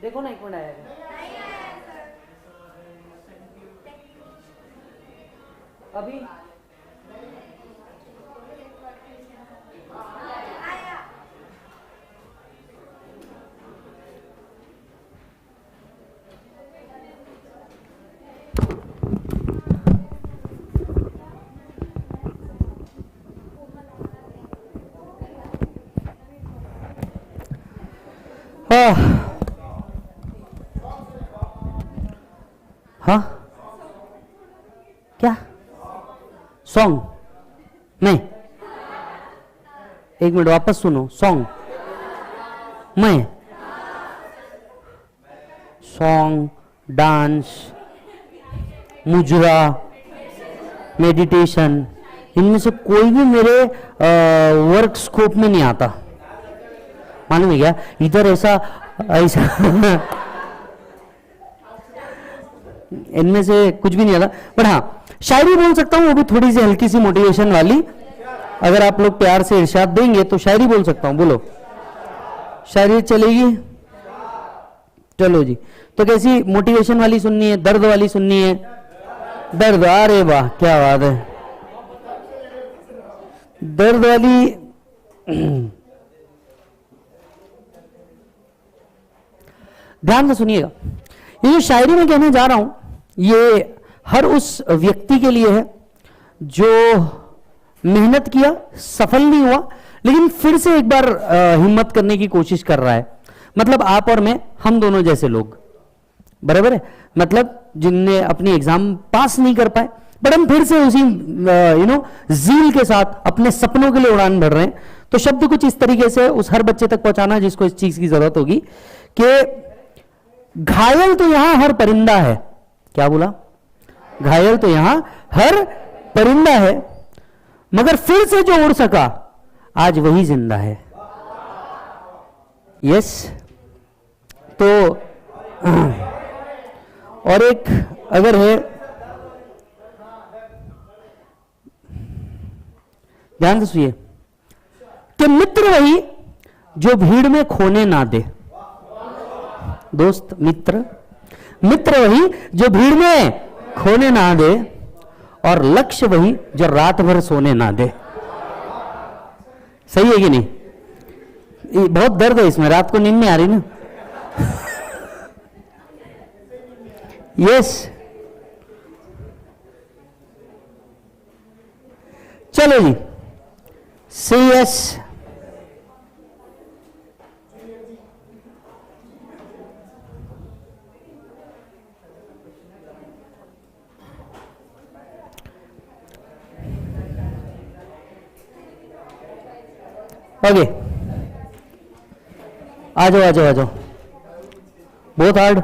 देखो ना, 1 मिनट आएगा। अभी हाँ क्या सॉन्ग? नहीं, 1 मिनट वापस सुनो। सॉन्ग मैं, सॉन्ग, डांस, मुजरा, मेडिटेशन, इनमें से कोई भी मेरे वर्क स्कोप में नहीं आता। मालूम है क्या? इधर ऐसा इनमें से कुछ भी नहीं आता। पर हाँ, शायरी बोल सकता हूं, वो भी थोड़ी सी हल्की सी मोटिवेशन वाली। अगर आप लोग प्यार से इरशाद देंगे तो शायरी बोल सकता हूं। बोलो, शायरी चलेगी? चलो जी। तो कैसी मोटिवेशन वाली सुननी है, दर्द वाली सुननी है? दर्द, अरे वाह क्या बात है, दर्द वाली। ध्यान से सुनिएगा, ये जो शायरी में कहने जा रहा हूं, ये हर उस व्यक्ति के लिए है जो मेहनत किया, सफल नहीं हुआ, लेकिन फिर से एक बार हिम्मत करने की कोशिश कर रहा है। मतलब आप और मैं, हम दोनों जैसे लोग, बराबर है? मतलब जिनने अपनी एग्जाम पास नहीं कर पाए, बट हम फिर से उसी जील के साथ अपने सपनों के लिए उड़ान भर रहे हैं। तो शब्द कुछ इस तरीके से उस हर बच्चे तक पहुंचाना जिसको इस चीज की जरूरत होगी कि घायल तो यहां हर परिंदा है। क्या बोला? घायल तो यहां हर परिंदा है, मगर फिर से जो उड़ सका आज वही जिंदा है। यस। तो और एक अगर है, ध्यान से सुनिए, कि मित्र वही जो भीड़ में खोने ना दे। दोस्त, मित्र, मित्र वही जो भीड़ में खोने ना दे, और लक्ष्य वही जो रात भर सोने ना दे। सही है कि नहीं? बहुत दर्द है इसमें, रात को नींद नहीं आ रही ना। यस। चलो जी, से यस। ओके, आ जाओ आ जाओ आ जाओ। बहुत हार्ड।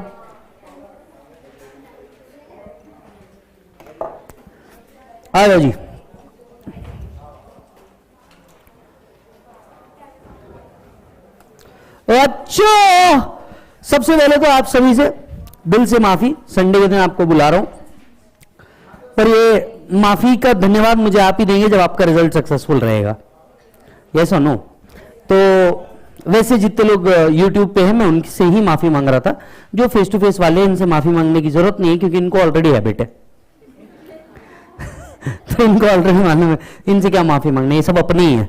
आ जाओ जी। अच्छा, सबसे पहले तो आप सभी से दिल से माफी, संडे के दिन आपको बुला रहा हूं, पर ये माफी का धन्यवाद मुझे आप ही देंगे जब आपका रिजल्ट सक्सेसफुल रहेगा। यस और नो? तो वैसे जितने लोग YouTube पे हैं, मैं उनसे ही माफी मांग रहा था। जो फेस टू फेस वाले, इनसे माफी मांगने की जरूरत नहीं है, क्योंकि इनको ऑलरेडी हैबिट है। तो इनको ऑलरेडी मालूम है, इनसे क्या माफी मांगना, ये सब अपने ही है,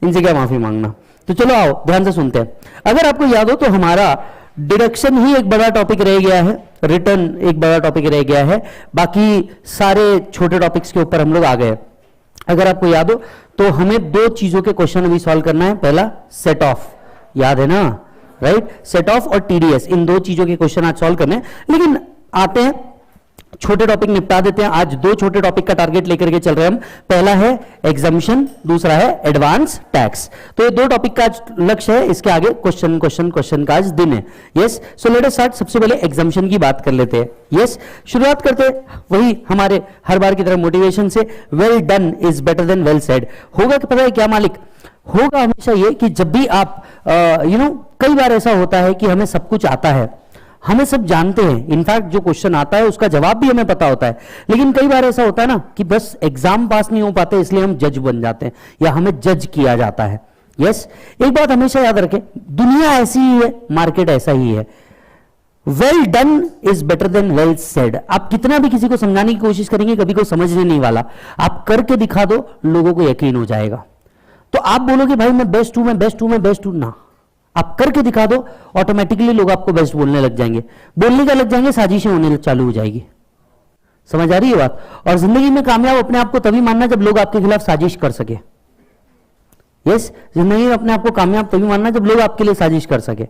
इनसे क्या माफी मांगना। तो चलो आओ ध्यान से सुनते हैं। अगर आपको याद हो तो हमारा डिडक्शन ही एक बड़ा टॉपिक रह गया है, रिटर्न एक बड़ा टॉपिक रह गया है, बाकी सारे छोटे टॉपिक्स के ऊपर हम लोग आ गए। अगर आपको याद हो तो हमें 2 चीजों के क्वेश्चन अभी सॉल्व करना है। पहला सेट ऑफ, याद है ना? राइट, सेट ऑफ और टीडीएस, इन 2 चीजों के क्वेश्चन आज सॉल्व करने हैं। लेकिन आते हैं, छोटे टॉपिक निपटा देते हैं। आज 2 छोटे टॉपिक का टारगेट लेकर के चल रहे हैं हम। पहला है एग्जामिशन, दूसरा है एडवांस टैक्स। तो ये 2 टॉपिक का लक्ष्य है, इसके आगे क्वेश्चन क्वेश्चन क्वेश्चन का आज दिन है। Yes, so let us start. सबसे पहले एग्जामिशन की बात कर लेते हैं। यस, शुरुआत करते हैं वही हमारे हर बार की तरह मोटिवेशन से। Well done is better than well said. होगा कि पता है क्या मालिक? होगा हमेशा ये कि जब भी आप कई बार ऐसा होता है कि हमें सब कुछ आता है, हमें सब जानते हैं, इनफैक्ट जो क्वेश्चन आता है उसका जवाब भी हमें पता होता है, लेकिन कई बार ऐसा होता है ना कि बस एग्जाम पास नहीं हो पाते, इसलिए हम जज बन जाते हैं या हमें जज किया जाता है। यस, एक बात हमेशा याद रखें, दुनिया ऐसी ही है, मार्केट ऐसा ही है। Well done is better than well said. आप कितना भी किसी को समझाने की कोशिश करेंगे कभी कोई समझने नहीं वाला, आप करके दिखा दो, लोगों को यकीन हो जाएगा। तो आप बोलोगे भाई मैं बेस्ट हूं, मैं बेस्ट हूं, मैं बेस्ट हूं ना, आप करके दिखा दो, ऑटोमेटिकली लोग आपको बेस्ट बोलने लग जाएंगे, बोलने का लग जाएंगे, साजिशें होने चालू हो जाएगी। समझ आ रही है बात? और जिंदगी में कामयाब अपने आप को तभी मानना जब लोग आपके खिलाफ साजिश कर सके। यस, जिंदगी में अपने आप को कामयाब तभी मानना जब लोग आपके लिए साजिश कर सके।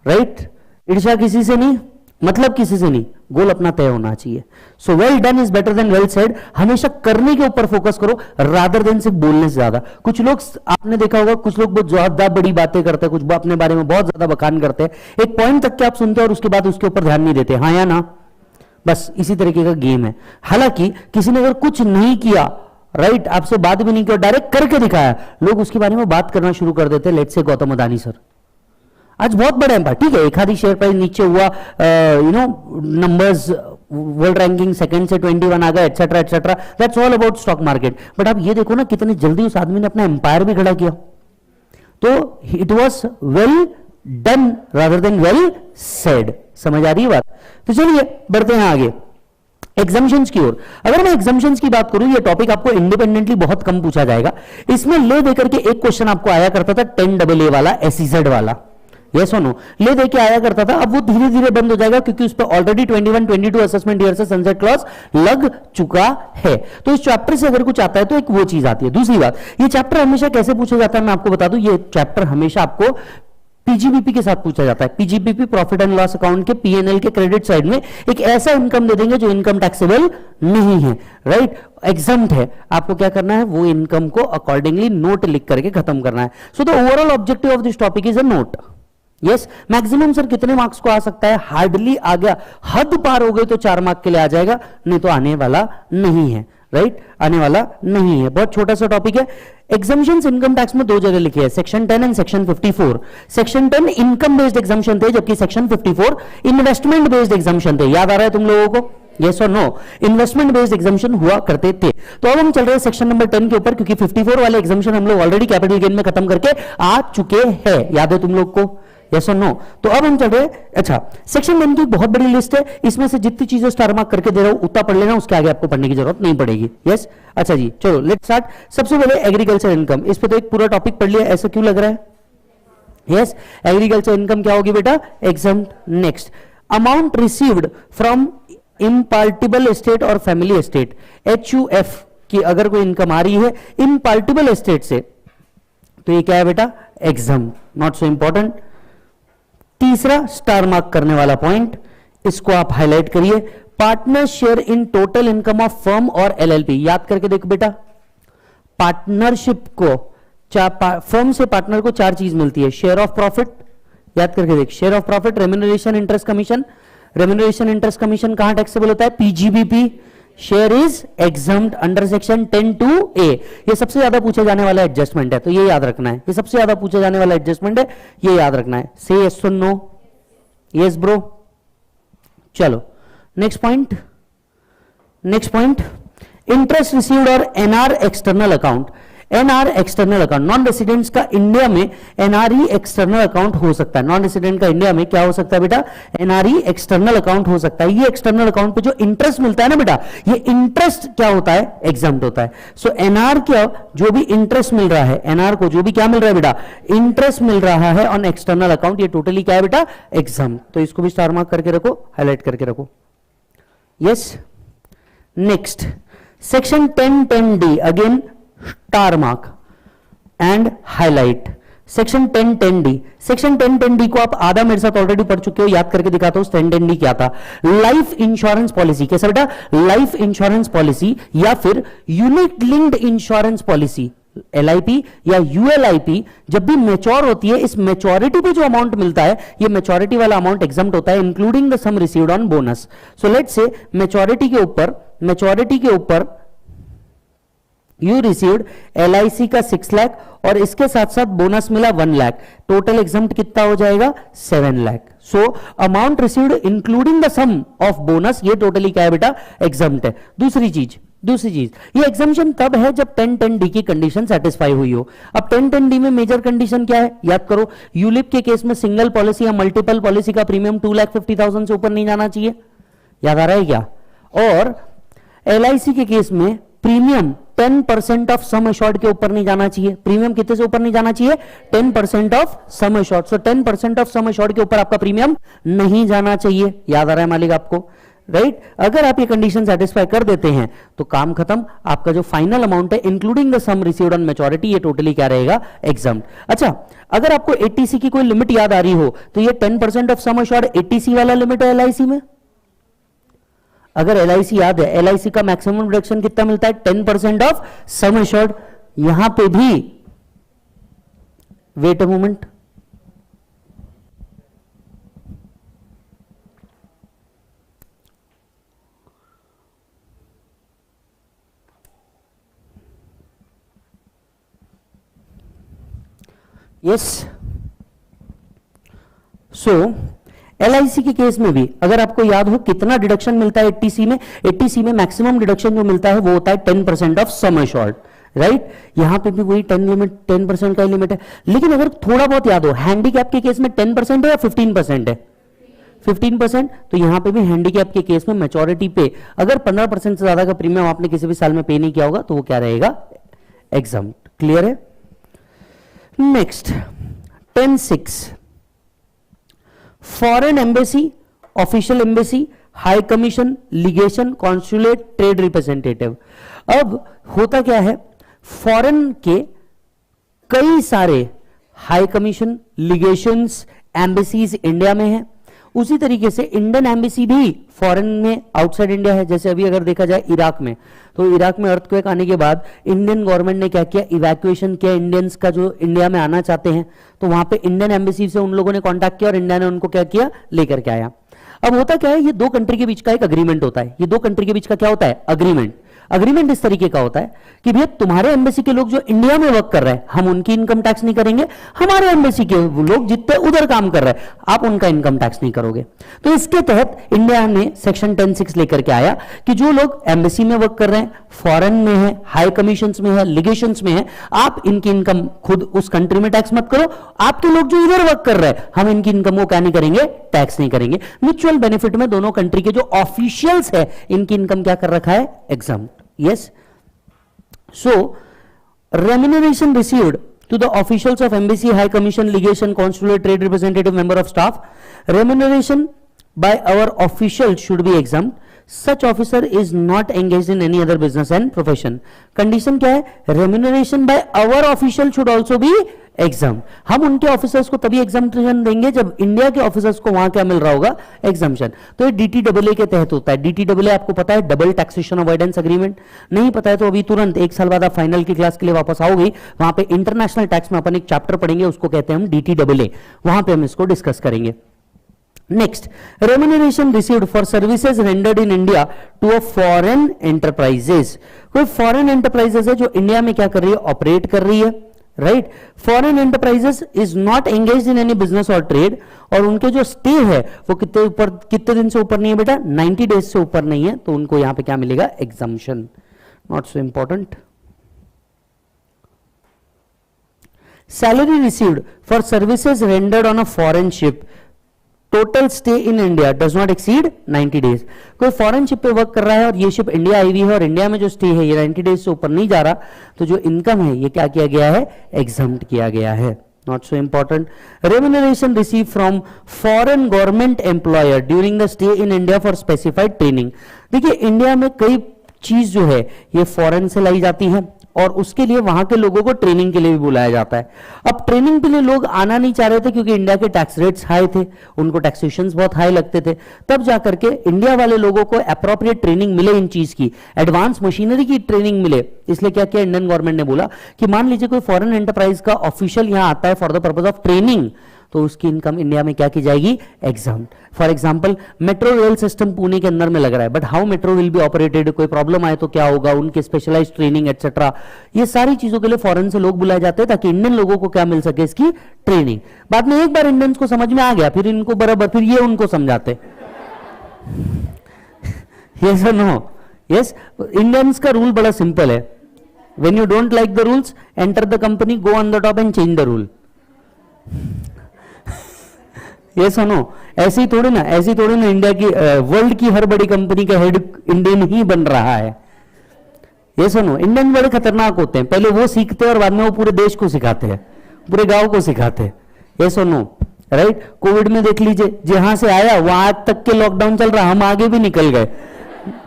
राइट? ईर्ष्या किसी से नहीं, मतलब किसी से नहीं, गोल अपना तय होना चाहिए। So well done is better than well said. हमेशा करने के ऊपर फोकस करो रादर देन सिर्फ बोलने से ज्यादा। कुछ लोग आपने देखा होगा, कुछ लोग बहुत ज्यादा बड़ी बातें करते हैं, कुछ अपने बारे में बहुत ज्यादा बखान करते हैं, एक पॉइंट तक के आप सुनते हैं और उसके बाद उसके ऊपर ध्यान नहीं देते, हाँ या ना, बस इसी तरीके का गेम है। हालांकि किसी ने अगर कुछ नहीं किया, राइट, आपसे बात भी नहीं किया, डायरेक्ट करके दिखाया, लोग उसके बारे में बात करना शुरू कर देते हैं। Let's say Gautam Adani sir आज बहुत बड़ा एम्पायर, ठीक है, एक आधी शेयर प्राइस नीचे हुआ, नंबर्स वर्ल्ड रैंकिंग सेकंड से 21 आ गया, etcetera etcetera, that's all about stock market. But आप ये देखो ना कितनी जल्दी उस आदमी ने अपना एम्पायर भी खड़ा किया। तो it was well done rather than well said. समझ आ रही है बात? तो चलिए बढ़ते हैं आगे एग्जाम्पशंस की ओर। अगर मैं एग्जाम्पशंस की बात करूं, ये टॉपिक आपको इंडिपेंडेंटली बहुत कम पूछा जाएगा। इसमें ले देकर के एक क्वेश्चन आपको आया करता था 10AA वाला, SEZ वाला, यस और नो, ले दे के आया करता था। अब वो धीरे धीरे बंद हो जाएगा क्योंकि उस पर ऑलरेडी 21-22 असेसमेंट ईयर से सनसेट क्लॉज लग चुका है। तो इस चैप्टर से अगर कुछ आता है तो एक वो चीज आती है। दूसरी बात, ये चैप्टर हमेशा कैसे पूछा जाता है मैं आपको बता दूं। ये चैप्टर हमेशा आपको पीजीबीपी के साथ पूछा जाता है। PGBP profit and loss account के पीएनएल के क्रेडिट साइड में एक ऐसा इनकम दे देंगे जो इनकम टैक्सेबल नहीं है, राइट, एग्जम्प्ट है। आपको क्या करना है, वो इनकम को अकॉर्डिंगली नोट लिख करके खत्म करना है। So the overall objective of this topic is a note. Yes, maximum sir कितने मार्क्स को आ सकता है, हार्डली आ गया, हद पार हो गई तो 4 मार्क के लिए आ जाएगा, नहीं तो आने वाला नहीं है, राइट, आने वाला नहीं है। बहुत छोटा सा टॉपिक है। एग्जम्पशंस इनकम टैक्स में 2 जगह लिखे हैं, section 10 and section 54। Section 10 income based exemption थे, जबकि सेक्शन 54 इन्वेस्टमेंट बेस्ड एग्जम्पशन थे। याद आ रहा है तुम लोगों को? यस और नो, इन्वेस्टमेंट बेस्ड एग्जम्पशन हुआ करते थे। तो अब हम चल रहे हैं सेक्शन नंबर 10 के ऊपर, क्योंकि 54 वाले एग्जम्पशन हम लोग ऑलरेडी कैपिटल गेन में खत्म करके आ चुके हैं। याद है तुम लोग को? यस और नो? तो अब हम चल रहे हैं, अच्छा, सेक्शन 10 की बहुत बड़ी लिस्ट है, इसमें से जितनी चीजें स्टार मार्क करके दे रहा हूं उतना पढ़ लेना, उसके आगे आपको पढ़ने की जरूरत नहीं पड़ेगी। यस, अच्छा जी, चलो लेट्स स्टार्ट। सबसे पहले एग्रीकल्चर इनकम, इस पे तो एक पूरा टॉपिक पढ़ लिया, ऐसा क्यों लग रहा है? यस, एग्रीकल्चर इनकम क्या होगी बेटा? Exempt. Next, amount received from इम्पार्टिबल estate और फैमिली एस्टेट, HUF की अगर कोई इनकम आ रही है इम्पार्टिबल एस्टेट से तो ये क्या है बेटा? Exempt, not so important. तीसरा स्टार मार्क करने वाला पॉइंट, इसको आप हाईलाइट करिए, partner share in total income of firm और LLP। याद करके देखो बेटा, पार्टनरशिप को फर्म से पार्टनर को 4 चीज मिलती है, शेयर ऑफ प्रॉफिट, याद करके देख, share of profit, remuneration interest commission. Remuneration interest commission कहां टैक्सेबल होता है? PGBP। Share is exempt under section 10(2)(a। ये सबसे ज्यादा पूछा जाने वाला एडजस्टमेंट है, तो ये याद रखना है, ये सबसे ज्यादा पूछा जाने वाला एडजस्टमेंट है, ये याद रखना है। से यस और नो? Yes bro. चलो next point, next point, interest received और NR external account. NR external account, non residents का इंडिया में NRE एक्सटर्नल अकाउंट हो सकता है। नॉन रेसिडेंट का इंडिया में क्या हो सकता है बेटा? NRE एक्सटर्नल अकाउंट हो सकता है। ये एक्सटर्नल अकाउंट पे जो इंटरेस्ट मिलता है ना बेटा, ये इंटरेस्ट क्या होता है? एग्जम्प्ट होता है। सो NR क्या, जो भी इंटरेस्ट मिल रहा है, NR को जो भी क्या मिल रहा है बेटा? इंटरेस्ट मिल रहा है ऑन एक्सटर्नल अकाउंट, ये टोटली क्या है बेटा? एग्जम्प्ट। तो इसको भी स्टार मार्क करके रखो, हाईलाइट करके रखो। Yes, next section 10(10)(D, again star mark and highlight. Section 10(10)(D, section 10(10)(D को आप आधा मेरे साथ ऑलरेडी पढ़ चुके हो, याद करके दिखाता हूं 10(10)(D क्या था। लाइफ इंश्योरेंस पॉलिसी, कैसा बेटा? लाइफ इंश्योरेंस पॉलिसी या फिर unit linked insurance policy, LIP या ULIP, जब भी मैच्योर होती है, इस मैच्योरिटी पे जो अमाउंट मिलता है, ये मैच्योरिटी वाला अमाउंट एग्जम्प्ट होता है, including the sum received on bonus. So let's say maturity के ऊपर यू रिसीव्ड LIC का 6 लाख और इसके साथ साथ बोनस मिला 1 लाख, टोटल एग्जम्प्ट कितना हो जाएगा? 7 lakh. So amount received including the sum of bonus, ये टोटली क्या है बेटा, एग्जम्प्ट है। दूसरी चीज ये एग्जम्पशन तब है जब 1010D की कंडीशन सेटिस्फाई हुई हो। अब 1010D में मेजर कंडीशन क्या है, याद करो, यूलिप के केस में सिंगल पॉलिसी या मल्टीपल पॉलिसी का प्रीमियम 2,50,000 से ऊपर नहीं जाना चाहिए, याद आ रहा है क्या? और LIC के केस में प्रीमियम 10% ऑफ सम एश्योर्ड के ऊपर नहीं जाना चाहिए। प्रीमियम कितने से ऊपर नहीं जाना चाहिए? 10% of sum assured. So 10% of sum assured के ऊपर आपका प्रीमियम नहीं जाना चाहिए, याद आ रहा है मालिक आपको, राइट? अगर आप ये कंडीशन सेटिस्फाई कर देते हैं तो काम खत्म, आपका जो फाइनल अमाउंट है including the sum received on maturity, ये टोटली क्या रहेगा, एग्जम्प्ट। अच्छा, अगर आपको 80C की कोई लिमिट याद आ रही हो तो ये 10% ऑफ सम एश्योर्ड 80C वाला लिमिट है LIC में। अगर LIC याद है, LIC का मैक्सिमम रिडक्शन कितना मिलता है, 10% ऑफ सम एश्योर्ड। यहां पे भी wait a moment, yes. So LIC के केस में भी अगर आपको याद हो कितना डिडक्शन मिलता है 80C में, 80C में मैक्सिमम डिडक्शन जो मिलता है वो होता है 10% ऑफ सम एश्योर्ड, राइट? यहां पे भी वही 10% का लिमिट है। लेकिन अगर थोड़ा बहुत याद हो, हैंडीकैप के केस में 10% है या 15% है? 15%। तो यहां पे भी हैंडीकैप के केस में मैच्योरिटी पे अगर 15% से ज्यादा का प्रीमियम आपने किसी भी साल में पे नहीं किया होगा तो वो क्या रहेगा, एग्जम्प्ट। क्लियर है? Next 10(6) foreign embassy, official embassy, high commission, legation, consulate, trade representative. अब होता क्या है, फॉरेन के कई सारे high commission, legations, embassies India में है। उसी तरीके से इंडियन एम्बेसी भी फॉरेन में आउटसाइड इंडिया है। जैसे अभी अगर देखा जाए इराक में, तो इराक में अर्थक्वेक आने के बाद इंडियन गवर्नमेंट ने क्या किया, इवैक्यूएशन किया इंडियंस का जो इंडिया में आना चाहते हैं। तो वहां पे इंडियन एम्बेसी से उन लोगों ने कांटेक्ट किया और इंडिया ने उनको क्या किया, लेकर के आया। अब होता क्या है, ये दो कंट्री के बीच का एक अग्रीमेंट होता है। ये दो कंट्री के बीच का क्या होता है, अग्रीमेंट। अग्रीमेंट इस तरीके का होता है कि भैया तुम्हारे एम्बेसी के लोग जो इंडिया में वर्क कर रहे हैं, हम उनकी इनकम टैक्स नहीं करेंगे, हमारे एम्बेसी के लोग जितने उधर काम कर रहे हैं आप उनका इनकम टैक्स नहीं करोगे। तो इसके तहत इंडिया ने सेक्शन 10(6) लेकर के आया कि जो लोग एम्बेसी में वर्क कर रहे हैं, फॉरेन में है, हाई कमीशन में है, लिगेशंस में है, आप इनकी इनकम खुद उस कंट्री में टैक्स मत करो। आपके लोग जो इधर वर्क कर रहे हैं, हम इनकी इनकम को क्या नहीं करेंगे, टैक्स नहीं करेंगे। म्यूचुअल बेनिफिट में दोनों कंट्री के जो ऑफिशियल्स है इनकी इनकम क्या कर रखा है, exempt. Yes. So, remuneration received to the officials of embassy, high commission, legation, consulate, trade representative, member of staff. Remuneration by our officials should be exempt. Such officer is not engaged in any other business and profession. Condition क्या है? Remuneration by our official should also be exempt. हम उनके officers को तभी exemption देंगे जब India के officers को वहां क्या मिल रहा होगा, एग्जाम्पशन। तो ये DTAA के तहत होता है। DTAA आपको पता है, डबल टैक्सेशन अवॉइडेंस एग्रीमेंट। नहीं पता है तो अभी तुरंत 1 साल बाद आप फाइनल की क्लास के लिए वापस आओगे, वहां पे इंटरनेशनल टैक्स में अपन एक चैप्टर पढ़ेंगे, उसको कहते हैं हम DTAA। वहां पे हम इसको डिस्कस करेंगे। Next, remuneration received for services rendered in India to a foreign enterprises. कोई फॉरेन एंटरप्राइजेस है जो इंडिया में क्या कर रही है, ऑपरेट कर रही है, right? Foreign enterprises is not engaged in any business और ट्रेड, और उनके जो स्टे है वो कितने दिन से ऊपर नहीं है बेटा, 90 डेज से ऊपर नहीं है, तो उनको यहां पे क्या मिलेगा, exemption. Not so important. Salary received for services rendered on a foreign ship, total stay in India does not exceed 90 days. कोई फॉरेन शिप पे वर्क कर रहा है और ये शिप इंडिया आई हुई है और इंडिया में जो स्टे है ये 90 डेज से ऊपर नहीं जा रहा, तो जो इनकम है ये क्या किया गया है, एग्जम्प्ट किया गया है। Not so important. Remuneration receive from foreign government employer during the stay in India for specified training. देखिए इंडिया में कई चीज जो है ये फॉरेन से लाई जाती है और उसके लिए वहां के लोगों को ट्रेनिंग के लिए भी बुलाया जाता है। अब ट्रेनिंग के लिए लोग आना नहीं चाह रहे थे क्योंकि इंडिया के टैक्स रेट्स हाई थे, उनको टैक्सेशंस बहुत हाई लगते थे। तब जाकर के इंडिया वाले लोगों को अप्रोप्रिएट ट्रेनिंग मिले, इन चीज की एडवांस मशीनरी की ट्रेनिंग मिले। इसलिए क्या किया, इंडियन गवर्नमेंट ने बोला कि मान लीजिए कोई फॉरेन एंटरप्राइज का ऑफिशियल यहां आता है for the purpose of training, तो उसकी इनकम इंडिया में क्या की जाएगी, exempt. For example metro rail system Pune के अंदर में लग रहा है, but how metro will be operated, कोई प्रॉब्लम आए तो क्या होगा, उनके स्पेशलाइज्ड ट्रेनिंग एक्सेट्रा, ये सारी चीजों के लिए फॉरेन से लोग बुलाए जाते हैं ताकि इंडियन लोगों को क्या मिल सके, इसकी ट्रेनिंग। बाद में एक बार इंडियंस को समझ में आ गया, फिर इनको बराबर फिर ये उनको समझाते। यस और नो? यस, इंडियंस का रूल बड़ा सिंपल है, when you don't like the rules, enter the company, go on the top and change the rule. ये सुनो, ऐसी थोड़ी ना इंडिया की वर्ल्ड की हर बड़ी कंपनी का हेड इंडियन ही बन रहा है। ये सुनो, इंडियन बड़े खतरनाक होते हैं, पहले वो सीखते हैं और बाद में वो पूरे देश को सिखाते हैं, पूरे गांव को सिखाते हैं। ये सुनो, राइट? कोविड में देख लीजिए, जहां से आया वहां तक के लॉकडाउन चल रहा, हम आगे भी निकल गए,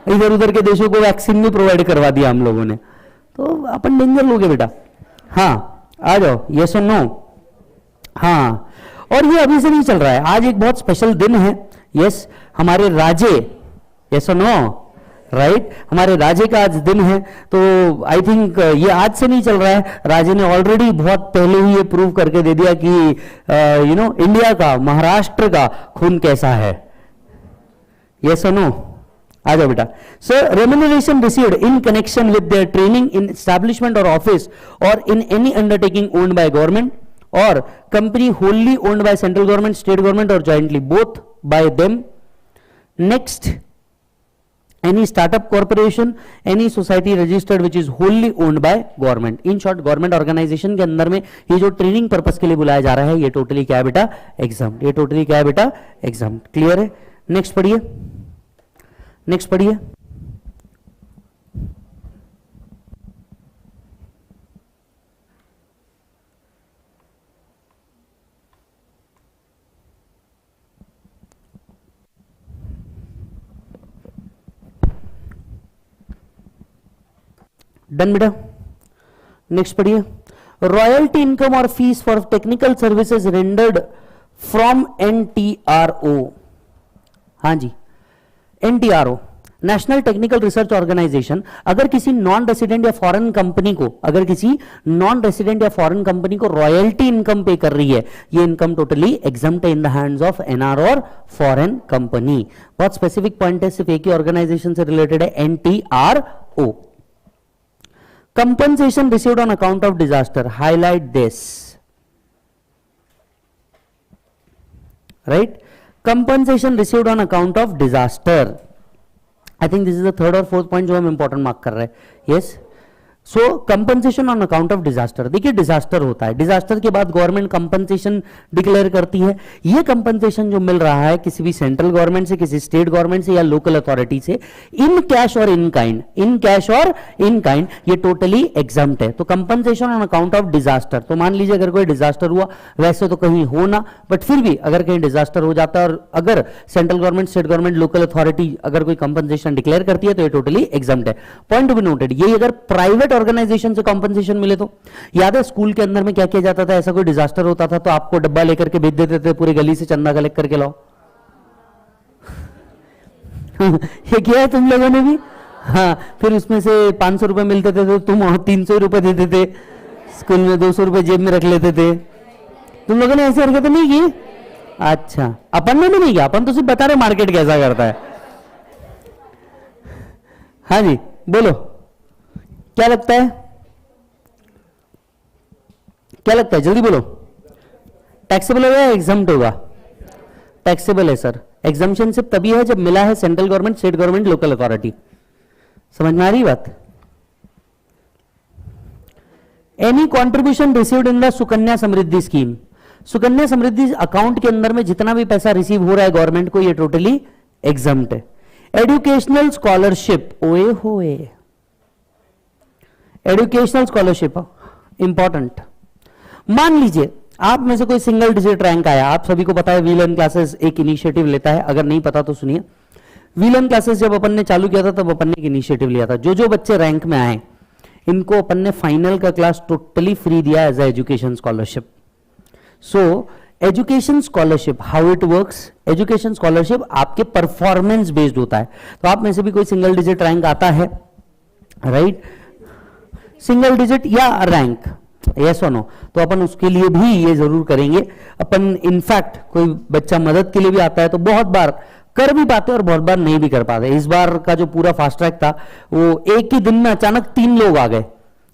इधर उधर के देशों को वैक्सीन भी प्रोवाइड करवा दिया हम लोगों ने, तो अपन डेंजर लोगे बेटा। हाँ आ जाओ, यस और नो? हाँ, और ये अभी से नहीं चल रहा है, आज एक बहुत स्पेशल दिन है। यस, हमारे राजे, यस और नो? राइट, हमारे राजे का आज दिन है, तो आई थिंक ये आज से नहीं चल रहा है, राजे ने ऑलरेडी बहुत पहले ही ये प्रूव करके दे दिया कि यू नो इंडिया का, महाराष्ट्र का खून कैसा है। यस और नो? आ जाओ बेटा। So remuneration received in connection with their training in establishment और ऑफिस और in any undertaking owned by government और company wholly owned by central government, state government और jointly both by them. Next, any startup corporation, any society registered which is wholly owned by government. In short, government organisation के अंदर में ये जो training purpose के लिए बुलाया जा रहा है, ये टोटली क्या है बेटा, एग्जाम। ये टोटली क्या है बेटा, एग्जाम। क्लियर है? नेक्स्ट पढ़िए, नेक्स्ट पढ़िए। डन बेटा, नेक्स्ट पढ़िए। रॉयल्टी इनकम और fees for technical services rendered from NTRO. हाँ जी, NTRO, national technical research organisation, अगर किसी नॉन रेसिडेंट या फॉरेन कंपनी को, अगर किसी नॉन रेसिडेंट या फॉरेन कंपनी को रॉयल्टी इनकम पे कर रही है, ये income totally exempt in the hands of NR और फॉरेन कंपनी। बहुत स्पेसिफिक पॉइंट है, सिर्फ एक ही ऑर्गेनाइजेशन से रिलेटेड है, NTRO. Compensation received on account of disaster, highlight this, right? Compensation received on account of disaster, I think this is the third और fourth point जो हम इंपॉर्टेंट मार्क कर रहे हैं। Yes, so compensation on account of disaster. देखिए, disaster होता है, disaster के बाद गवर्नमेंट कंपनसेशन डिक्लेयर करती है। ये कंपनसेशन जो मिल रहा है किसी भी सेंट्रल गवर्नमेंट से, किसी स्टेट गवर्नमेंट से या लोकल अथॉरिटी से, इन कैश और इन काइंड, इन कैश और इन काइंड, ये टोटली एग्जम्प्ट है। तो compensation on account of disaster, तो मान लीजिए अगर कोई डिजास्टर हुआ, वैसे तो कहीं हो ना, बट फिर भी अगर कहीं डिजास्टर हो जाता है और अगर central government, state government, local authority अगर कोई कंपनसेशन डिक्लेयर करती है तो ये टोटली एग्जम्प्ट है। पॉइंट टू बी नोटेड, ये अगर प्राइवेट ऑर्गेनाइजेशन से कंपनसेशन मिले तो, याद है स्कूल के अंदर में क्या किया जाता था, ऐसा कोई डिजास्टर होता था तो आपको डब्बा लेकर के भेज देते थे, पूरी गली से चंदा कलेक्ट करके लाओ। ये किया है तुम लोगों ने भी? हाँ, फिर उसमें से 500 रुपए मिलते थे तो तुम 300 रुपए देते थे, स्कूल में 200 रुपए जेब में रख लेते थे। तुम लोगों ने ऐसी हरकतें नहीं की? अच्छा, अपन ने भी नहीं किया, अपन तो सिर्फ बता रहे मार्केट कैसा करता है। हाँ जी, बोलो क्या लगता है, क्या लगता है, जल्दी बोलो। टैक्सेबल होगा या एग्जम्प्ट होगा? टैक्सेबल है सर। एग्जम्पशन सिर्फ तभी है जब मिला है central government, state government, local authority. समझ में आ रही बात? Any contribution received in the Sukanya Samriddhi scheme, Sukanya Samriddhi account के अंदर में जितना भी पैसा रिसीव हो रहा है गवर्नमेंट को, ये टोटली एग्जम्प्ट है। एजुकेशनल स्कॉलरशिप, ओए होए, एजुकेशनल स्कॉलरशिप इंपॉर्टेंट। मान लीजिए आप में से कोई सिंगल डिजिट रैंक आया, आप सभी को पता है वी लर्न क्लासेस एक इनिशिएटिव लेता है, अगर नहीं पता तो सुनिए। वी लर्न क्लासेस जब अपन ने चालू किया था तब अपन ने एक इनिशिएटिव लिया था, जो जो बच्चे रैंक में आए इनको अपन ने फाइनल का क्लास टोटली फ्री दिया as a education scholarship. So education scholarship, how it works, education scholarship आपके परफॉर्मेंस बेस्ड होता है। तो आप में से भी कोई सिंगल डिजिट रैंक आता है, राइट, सिंगल डिजिट या रैंक, यस और नो, तो अपन उसके लिए भी ये जरूर करेंगे। अपन इनफैक्ट कोई बच्चा मदद के लिए भी आता है तो बहुत बार कर भी पाते और बहुत बार नहीं भी कर पाते। इस बार का जो पूरा फास्ट ट्रैक था वो एक ही दिन में अचानक 3 लोग आ गए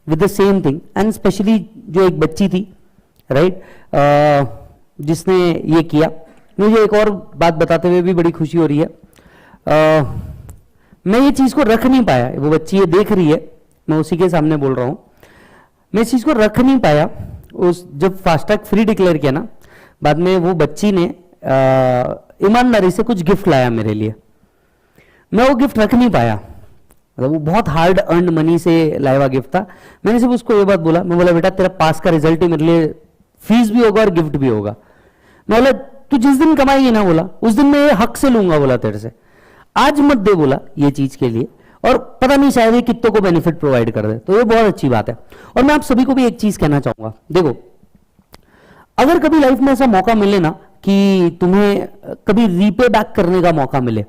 with the same thing, and specially जो एक बच्ची थी राइट जिसने ये किया, मुझे एक और बात बताते हुए भी बड़ी खुशी हो रही है। मैं ये चीज को रख नहीं पाया, वो बच्ची ये देख रही है, मैं उसी के सामने बोल रहा हूं, मैं इस चीज को रख नहीं पाया। उस जब फास्टैग फ्री डिक्लेयर किया ना, बाद में वो बच्ची ने ईमानदारी से कुछ गिफ्ट लाया मेरे लिए, मैं वो गिफ्ट रख नहीं पाया, मतलब वो बहुत हार्ड अर्न मनी से लाया हुआ गिफ्ट था। मैंने सिर्फ उसको ये बात बोला, मैं बोला बेटा तेरा पास का रिजल्ट ही मेरे लिए फीस भी होगा और गिफ्ट भी होगा। मैं बोला तू जिस दिन कमाएगी ना, बोला उस दिन मैं ये हक से लूंगा, बोला तेरे से, आज मत दे बोला ये चीज के लिए, और पता नहीं शायद ये कितनों को बेनिफिट प्रोवाइड कर दे, तो ये बहुत अच्छी बात है। और मैं आप सभी को भी एक चीज कहना चाहूंगा, देखो अगर कभी लाइफ में ऐसा मौका मिले ना कि तुम्हें कभी रीपे बैक करने का मौका मिले,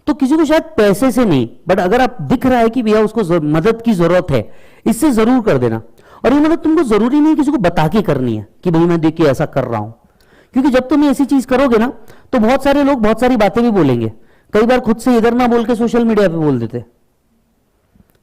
तो किसी को शायद पैसे से नहीं, बट अगर आप दिख रहा है कि भैया उसको मदद की जरूरत है, इससे जरूर कर देना। और ये मदद तुमको जरूरी नहीं किसी को बता के करनी है कि भाई मैं देखिए ऐसा कर रहा हूं, क्योंकि जब तुम ऐसी चीज करोगे ना तो बहुत सारे लोग बहुत सारी बातें भी बोलेंगे, कई बार खुद से इधर ना बोल के सोशल मीडिया पे बोल देते,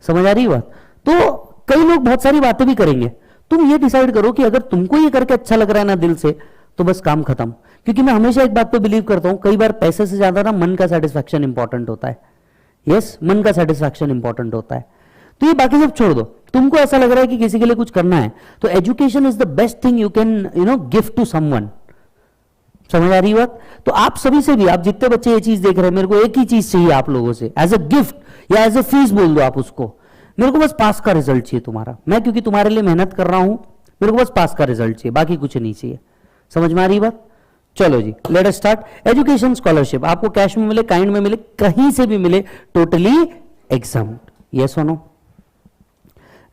समझ आ रही बात? तो कई लोग बहुत सारी बातें भी करेंगे, तुम ये डिसाइड करो कि अगर तुमको ये करके अच्छा लग रहा है ना दिल से, तो बस काम खत्म। क्योंकि मैं हमेशा एक बात पे बिलीव करता हूं, कई बार पैसे से ज्यादा ना मन का सेटिस्फैक्शन इंपॉर्टेंट होता है। यस, मन का सेटिस्फैक्शन इंपॉर्टेंट होता है। तो ये बाकी सब छोड़ दो, तुमको ऐसा लग रहा है कि किसी के लिए कुछ करना है, तो education is the best thing you can gift to someone. समझ आ रही बात? तो आप सभी से भी, आप जितने बच्चे ये चीज देख रहे हैं, मेरे को एक ही चीज चाहिए आप लोगों से, एज अ गिफ्ट या एज अ फीस बोल दो आप उसको, मेरे को बस पास का रिजल्ट चाहिए तुम्हारा। मैं क्योंकि तुम्हारे लिए मेहनत कर रहा हूं, मेरे को बस पास का रिजल्ट चाहिए, बाकी कुछ नहीं चाहिए। समझ में आ रही बात? चलो जी, let us start. Education scholarship आपको कैश में मिले, काइंड में मिले, कहीं से भी मिले, टोटली एग्जाम। यस और नो?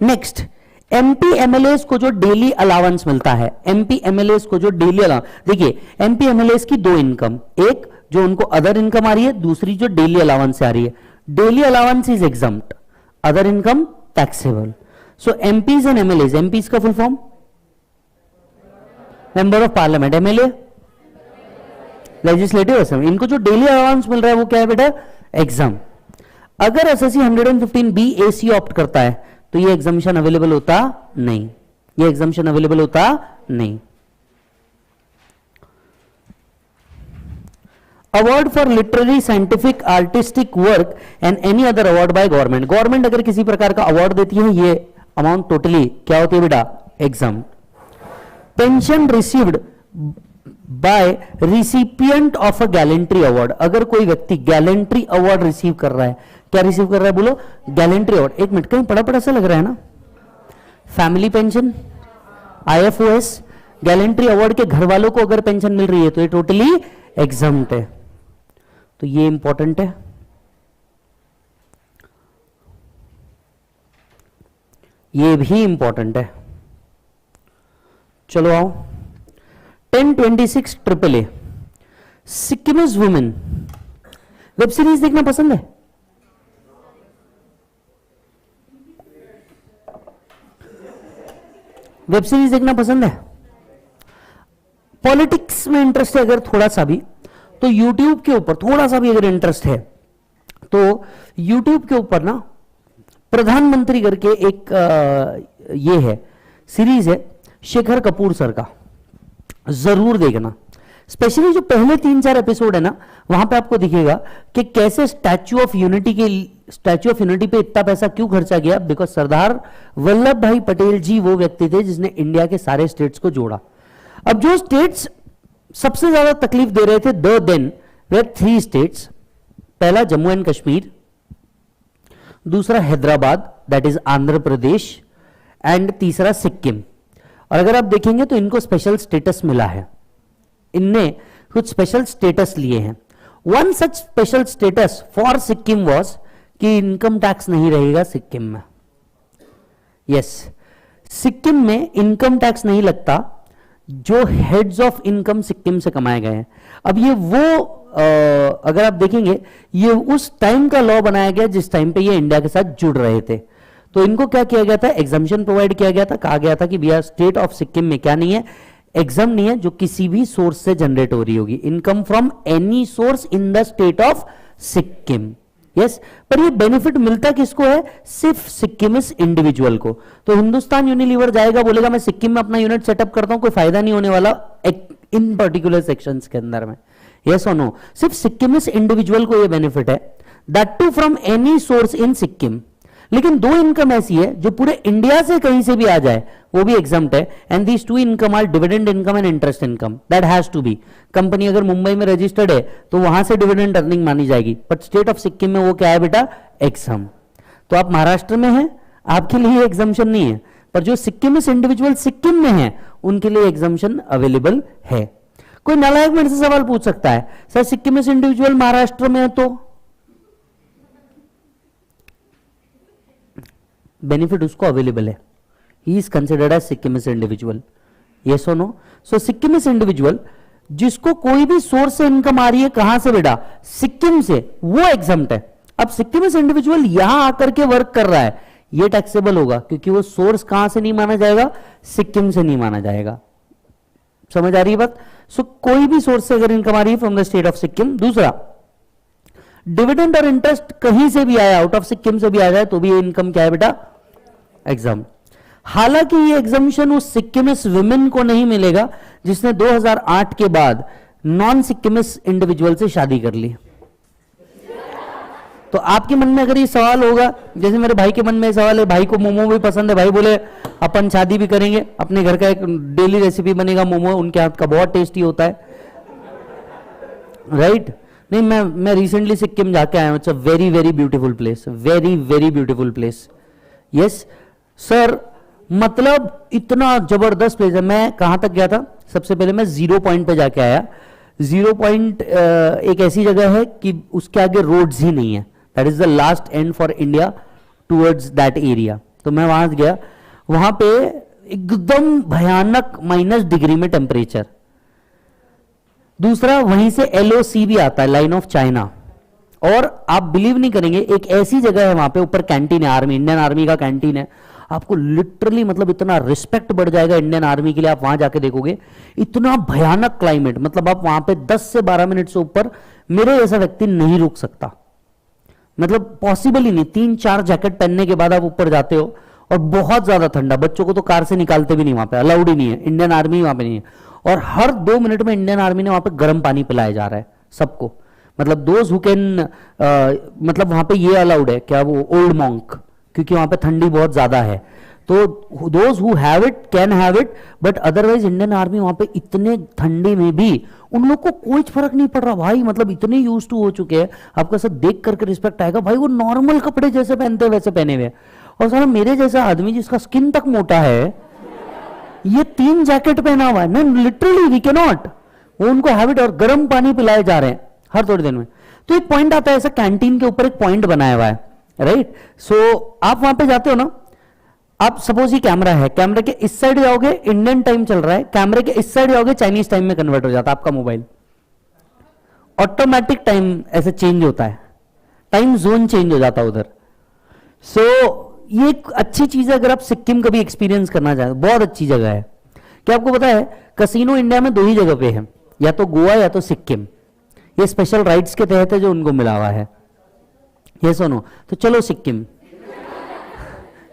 नेक्स्ट, एमपी एमएलएस को जो डेली अलाउंस मिलता है, एमपी एमएलएस को जो डेली अलाउंस, देखिए एमपी एमएलएस की 2 इनकम, एक जो उनको अदर इनकम आ रही है, दूसरी जो डेली अलाउंस से आ रही है। Daily allowance is exempt, other income taxable. So MPs and MLAs, MPs का full form member of parliament, MLA legislative assembly, इनको जो डेली अलाउंस मिल रहा है वो क्या है बेटा? एग्जाम। अगर एसएससी 115 एसी ऑप्ट करता है तो ये एग्जामिशन अवेलेबल होता नहीं, ये एग्जामिशन अवेलेबल होता नहीं। Award for literary, scientific, artistic work and any other award by government, government अगर किसी प्रकार का अवार्ड देती है, ये अमाउंट टोटली क्या होती है बेटा? Exam. Pension received by recipient of a gallantry award, अगर कोई व्यक्ति गैलेंट्री अवार्ड रिसीव कर रहा है, क्या रिसीव कर रहा है बोलो? Gallantry award. एक मिनट, कहीं पड़ा पड़ा सा लग रहा है ना? Family pension, IFOS, gallantry award के घर वालों को अगर पेंशन मिल रही है तो ये टोटली एग्जम्प्ट है, तो ये इंपॉर्टेंट है। ये भी इंपॉर्टेंट है। चलो आओ, 1026 AAA Sikkimese women, web series देखना पसंद है? वेब सीरीज देखना पसंद है? पॉलिटिक्स में इंटरेस्ट है अगर थोड़ा सा भी, तो यूट्यूब के ऊपर थोड़ा सा भी अगर इंटरेस्ट है तो यूट्यूब के ऊपर ना प्रधानमंत्री करके एक ये है सीरीज है शेखर कपूर सर का, जरूर देखना। स्पेशली जो पहले 3-4 एपिसोड है ना, वहां पे आपको दिखेगा कि कैसे स्टैच्यू ऑफ यूनिटी पे इतना पैसा क्यों खर्चा गया, बिकॉज सरदार वल्लभ भाई पटेल जी वो व्यक्ति थे जिसने इंडिया के सारे स्टेट्स को जोड़ा। अब जो स्टेट्स सबसे ज्यादा तकलीफ दे रहे थे देन वे 3 स्टेट्स, पहला जम्मू एंड कश्मीर, दूसरा Hyderabad that is Andhra Pradesh, and तीसरा सिक्किम। और अगर आप देखेंगे तो इनको स्पेशल स्टेटस मिला है, इनने कुछ स्पेशल स्टेटस लिए हैं। One such special status for Sikkim was कि इनकम टैक्स नहीं रहेगा सिक्किम में। यस, सिक्किम में इनकम टैक्स नहीं लगता जो हेड्स ऑफ इनकम सिक्किम से कमाए गए हैं। अब ये वो अगर आप देखेंगे ये उस टाइम का लॉ बनाया गया जिस टाइम पे ये इंडिया के साथ जुड़ रहे थे। तो इनको क्या किया गया था, एग्जाम्पशन प्रोवाइड किया गया था, कहा गया था कि भैया स्टेट ऑफ सिक्किम में क्या नहीं है, एग्जाम नहीं है जो किसी भी सोर्स से जनरेट हो रही होगी, income from any source in the state of Sikkim. Yes, पर ये बेनिफिट मिलता किसको है, सिर्फ सिक्किमिस इंडिविजुअल को। तो हिंदुस्तान यूनिलीवर जाएगा, बोलेगा मैं सिक्किम में अपना यूनिट सेटअप करता हूं, कोई फायदा नहीं होने वाला इन पर्टिकुलर सेक्शंस के अंदर में। यस और नो, सिर्फ सिक्किमिस इंडिविजुअल को ये बेनिफिट है, that too from any source in Sikkim. लेकिन दो इनकम ऐसी है जो पूरे इंडिया से कहीं से भी आ जाए वो भी एग्जाम्प्ट है, and these two income are dividend income and interest income, that has to be. Company अगर मुंबई में रजिस्टर्ड है तो वहां से डिविडेंड अर्निंग मानी जाएगी, बट स्टेट ऑफ सिक्किम में वो क्या है बेटा, एग्जाम। तो आप महाराष्ट्र में हैं, आपके लिए एग्जाम्शन नहीं है, पर जो सिक्किम में इंडिविजुअल सिक्किम में है उनके लिए एग्जाम्शन अवेलेबल है। कोई नालायक मेरे से सवाल पूछ सकता है, सर सिक्किम में इंडिविजुअल महाराष्ट्र में है तो बेनिफिट उसको अवेलेबल है, he is considered as Sikkimese individual. Yes और नो, सो सिक्किमिस इंडिविजुअल जिसको कोई भी सोर्स से इनकम आ रही है, कहां से बेटा, सिक्किम से, वो एग्जम्प्ट है। अब सिक्किमिस इंडिविजुअल यहां आकर के वर्क कर रहा है, ये टैक्सेबल होगा, क्योंकि वो सोर्स कहां से नहीं माना जाएगा, सिक्किम से नहीं माना जाएगा। समझ आ रही है बात? सो कोई भी सोर्स से अगर इनकम आ रही है from the state of Sikkim. दूसरा, डिविडेंड और इंटरेस्ट कहीं से भी आया, आउट ऑफ सिक्किम से भी आ जाए तो भी ये इनकम क्या है बेटा, एग्जाम। हालांकि ये एग्जामिशन उस सिक्किमिस विमेन को नहीं मिलेगा जिसने 2008 के बाद नॉन सिक्किमिस इंडिविजुअल से शादी कर ली। तो आपके मन में अगर ये सवाल होगा, जैसे मेरे भाई के मन में सवाल है, भाई को मोमो भी पसंद है, भाई बोले अपन शादी भी करेंगे, अपने घर का एक डेली रेसिपी बनेगा मोमो, उनके हाथ का बहुत टेस्टी होता है, राइट? नहीं, मैं रिसेंटली सिक्किम जाके आया हूं, it's a very very beautiful place, very very beautiful place. Yes sir, मतलब इतना जबरदस्त प्लेस है। मैं कहां तक गया था, सबसे पहले मैं 0 पॉइंट पे जाके आया। 0 पॉइंट एक ऐसी जगह है कि उसके आगे रोड्स ही नहीं है, that is the last and for India towards that area. तो मैं वहां गया, वहां पे एकदम भयानक -डिग्री में टेम्परेचर। दूसरा, वहीं से LOC भी आता है, लाइन ऑफ चाइना। और आप बिलीव नहीं करेंगे, एक ऐसी जगह है वहां पे, ऊपर कैंटीन है, आर्मी, इंडियन आर्मी का कैंटीन है। आपको लिटरली मतलब इतना रिस्पेक्ट बढ़ जाएगा इंडियन आर्मी के लिए, आप वहां जाके देखोगे इतना भयानक क्लाइमेट, मतलब आप वहां पे 10 से 12 मिनट से ऊपर मेरे जैसा व्यक्ति नहीं रुक सकता, मतलब पॉसिबल ही नहीं। 3-4 जैकेट पहनने के बाद आप ऊपर जाते हो, और बहुत ज्यादा ठंडा, बच्चों को तो कार से निकालते भी नहीं, वहां पे अलाउड ही नहीं है, इंडियन आर्मी वहां पे नहीं है। और हर 2 मिनट में इंडियन आर्मी ने वहां पे गर्म पानी पिलाया जा रहा है सबको, मतलब दोज हु कैन, मतलब वहां पे ये अलाउड है क्या, वो ओल्ड मॉन्क, क्योंकि वहां पे ठंडी बहुत ज्यादा है, तो those who have it can have it, but otherwise Indian army वहां पे इतने ठंडे में भी उन लोग को कोई फर्क नहीं पड़ रहा भाई, मतलब इतने यूज टू हो चुके हैं। आपको सब देख करके रिस्पेक्ट आएगा भाई, वो नॉर्मल कपड़े जैसे पहनते हैं वैसे पहने हुए। और सारा मेरे जैसा आदमी जिसका स्किन तक मोटा है, ये 3 जैकेट पहना हुआ है ना, लिटरली वी कैन नॉट, वो उनको हैबिट, और गर्म पानी पिलाए जा रहे हैं हर थोड़ी देर में। तो एक पॉइंट आता है ऐसा, कैंटीन के ऊपर एक पॉइंट बनाया हुआ है, राइट? सो आप वहां पे जाते हो ना, आप सपोज ये कैमरा है, कैमरे के इस साइड जाओगे इंडियन टाइम चल रहा है, कैमरे के इस साइड जाओगे चाइनीज टाइम में कन्वर्ट हो जाता है आपका मोबाइल, ऑटोमेटिक टाइम ऐसे चेंज होता है, टाइम जोन चेंज हो जाता है उधर। सो ये एक अच्छी चीज है, अगर आप सिक्किम कभी एक्सपीरियंस करना चाहते, बहुत अच्छी जगह है। क्या आपको पता है, कसिनो इंडिया में 2 ही जगह पे है, या तो गोवा या तो सिक्किम। ये स्पेशल राइट्स के तहत है जो उनको मिला हुआ है। ये सुनो, तो चलो सिक्किम,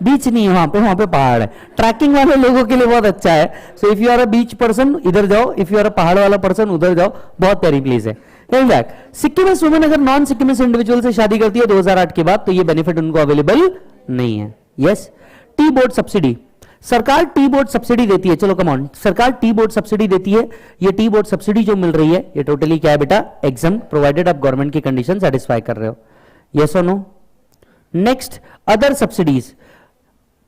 बीच नहीं है वहां पे पहाड़ है, ट्रैकिंग वाले लोगों के लिए बहुत अच्छा है। So if you are a beach person इधर जाओ, इफ यू आर अ पहाड़ वाला पर्सन उधर जाओ, बहुत प्यारी प्लेस है। सिक्किमिस वुमेन अगर नॉन सिक्किमिस इंडिविजुअल से शादी करती है 2008 के बाद, तो ये बेनिफिट उनको अवेलेबल नहीं है। यस, टी बोर्ड सब्सिडी, सरकार टी बोर्ड सब्सिडी देती है, चलो कम ऑन, सरकार टी बोर्ड सब्सिडी देती है। ये टी बोर्ड सब्सिडी जो मिल रही है ये टोटली क्या है बेटा, एग्जाम, प्रोवाइडेड आप गवर्नमेंट की कंडीशन सेटिस्फाई कर रहे हो। यस और no? Next, other subsidies,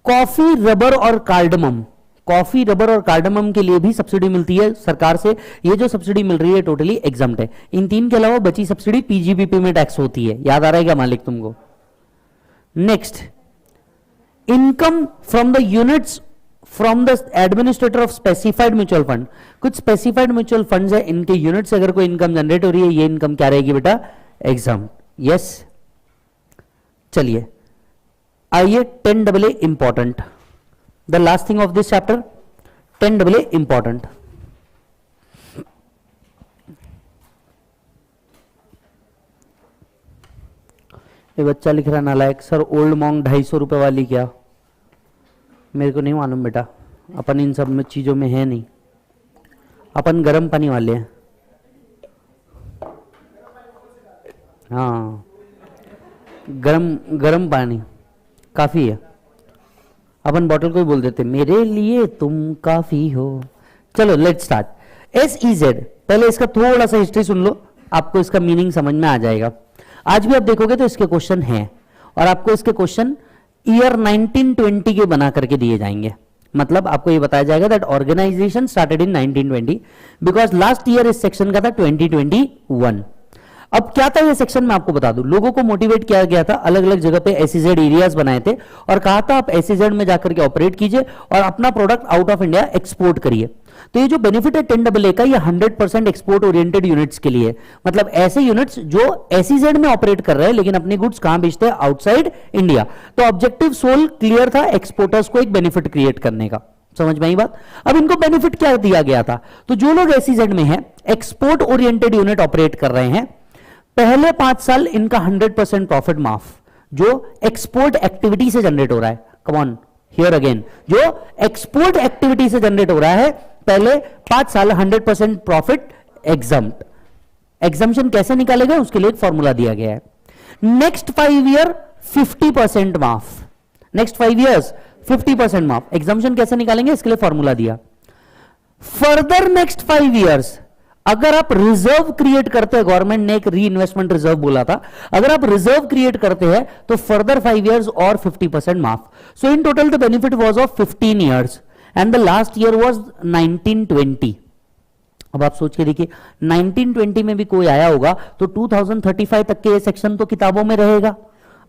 coffee, rubber और कार्डमम, कॉफी, रबर और कार्डमम के लिए भी सब्सिडी मिलती है सरकार से। ये जो सब्सिडी मिल रही है टोटली एग्जाम्प्ट है। इन 3 के अलावा बची सब्सिडी पीजीबीपी में टैक्स होती है, याद आ रहा है क्या मालिक तुमको? Next, income from the units from the administrator of specified mutual fund. कुछ स्पेसिफाइड म्यूचुअल फंड्स है, इनके यूनिट से अगर कोई इनकम जनरेट हो रही है, ये इनकम क्या रहेगी बेटा, एग्जाम। यस, चलिए आइए 10 AA important, the last thing of this chapter, 10 AA important. ये बच्चा लिख रहा नालायक, सर ओल्ड मॉन्ग 250 रुपए वाली क्या? मेरे को नहीं मालूम बेटा, अपन इन सब में चीजों में है नहीं, अपन गर्म पानी वाले हैं। हाँ, गरम पानी काफी है, अपन बॉटल को ही बोल देते मेरे लिए तुम काफी हो। चलो लेट्स स्टार्ट। SEZ, पहले इसका थोड़ा सा हिस्ट्री सुन लो, आपको इसका मीनिंग समझ में आ जाएगा। आज भी आप देखोगे तो इसके क्वेश्चन हैं, और आपको इसके क्वेश्चन ईयर 1920 के बना करके दिए जाएंगे। मतलब आपको ये बताया जाएगा that organisation started in 1920 because last year इस सेक्शन का था 2021। अब क्या था ये सेक्शन में आपको बता दूं, लोगों को मोटिवेट किया गया था, अलग अलग जगह पे SEZ एरियाज बनाए थे और कहा था आप SEZ में जाकर के ऑपरेट कीजिए और अपना product out of India export करिए। तो ये जो बेनिफिट है 10 AA का, ये 100% एक्सपोर्ट ओरिएंटेड यूनिट्स के लिए, मतलब ऐसे यूनिट्स जो SEZ में ऑपरेट कर रहे हैं लेकिन अपनी गुड्स कहां बेचते हैं, आउटसाइड इंडिया। तो ऑब्जेक्टिव सोल क्लियर था, एक्सपोर्टर्स को एक बेनिफिट क्रिएट करने का। समझ में आई बात? अब इनको बेनिफिट क्या दिया गया था, तो जो लोग SEZ में है, एक्सपोर्ट ओरिएंटेड यूनिट ऑपरेट कर रहे हैं, पहले 5 साल इनका 100% प्रॉफिट माफ, जो एक्सपोर्ट एक्टिविटी से जनरेट हो रहा है। कम ऑन हियर अगेन, जो एक्सपोर्ट एक्टिविटी से जनरेट हो रहा है, पहले 5 साल 100% प्रॉफिट एग्जम्प्ट। एग्जम्पशन कैसे निकालेगा उसके लिए एक फॉर्मूला दिया गया है। नेक्स्ट 5 ईयर 50% माफ, नेक्स्ट 5 इयर्स 50% माफ। एग्जम्पशन कैसे निकालेंगे इसके लिए फॉर्मूला दिया। फर्दर नेक्स्ट 5 इयर्स अगर आप रिजर्व क्रिएट करते हैं, गवर्नमेंट ने एक री इन्वेस्टमेंट रिजर्व बोला था, अगर आप रिजर्व क्रिएट करते हैं तो फर्दर 5 इयर्स और 50% माफ। So in total the benefit was of 15 years and the last year was 1920। अब आप सोच के देखिए 1920 में भी कोई आया होगा तो 2035 तक के ये सेक्शन तो किताबों में रहेगा।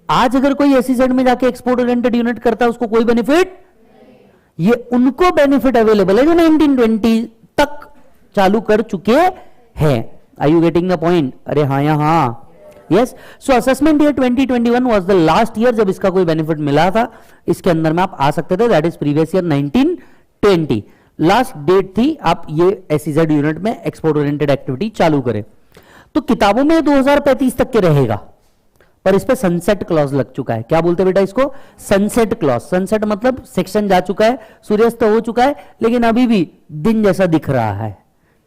आज अगर कोई SEZ में जाके एक्सपोर्ट ओरिएंटेड यूनिट करता है उसको कोई बेनिफिट, ये उनको बेनिफिट अवेलेबल है जो 1920 तक चालू कर चुके हैं। Are you getting the point? अरे हाँ या हाँ, yes. So assessment year 2021 was the last year जब इसका कोई बेनिफिट मिला था, इसके अंदर में आप आ सकते थे, that is previous year 1920 last date थी आप ये SEZ यूनिट में एक्सपोर्ट ओरिएंटेड एक्टिविटी चालू करें। तो किताबों में 2035 तक के रहेगा, पर इस पे सनसेट क्लॉज लग चुका है। क्या बोलते बेटा इसको? Sunset clause. सनसेट मतलब सेक्शन जा चुका है, सूर्यास्त हो चुका है, लेकिन अभी भी दिन जैसा दिख रहा है,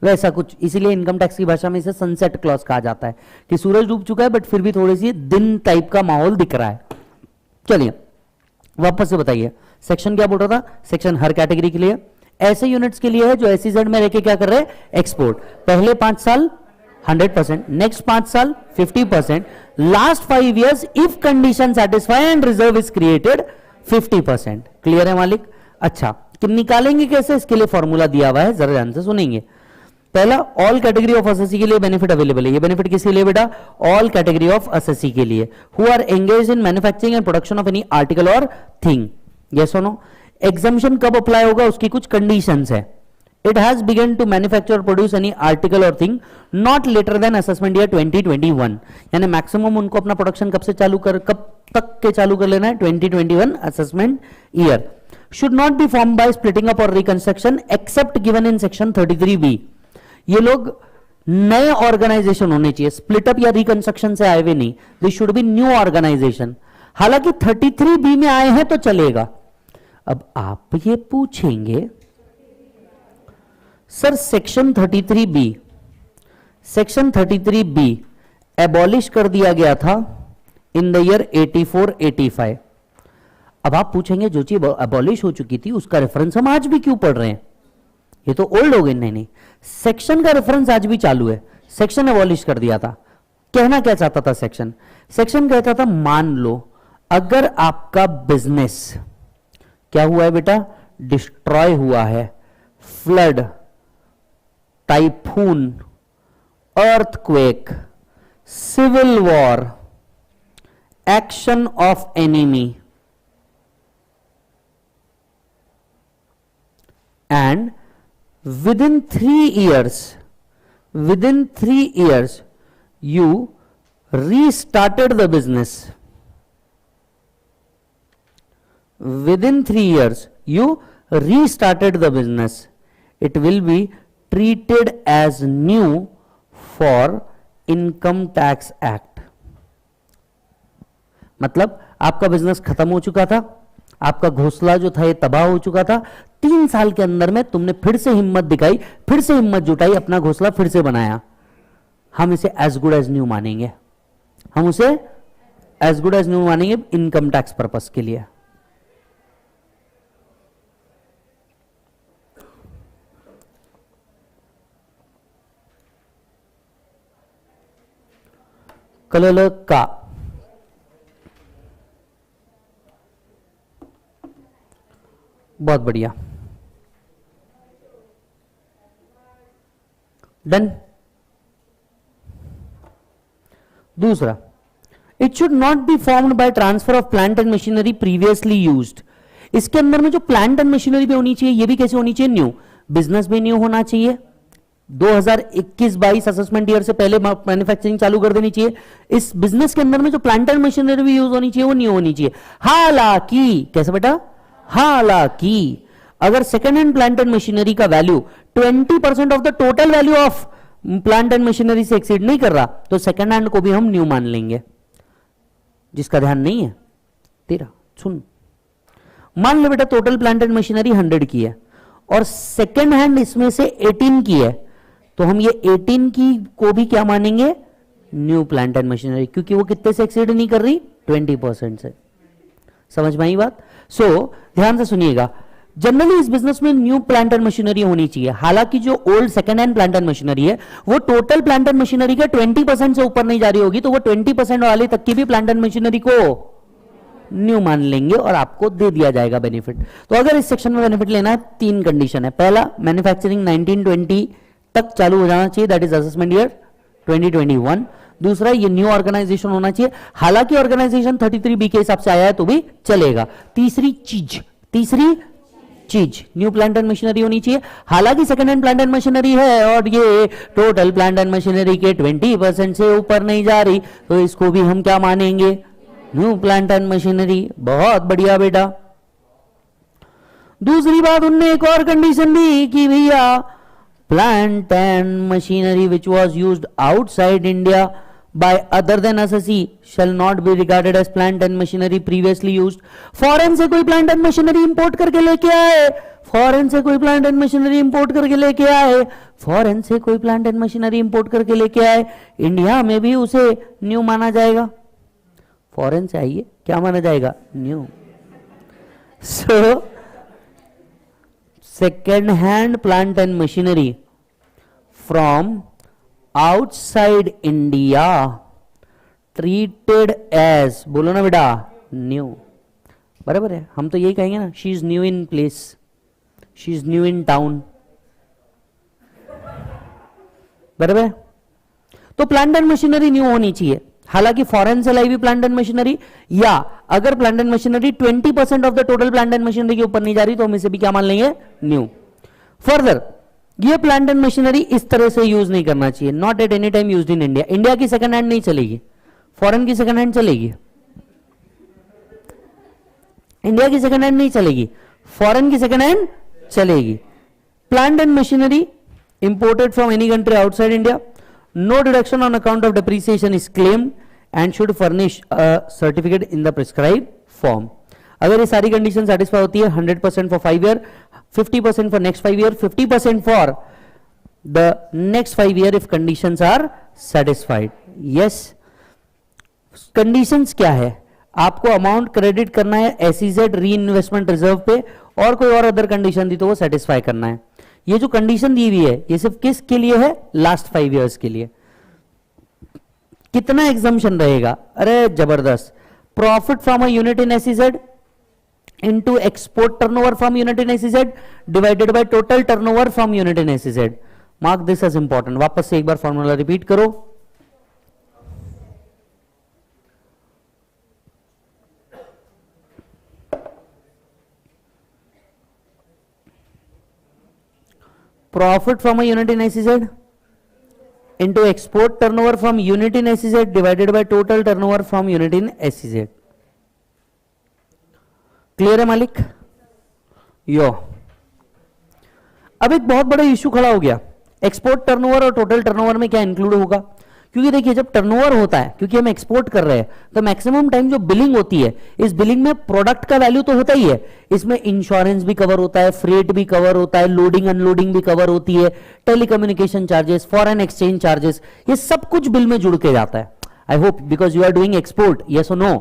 वैसा कुछ। इसीलिए इनकम टैक्स की भाषा में इसे सनसेट क्लॉज कहा जाता है कि सूरज डूब चुका है बट फिर भी थोड़ी सी दिन टाइप का माहौल दिख रहा है। चलिए वापस से बताइए, सेक्शन क्या बोल रहा था? सेक्शन हर कैटेगरी के लिए, ऐसे यूनिट्स के लिए है जो SEZ में रहकर क्या कर रहे हैं, एक्सपोर्ट। पहले 5 साल 100%, नेक्स्ट 5 साल 50%, last 5 years if condition satisfy and reserve is created 50%। Clear है मालिक? अच्छा, कि निकालेंगे कैसे, इसके लिए फॉर्मूला दिया हुआ है, जरा ध्यान से सुनेंगे। पहला, ऑल कैटेगरी ऑफ एसएससी के लिए बेनिफिट अवेलेबल है। ये बेनिफिट किसके लिए बेटा? ऑल कैटेगरी ऑफ एसएससी के लिए who are engage in manufacturing and production of any article or thing. Yes और नो? एग्जामिशन कब अप्लाई होगा उसकी कुछ कंडीशंस है। It has begun to manufacture or produce any article or thing not later than assessment year 2021। यानी maximum उनको अपना production कब तक के चालू कर लेना है? 2021 assessment year. Should not be form by splitting up और reconstruction except given in section 33B। ये लोग नए ऑर्गेनाइजेशन होने चाहिए, स्प्लिटअप या रिकंस्ट्रक्शन से आए हुए नहीं। They should be new organisation. हालांकि 33B में आए हैं तो चलेगा। अब आप ये पूछेंगे सर सेक्शन 33B एबॉलिश कर दिया गया था इन द ईयर 84-85। अब आप पूछेंगे जो चीज एबॉलिश हो चुकी थी उसका रेफरेंस हम आज भी क्यों पढ़ रहे हैं? ये तो ओल्ड हो गई। नहीं, सेक्शन का रेफरेंस आज भी चालू है। सेक्शन एबॉलिश कर दिया था। कहना क्या चाहता था सेक्शन कहता था मान लो अगर आपका बिजनेस क्या हुआ है बेटा? डिस्ट्रॉय हुआ है, flood, typhoon, earthquake, civil war, action of enemy and within 3 years you restarted the business within 3 years you restarted the business, it will be treated as new for income tax act. मतलब आपका business खत्म हो चुका था, आपका घोंसला जो था ये तबाह हो चुका था, 3 साल के अंदर में तुमने फिर से हिम्मत दिखाई, फिर से हिम्मत जुटाई, अपना घोंसला फिर से बनाया, हम इसे एज गुड एज न्यू मानेंगे, हम उसे एज गुड एज न्यू मानेंगे इनकम टैक्स पर्पस के लिए. कलर का बहुत बढ़िया. डन. दूसरा, it should not be formed by transfer of plant and machinery previously used. इसके अंदर में जो प्लांट एंड मशीनरी भी होनी चाहिए, ये भी कैसे होनी चाहिए? न्यू. बिजनेस भी न्यू होना चाहिए. 2021-22 असेसमेंट ईयर से पहले मैन्युफैक्चरिंग चालू कर देनी चाहिए. इस बिजनेस के अंदर में जो प्लांट एंड मशीनरी भी यूज होनी चाहिए वो न्यू होनी चाहिए. हालांकि, कैसे बेटा? हालांकि अगर second hand plant and machinery का value 20% of the total value of plant and machinery से एक्सीड नहीं कर रहा तो सेकेंड हैंड को भी हम न्यू मान लेंगे. जिसका ध्यान नहीं है तेरा सुन. मान लो बेटा टोटल प्लांट एंड मशीनरी 100 की है और सेकेंड हैंड इसमें से 18 की है, तो हम ये 18 की को भी क्या मानेंगे? न्यू प्लांट एंड मशीनरी, क्योंकि वो कितने से एक्सीड नहीं कर रही? 20% से. समझ में आई बात? सो ध्यान से सुनिएगा, जनरली इस बिजनेस में न्यू प्लांट एंड मशीनरी होनी चाहिए. हालांकि जो old second hand plant and machinery है वो टोटल प्लांट एंड मशीनरी का 20% से ऊपर नहीं जा रही होगी, तो वो 20% वाले तक की भी प्लांट एंड मशीनरी को न्यू मान लेंगे और आपको दे दिया जाएगा बेनिफिट. तो अगर इस सेक्शन में बेनिफिट लेना है, 3 कंडीशन है. पहला, मैन्युफैक्चरिंग 1920 तक चालू हो जाना चाहिए, दैट इज असेसमेंट ईयर 2021. दूसरा, ये न्यू ऑर्गेनाइजेशन होना चाहिए, हालांकि ऑर्गेनाइजेशन 33B के हिसाब से आया है तो भी चलेगा. तीसरी चीज न्यू प्लांट एंड मशीनरी होनी चाहिए, हालांकि second hand plant and machinery है और ये टोटल प्लांट एंड मशीनरी के 20% से ऊपर नहीं जा रही, तो इसको भी हम क्या मानेंगे? New plant and machinery. बहुत बढ़िया बेटा. दूसरी बात, उनने एक और कंडीशन दी कि भैया plant and machinery which was used outside India by other than assessee shall not be regarded as plant and machinery previously used. Foreign से कोई प्लांट एंड मशीनरी इंपोर्ट करके लेके आए, फॉरेन से कोई प्लांट एंड मशीनरी इंपोर्ट करके लेके आए, फॉरेन से कोई प्लांट एंड मशीनरी इंपोर्ट करके लेके आए, इंडिया में भी उसे न्यू माना जाएगा. फॉरेन से आइए, क्या माना जाएगा? New. So second hand plant and machinery from outside India treated as, बोलो ना बेटा, न्यू. बराबर है. हम तो यही कहेंगे ना, she is new in place, she is new in town. बराबर है. तो प्लांट एंड मशीनरी न्यू होनी चाहिए, हालांकि फॉरेन से लाई हुई प्लांट एंड मशीनरी, या अगर plant and machinery 20% of the total plant and machinery के ऊपर नहीं जा रही तो हम इसे भी क्या मान लेंगे? न्यू. फर्दर, ये प्लांट एंड मशीनरी इस तरह से यूज नहीं करना चाहिए. Not at any time used in India. India की सेकंड हैंड नहीं चलेगी, फॉरेन की सेकंड हैंड चलेगी. इंडिया की सेकंड हैंड नहीं चलेगी, फॉरेन की सेकंड हैंड चलेगी. Plant and machinery imported from any country outside India, no deduction on account of depreciation is claimed and should furnish a certificate in the prescribe form. अगर ये सारी condition satisfy होती है, 100% for 5 year, 50% for next 5 year, 50% for the next 5 year if conditions are satisfied. Yes, conditions क्या है? आपको amount credit करना है एसईजेड री इन्वेस्टमेंट रिजर्व पे, और कोई और अदर कंडीशन दी तो वो सेटिस्फाई करना है. ये जो कंडीशन दी हुई है ये सिर्फ किसके लिए है? लास्ट 5 years के लिए. कितना एग्जम्पशन रहेगा? अरे जबरदस्त. Profit from a unit in SEZ into export turnover from unit in SEZ divided by total turnover from unit in SEZ. Mark this as important. वापस से एक बार फॉर्मूला रिपीट करो. Profit from a unit in SEZ into export turnover from unit in SEZ divided by total turnover from unit in SEZ. Clear है मालिक? यो, अब एक बहुत बड़ा इश्यू खड़ा हो गया, एक्सपोर्ट टर्नओवर और टोटल टर्नओवर में क्या इंक्लूड होगा? क्योंकि देखिए जब टर्नओवर होता है, क्योंकि हम एक्सपोर्ट कर रहे हैं, तो मैक्सिमम टाइम जो बिलिंग होती है, इस बिलिंग में प्रोडक्ट का वैल्यू तो होता ही है, इसमें इंश्योरेंस भी कवर होता है, फ्रेट भी कवर होता है, लोडिंग अनलोडिंग भी कवर होती है, telecommunication charges, foreign exchange charges, ये सब कुछ बिल में जुड़ के जाता है। I hope because you are doing export, yes और नो?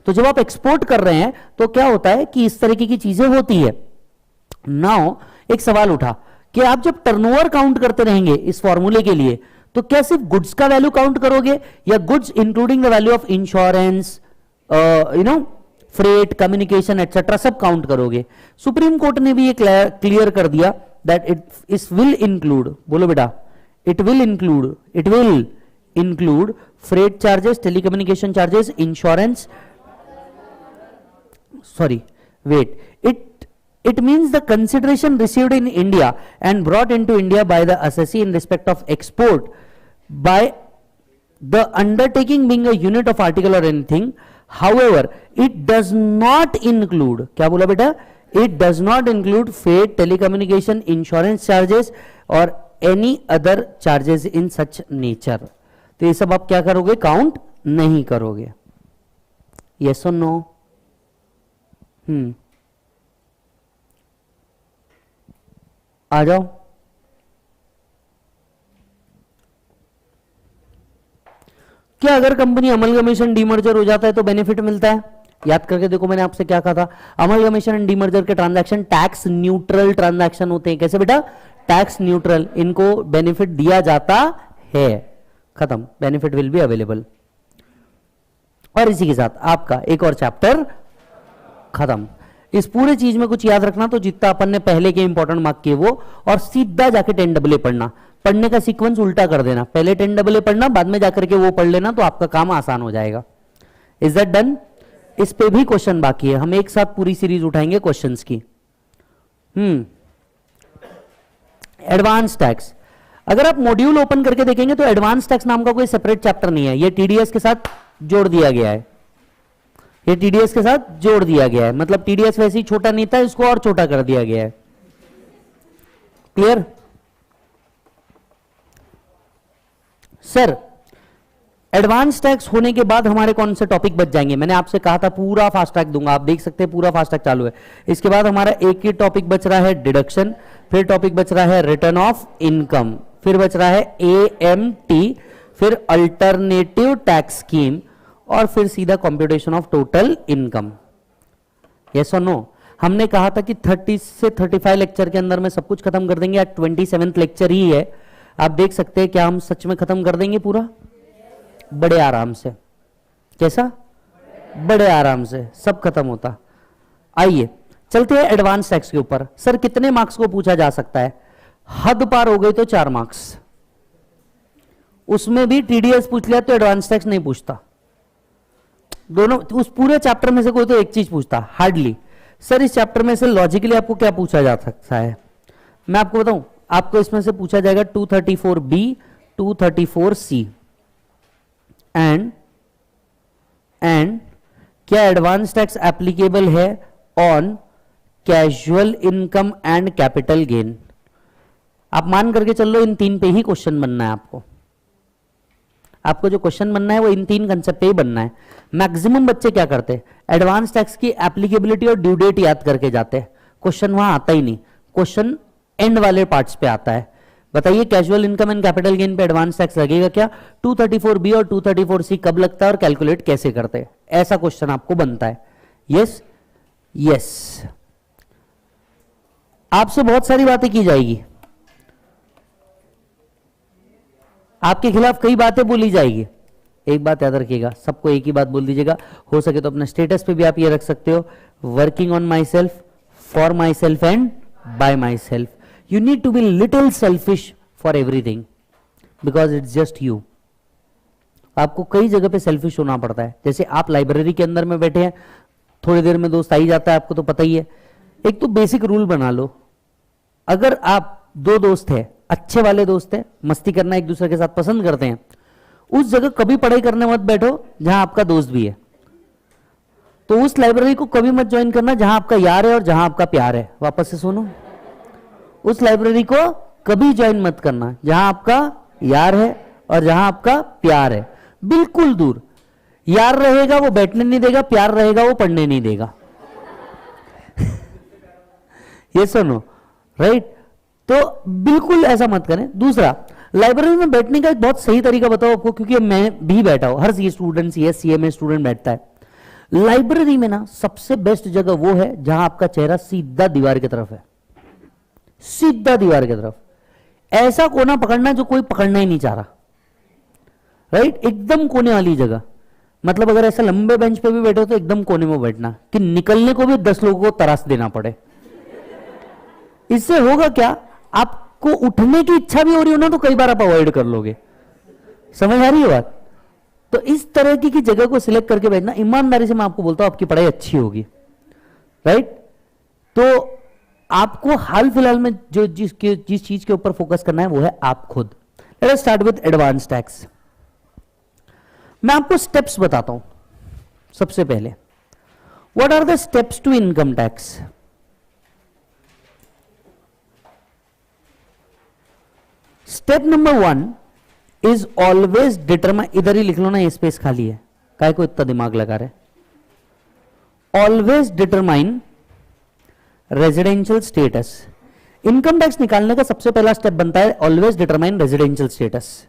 तो जब आप एक्सपोर्ट कर रहे हैं तो क्या होता है कि इस तरीके की चीजें होती है। नाउ एक सवाल उठा कि आप जब टर्नओवर काउंट करते रहेंगे इस फॉर्मूले के लिए, तो क्या सिर्फ गुड्स का वैल्यू काउंट करोगे या goods including the value of insurance, freight, communication etcetera सब काउंट करोगे? सुप्रीम कोर्ट ने भी ये क्लियर कर दिया दैट इट विल इंक्लूड, बोलो बेटा, it will include freight charges, telecommunication charges, insurance, sorry, wait, it means the consideration received in India and brought into India by the assessee in respect of export by the undertaking being a unit of article or anything. However, it does not include, क्या बोला बेटा? It does not include freight, telecommunication, insurance charges or any other charges in such nature. तो ये सब आप क्या करोगे? Count नहीं करोगे। yes or no? आ जाओ। क्या अगर कंपनी अमलगमेशन डीमर्जर हो जाता है तो बेनिफिट मिलता है? याद करके देखो, मैंने आपसे क्या कहा था, अमलगमेशन एंड डीमर्जर के ट्रांजैक्शन टैक्स न्यूट्रल ट्रांजैक्शन होते हैं। कैसे बेटा? टैक्स न्यूट्रल, इनको बेनिफिट दिया जाता है। खत्म, बेनिफिट विल बी अवेलेबल। और इसी के साथ आपका एक और चैप्टर खत्म। इस पूरे चीज में कुछ याद रखना, तो जितना अपन ने पहले के इंपॉर्टेंट मार्क किए वो, और सीधा जाके 10AA पढ़ना। पढ़ने का सीक्वेंस उल्टा कर देना, पहले 10AA पढ़ना, बाद में जाकर के वो पढ़ लेना, तो आपका काम आसान हो जाएगा। Is that done? इस पे भी क्वेश्चन बाकी है, हम एक साथ पूरी सीरीज उठाएंगे क्वेश्चंस की। एडवांस टैक्स, अगर आप मॉड्यूल ओपन करके देखेंगे तो एडवांस टैक्स नाम का कोई सेपरेट चैप्टर नहीं है, ये टीडीएस के साथ जोड़ दिया गया है। ये टीडीएस के साथ जोड़ दिया गया है, मतलब टीडीएस वैसे ही छोटा नहीं था, इसको और छोटा कर दिया गया है। क्लियर? सर एडवांस टैक्स होने के बाद हमारे कौन से टॉपिक बच जाएंगे? मैंने आपसे कहा था पूरा फास्ट ट्रैक दूंगा, आप देख सकते हैं पूरा फास्ट ट्रैक चालू है। इसके बाद हमारा एक ही टॉपिक बच रहा है डिडक्शन, फिर टॉपिक बच रहा है रिटर्न ऑफ इनकम, फिर बच रहा है एएमटी, फिर अल्टरनेटिव टैक्स स्कीम, और फिर सीधा computation of total income. Yes और नो? हमने कहा था कि 30 से 35 लेक्चर के अंदर में सब कुछ खत्म कर देंगे। आज 27th लेक्चर ही है, आप देख सकते हैं क्या हम सच में खत्म कर देंगे पूरा? बड़े आराम से। कैसा? बड़े आराम से सब खत्म होता। आइए चलते हैं एडवांस टैक्स के ऊपर। सर कितने मार्क्स को पूछा जा सकता है? हद पार हो गई तो 4 मार्क्स, उसमें भी टीडीएस पूछ लिया तो एडवांस टैक्स नहीं पूछता। दोनों, उस पूरे चैप्टर में से कोई तो एक चीज पूछता, हार्डली। सर इस चैप्टर में से लॉजिकली आपको क्या पूछा जा सकता है? मैं आपको बताऊं, आपको इसमें से पूछा जाएगा 234B, 234C एंड क्या एडवांस टैक्स एप्लीकेबल है on casual income and capital gain. आप मान करके चल लो इन 3 पे ही क्वेश्चन बनना है आपको। आपको जो क्वेश्चन बनना है वो इन 3 कंसेप्ट पे ही बनना है। मैक्सिमम बच्चे क्या करते हैं, एडवांस टैक्स की एप्लीकेबिलिटी और ड्यू डेट याद करके जाते हैं, क्वेश्चन वहां आता ही नहीं, क्वेश्चन एंड वाले पार्ट्स पे आता है। बताइए casual income and capital gain पे एडवांस टैक्स लगेगा क्या? 234B और 234C कब लगता है और कैलकुलेट कैसे करते हैं, ऐसा क्वेश्चन आपको बनता है। यस यस, आपसे बहुत सारी बातें की जाएगी, आपके खिलाफ कई बातें बोली जाएगी। एक बात याद रखिएगा, सबको एक ही बात बोल दीजिएगा, हो सके तो अपने स्टेटस पे भी आप ये रख सकते हो, working on myself, for myself and by myself. You need to be little selfish for everything because it's just you. आपको कई जगह पे सेल्फिश होना पड़ता है। जैसे आप लाइब्रेरी के अंदर में बैठे हैं, थोड़ी देर में दोस्त आ ही जाता है, आपको तो पता ही है। एक तो बेसिक रूल बना लो, अगर आप 2 दोस्त हैं, अच्छे वाले दोस्त हैं, मस्ती करना एक दूसरे के साथ पसंद करते हैं, उस जगह कभी पढ़ाई करने मत बैठो जहां आपका दोस्त भी है। तो उस लाइब्रेरी को कभी मत ज्वाइन करना जहां आपका यार है और जहां आपका प्यार है। वापस से सुनो, उस लाइब्रेरी को कभी ज्वाइन मत करना जहां आपका यार है और जहां आपका प्यार है। बिल्कुल दूर। यार रहेगा वो बैठने नहीं देगा, प्यार रहेगा वो पढ़ने नहीं देगा। ये सुनो, राइट? तो बिल्कुल ऐसा मत करें। दूसरा, लाइब्रेरी में बैठने का एक बहुत सही तरीका बताओ आपको, क्योंकि मैं भी बैठा हूं, हर सी स्टूडेंट सीए में स्टूडेंट बैठता है। लाइब्रेरी में ना सबसे बेस्ट जगह वो है जहां आपका चेहरा सीधा दीवार की तरफ है, सीधा दीवार की तरफ। ऐसा कोना पकड़ना जो कोई पकड़ना ही नहीं चाह रहा, राइट? एकदम कोने वाली जगह। मतलब अगर ऐसा लंबे बेंच पे भी बैठे हो तो एकदम कोने में बैठना कि निकलने को भी 10 लोगों को तरास देना पड़े। इससे होगा क्या, आपको उठने की इच्छा भी हो रही हो ना तो कई बार आप अवॉइड कर लोगे। समझ आ रही है बात? तो इस तरह की जगह को सिलेक्ट करके बैठना। ईमानदारी से मैं आपको बोलता हूं आपकी पढ़ाई अच्छी होगी, राइट? तो आपको हाल फिलहाल में जो जिस चीज के ऊपर फोकस करना है वो है आप खुद। Let us start with advance tax. मैं आपको स्टेप्स बताता हूं। सबसे पहले, what are the steps to income tax? Step number 1 is always determine. इधर ही लिख लो ना, ये स्पेस खाली है, काय को इतना दिमाग लगा रहे? Always determine residential status. Income tax निकालने का सबसे पहला स्टेप बनता है ऑलवेज डिटरमाइन रेजिडेंशियल स्टेटस,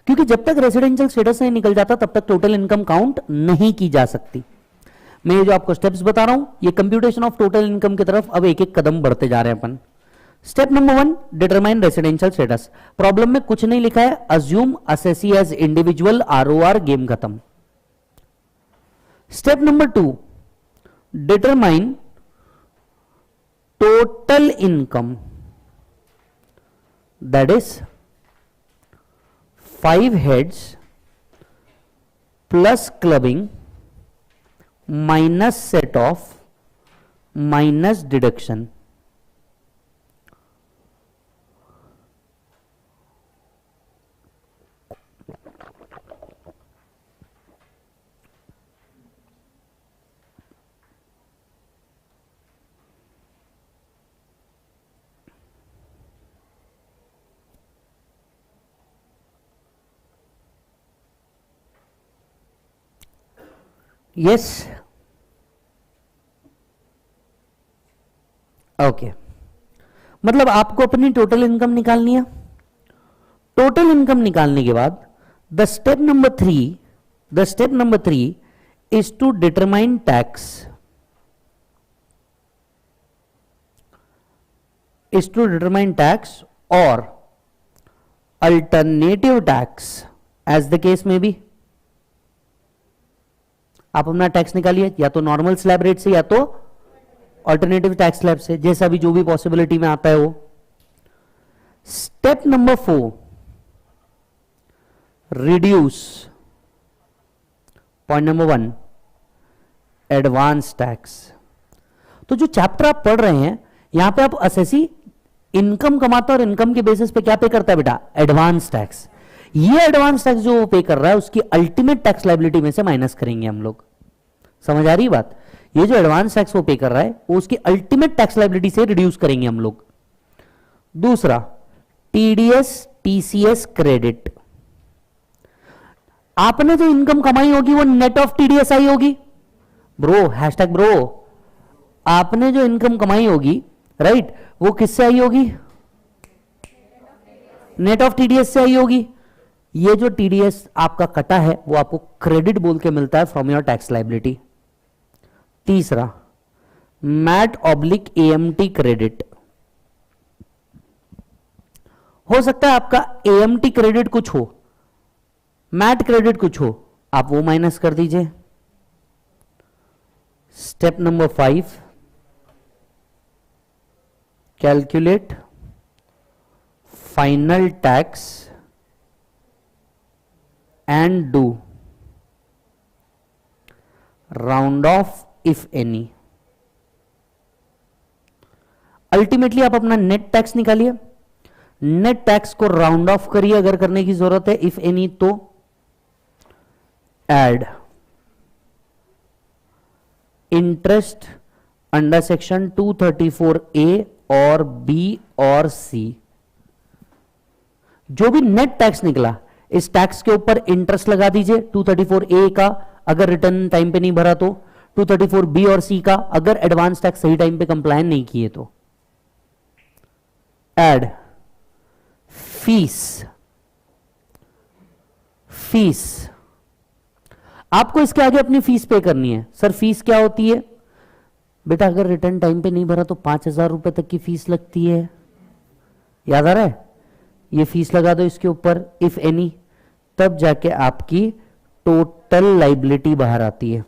क्योंकि जब तक रेजिडेंशियल स्टेटस नहीं निकल जाता तब तक टोटल इनकम काउंट नहीं की जा सकती। मैं ये जो आपको स्टेप्स बता रहा हूं, ये कंप्यूटेशन ऑफ टोटल इनकम की तरफ अब एक एक कदम बढ़ते जा रहे हैं अपन। Step number 1, determine residential status. Problem में कुछ नहीं लिखा है, assume assessee as individual, ROR, game खत्म। Step number 2, determine total income, that is 5 heads plus clubbing minus set off minus deduction. Yes, okay. मतलब आपको अपनी टोटल इनकम निकालनी है। टोटल इनकम निकालने के बाद the step number 3 is to determine tax, और alternative tax as the case may be. आप अपना टैक्स निकालिए, या तो नॉर्मल स्लैब रेट से या तो अल्टरनेटिव टैक्स स्लैब से, जैसा भी जो भी पॉसिबिलिटी में आता है वो। Step number 4, reduce, point number 1, advance tax. तो जो चैप्टर आप पढ़ रहे हैं यहां पे आप असेसी इनकम कमाता है और इनकम के बेसिस पे क्या पे करता है बेटा? Advance tax. ये एडवांस टैक्स जो वो पे कर रहा है उसकी अल्टीमेट टैक्स लायबिलिटी में से माइनस करेंगे हम लोग। समझ आ रही बात? ये जो एडवांस टैक्स वो पे कर रहा है वो उसकी अल्टीमेट टैक्स लायबिलिटी से रिड्यूस करेंगे हम लोग। दूसरा, टीडीएस टीसीएस क्रेडिट। आपने जो इनकम कमाई होगी वो नेट ऑफ टीडीएस आई होगी ब्रो, हैशटैग ब्रो। आपने जो इनकम कमाई होगी, राइट, वो किससे आई होगी? नेट ऑफ टीडीएस से आई होगी। ये जो टीडीएस आपका कटा है वो आपको क्रेडिट बोल के मिलता है फ्रॉम योर टैक्स लायबिलिटी। तीसरा, मैट ऑब्लिक एएमटी क्रेडिट। हो सकता है आपका एएमटी क्रेडिट कुछ हो, मैट क्रेडिट कुछ हो, आप वो माइनस कर दीजिए। Step number 5, calculate final tax and do round of if any. Ultimately आप अपना नेट टैक्स निकालिए, नेट टैक्स को राउंड ऑफ करिए अगर करने की जरूरत है, इफ एनी तो add interest under section 234A और बी और सी, जो भी नेट टैक्स निकला इस टैक्स के ऊपर इंटरेस्ट लगा दीजिए 234A का, अगर रिटर्न टाइम पे नहीं भरा तो, 234B और सी का अगर एडवांस टैक्स सही टाइम पे कंप्लायन नहीं किए तो। एड फीस, फीस आपको इसके आगे अपनी फीस पे करनी है। सर फीस क्या होती है? बेटा अगर रिटर्न टाइम पे नहीं भरा तो 5,000 रुपए तक की फीस लगती है, याद आ रहा है? ये फीस लगा दो इसके ऊपर इफ एनी, तब जाके आपकी टोटल लाइबिलिटी बाहर आती है।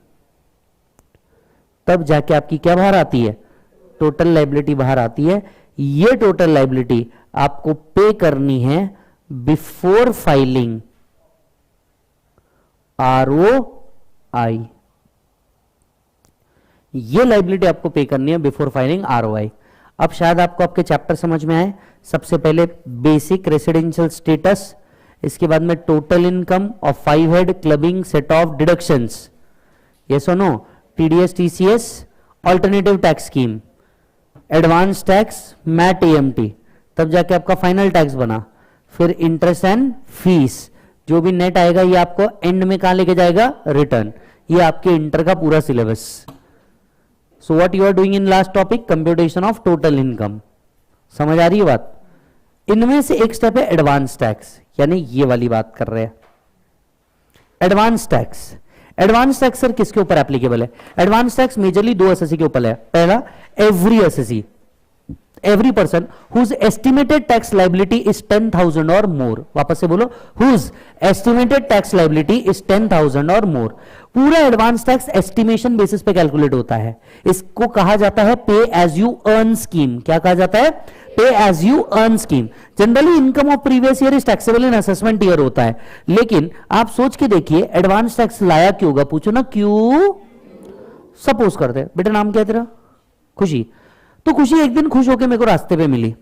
तब जाके आपकी क्या बाहर आती है? टोटल लाइबिलिटी बाहर आती है। ये टोटल लाइबिलिटी आपको पे करनी है बिफोर फाइलिंग ROI। ये लाइबिलिटी आपको पे करनी है बिफोर फाइलिंग ROI। अब शायद आपको आपके चैप्टर समझ में आए। सबसे पहले बेसिक रेसिडेंशियल स्टेटस, इसके बाद में total income of 5 head clubbing set off deductions, yes और no, TDS TCS, alternative tax scheme, advance tax, MAT AMT, तब जाके आपका फाइनल टैक्स बना, फिर इंटरेस्ट एंड फीस, जो भी नेट आएगा ये आपको एंड में कहां लेके जाएगा? रिटर्न। ये आपके इंटर का पूरा syllabus. So what you are doing in last topic? Computation of total income. समझ आ रही है बात? इनमें से एक स्टेप है एडवांस टैक्स, यानी ये वाली बात कर रहे हैं advance tax. Advance tax sir किसके ऊपर एप्लीकेबल है? एडवांस टैक्स मेजरली 2 एसएससी के ऊपर है। पहला, every SSC, every person whose estimated tax liability is 10,000 or more. वापस से बोलो, whose estimated tax liability is 10,000 or more. पूरा एडवांस टैक्स एस्टिमेशन बेसिस पे कैलकुलेट होता है। इसको कहा जाता है pay as you earn scheme. क्या कहा जाता है? Pay as you earn scheme. Generally income of previous year is taxable in assessment year होता है, लेकिन आप सोच के देखिए एडवांस टैक्स लाया क्यों होगा? पूछो ना क्यों। सपोज करते हैं, बेटा नाम क्या है तेरा? खुशी। तो खुशी एक दिन खुश होकर मेरे को रास्ते पे मिली।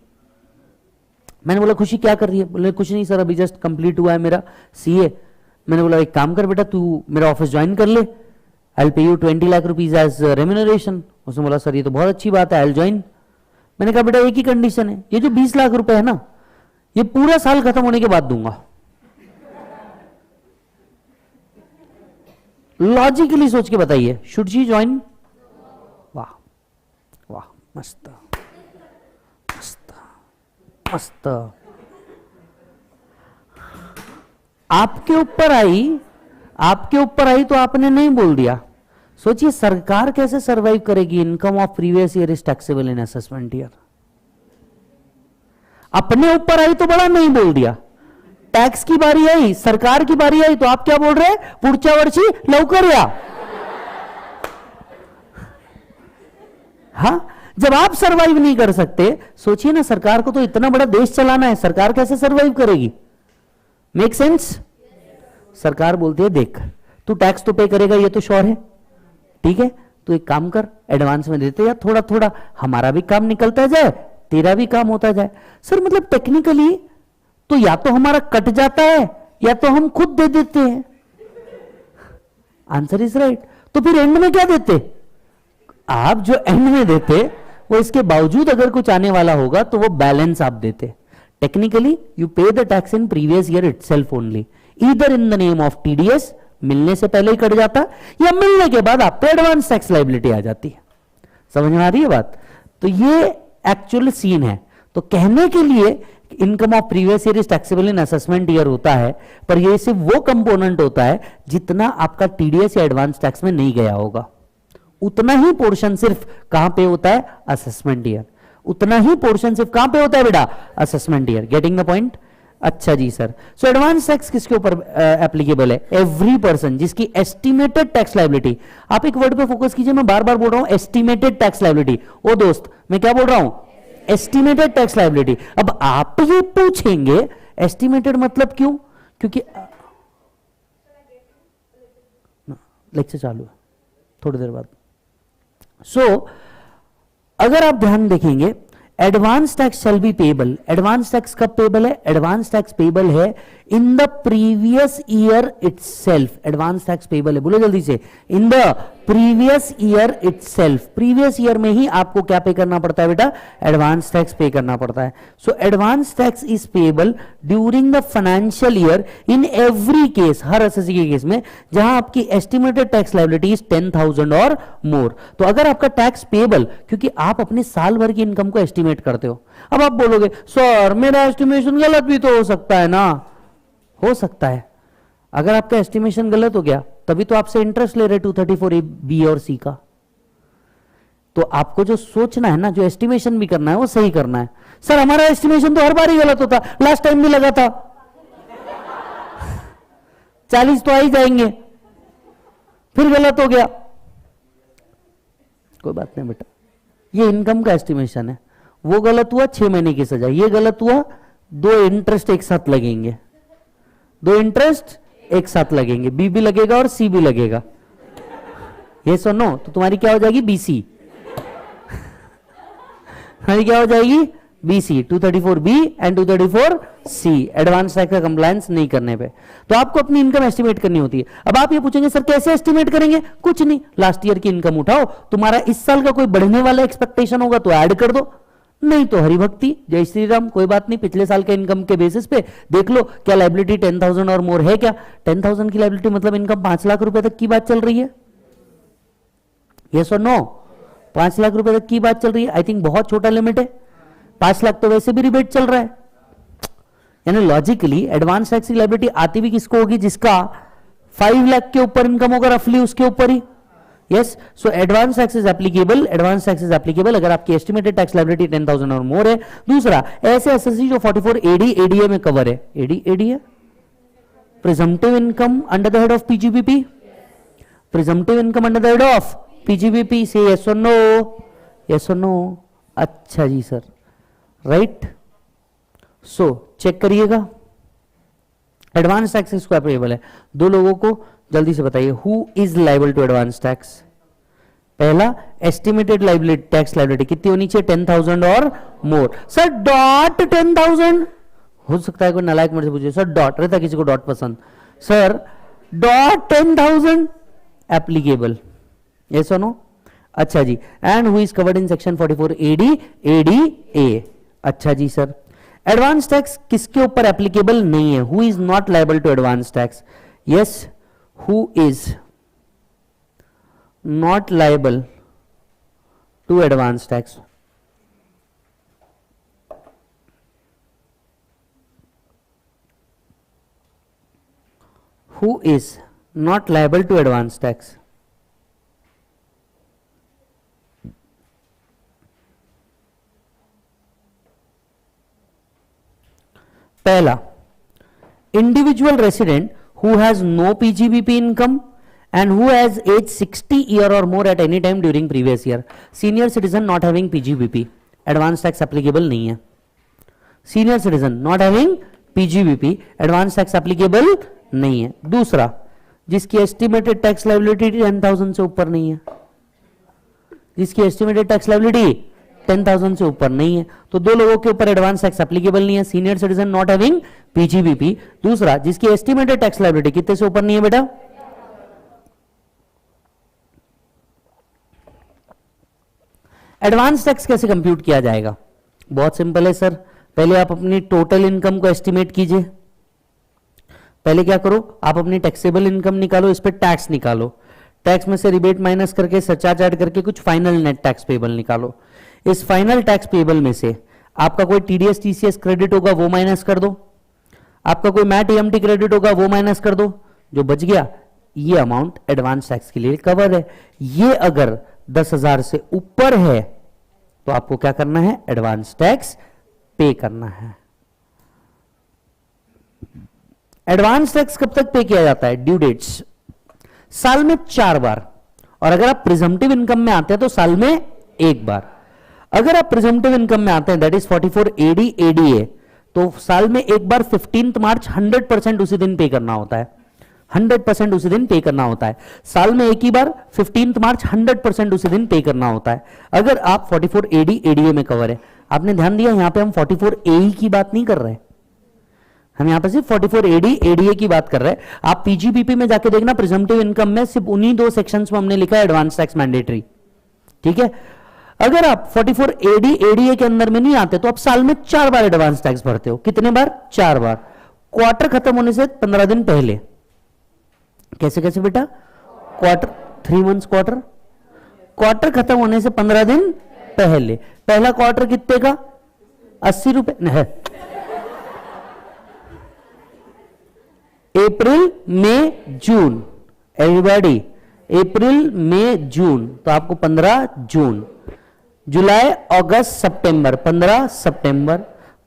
मैंने बोला खुशी क्या कर रही है? बोले कुछ नहीं सर, अभी जस्ट कंप्लीट हुआ है मेरा CA। मैंने बोला एक काम कर बेटा, तू मेरा ऑफिस ज्वाइन कर ले, I will pay you 20 lakh rupees as remuneration. उसने बोला सर ये तो बहुत अच्छी बात है, आई विल ज्वाइन। मैंने कहा बेटा एक ही कंडीशन है, ये जो 20 लाख रुपए है ना, ये पूरा साल खत्म होने के बाद दूंगा। लॉजिकली सोच के बताइए, शुड शी ज्वाइन? वाह वाह, मस्त मस्त मस्त। आपके ऊपर आई तो आपने नहीं बोल दिया। सोचिए सरकार कैसे सरवाइव करेगी? Income of previous year is taxable in assessment year. अपने ऊपर आई तो बड़ा नहीं बोल दिया। टैक्स की बारी आई, सरकार की बारी आई तो आप क्या बोल रहे हैं? पुढच्या वर्षी लवकर या। हाँ, जब आप सरवाइव नहीं कर सकते, सोचिए ना सरकार को तो इतना बड़ा देश चलाना है, सरकार कैसे सरवाइव करेगी? Make sense? सरकार बोलती है देख तू टैक्स तो पे करेगा, ये तो श्योर है, ठीक है, तो एक काम कर एडवांस में देते या थोड़ा थोड़ा, हमारा भी काम निकलता जाए, तेरा भी काम होता जाए। सर मतलब टेक्निकली तो या तो हमारा कट जाता है या तो हम खुद दे देते हैं। Answer is right. तो फिर एंड में क्या देते? आप जो एंड में देते वो इसके बावजूद अगर कुछ आने वाला होगा तो वो बैलेंस आप देते। टेक्निकली यू पे the tax in previous year itself only, either in the name of TDS, मिलने से पहले ही कट जाता, या मिलने के बाद आप पे एडवांस टैक्स लायबिलिटी आ जाती है। समझ में आ रही है बात? तो ये एक्चुअल सीन है। तो कहने के लिए income of previous year is taxable in assessment year होता है, पर ये सिर्फ वो कंपोनेंट होता है जितना आपका TDS या एडवांस टैक्स में नहीं गया होगा। उतना ही पोर्शन सिर्फ कहां पे होता है? Assessment year. उतना ही पोर्शन सिर्फ कहां पे होता है बेटा? Assessment year. Getting the point? अच्छा जी सर। सो एडवांस टैक्स किसके ऊपर एप्लीकेबल है? एवरी पर्सन जिसकी एस्टिमेटेड टैक्स लायबिलिटी, आप एक वर्ड पे फोकस कीजिए, मैं बार बार बोल रहा हूं एस्टिमेटेड टैक्स लायबिलिटी। ओ दोस्त मैं क्या बोल रहा हूं? Estimated tax liability. अब आप ये पूछेंगे एस्टिमेटेड मतलब क्यों? क्योंकि लेक्चर चालू है थोड़ी देर बाद। सो अगर आप ध्यान देखेंगे, advance tax shall be payable. Advance tax कब पेबल है? एडवांस टैक्स पेबल है in the previous year itself, advance tax payable है, बोलो जल्दी से, in the previous year itself, previous year में ही आपको क्या पे करना पड़ता है बेटा, एडवांस टैक्स पे करना पड़ता है। सो advance tax is payable during the financial year in every case, her SSC के केस में जहां आपकी estimated tax liability is 10,000 or मोर। तो अगर आपका टैक्स पेबल, क्योंकि आप अपने साल भर की इनकम को एस्टिमेट करते हो, अब आप बोलोगे सर मेरा एस्टिमेशन गलत भी तो हो सकता है ना, हो सकता है। अगर आपका एस्टिमेशन गलत हो गया तभी तो आपसे इंटरेस्ट ले रहे 234A और सी का। तो आपको जो सोचना है ना, जो एस्टिमेशन भी करना है वो सही करना है। सर हमारा एस्टिमेशन तो हर बार ही गलत होता, लास्ट टाइम भी लगा था 40 तो आ ही जाएंगे, फिर गलत हो गया। कोई बात नहीं बेटा, ये इनकम का एस्टिमेशन है, वो गलत हुआ 6 महीने की सजा, ये गलत हुआ 2 इंटरेस्ट एक साथ लगेंगे, 2 इंटरेस्ट एक साथ लगेंगे, बी भी लगेगा और सी भी लगेगा, ये सुनो, तो तुम्हारी क्या हो जाएगी बीसी, तुम्हारी क्या हो जाएगी BC, 234B and 234C, advance tax का कंप्लायंस नहीं करने पे। तो आपको अपनी इनकम एस्टिमेट करनी होती है। अब आप ये पूछेंगे सर कैसे एस्टिमेट करेंगे, कुछ नहीं, लास्ट ईयर की इनकम उठाओ, तुम्हारा इस साल का कोई बढ़ने वाला एक्सपेक्टेशन होगा तो ऐड कर दो, नहीं तो हरि भक्ति जय श्री राम, कोई बात नहीं, पिछले साल के इनकम के बेसिस पे देख लो क्या लायबिलिटी 10,000 और मोर है क्या। 10,000 की लायबिलिटी मतलब इनकम 5 लाख रुपए तक की बात चल रही है, यस और नो, 5 लाख रुपए तक की बात चल रही है। आई थिंक बहुत छोटा लिमिट है, 5 लाख तो वैसे भी रिबेट चल रहा है, यानी लॉजिकली एडवांस टैक्स की लायबिलिटी आती भी किसको होगी, जिसका 5 लाख के ऊपर इनकम होगा, रफली उसके ऊपर ही। Yes, so advance tax is applicable, advance tax is applicable अगर आपकी एस्टिमेटेड टैक्स लायबिलिटी 10,000 और मोर है। दूसरा, ऐसे एसएससी जो 44AD ADA में कवर है, ADA presumptive income under the head of PGBP, presumptive income under the head of PGBP, say yes और no, yes और नो, अच्छा जी सर, राइट। सो चेक करिएगा, एडवांस टैक्स इसको एप्लीकेबल है। 2 लोगों को जल्दी से बताइए, who is liable to advance tax. पहला, एस्टिमेटेड लायबिलिटी, टैक्स लायबिलिटी कितनी होनी चाहिए, 10,000 और मोर। सर डॉट 10,000, हो सकता है कोई नालायक मेरे से पूछे सर डॉट, रहता किसी को डॉट पसंद, सर डॉट 10,000 एप्लीकेबल, ये सुनो, अच्छा जी। And who is covered in section 44AD ADA, अच्छा जी सर। एडवांस टैक्स किसके ऊपर एप्लीकेबल नहीं है, who is not liable to advance tax, yes, who is not liable to advance tax, who is not liable to advance tax, पहला, individual resident who has no PGBP income and who has age 60 year or more at any time during previous year, senior citizen not having PGBP, advance tax applicable नहीं है, senior citizen not having PGBP, advance tax applicable नहीं है। दूसरा, जिसकी estimated tax liability 10,000 से ऊपर नहीं है, जिसकी estimated tax liability 10,000 से ऊपर नहीं है, तो 2 लोगों के ऊपर एडवांस टैक्स एप्लीकेबल नहीं है, senior citizen not having PGBP. दूसरा, जिसकी एस्टिमेटेड टैक्स लायबिलिटी कितने से ऊपर नहीं है बेटा, एडवांस टैक्स कैसे कंप्यूट किया जाएगा, बहुत सिंपल है सर। पहले आप अपनी टोटल इनकम को एस्टिमेट कीजिए, पहले क्या करो, आप अपनी टैक्सेबल इनकम निकालो, इस पर टैक्स निकालो, टैक्स में से रिबेट माइनस करके, सरचार्ज ऐड करके कुछ फाइनल नेट टैक्स पेबल निकालो। इस फाइनल टैक्स पेबल में से आपका कोई टीडीएस टीसीएस क्रेडिट होगा वो माइनस कर दो, आपका कोई मैट ईएमटी क्रेडिट होगा वो माइनस कर दो, जो बच गया ये अमाउंट एडवांस टैक्स के लिए कवर है। ये अगर 10,000 से ऊपर है तो आपको क्या करना है, एडवांस टैक्स पे करना है। एडवांस टैक्स कब तक पे किया जाता है, ड्यू डेट्स साल में 4 बार, और अगर आप प्रिजम्पटिव इनकम में आते हैं तो साल में 1 बार। अगर आप प्रिजम्पटिव इनकम में आते हैं दैट इज 44AD ADA, तो साल में 1 बार 15 मार्च 100% उसी दिन पे करना होता है, 100% उसी दिन पे करना होता है। साल में 1 ही बार 15 मार्च 100% उसी दिन पे करना होता है। अगर आप 44AD ADA में कवर है, आपने ध्यान दिया यहां पे हम 44AE की बात नहीं कर रहे, हम यहां पर सिर्फ 44 एडी एडीए की बात कर रहे हैं। आप पीजीबीपी में जाके देखना, प्रिजम्पटिव इनकम में सिर्फ उन्हीं 2 सेक्शंस में हमने लिखा है एडवांस टैक्स मैंडेटरी, ठीक है। अगर आप 44 एडी एडीए के अंदर में नहीं आते तो आप साल में 4 बार एडवांस टैक्स भरते हो। कितने बार? 4 बार। क्वार्टर खत्म होने से 15 दिन पहले। कैसे कैसे बेटा? क्वार्टर, 3 मंथ्स क्वार्टर, क्वार्टर खत्म होने से 15 दिन पहले। पहला क्वार्टर कितने का? 80 रुपए नहीं, अप्रैल मई जून, एवरीबॉडी अप्रैल मई जून, तो आपको 15 जून। जुलाई अगस्त सितंबर 15 सितंबर,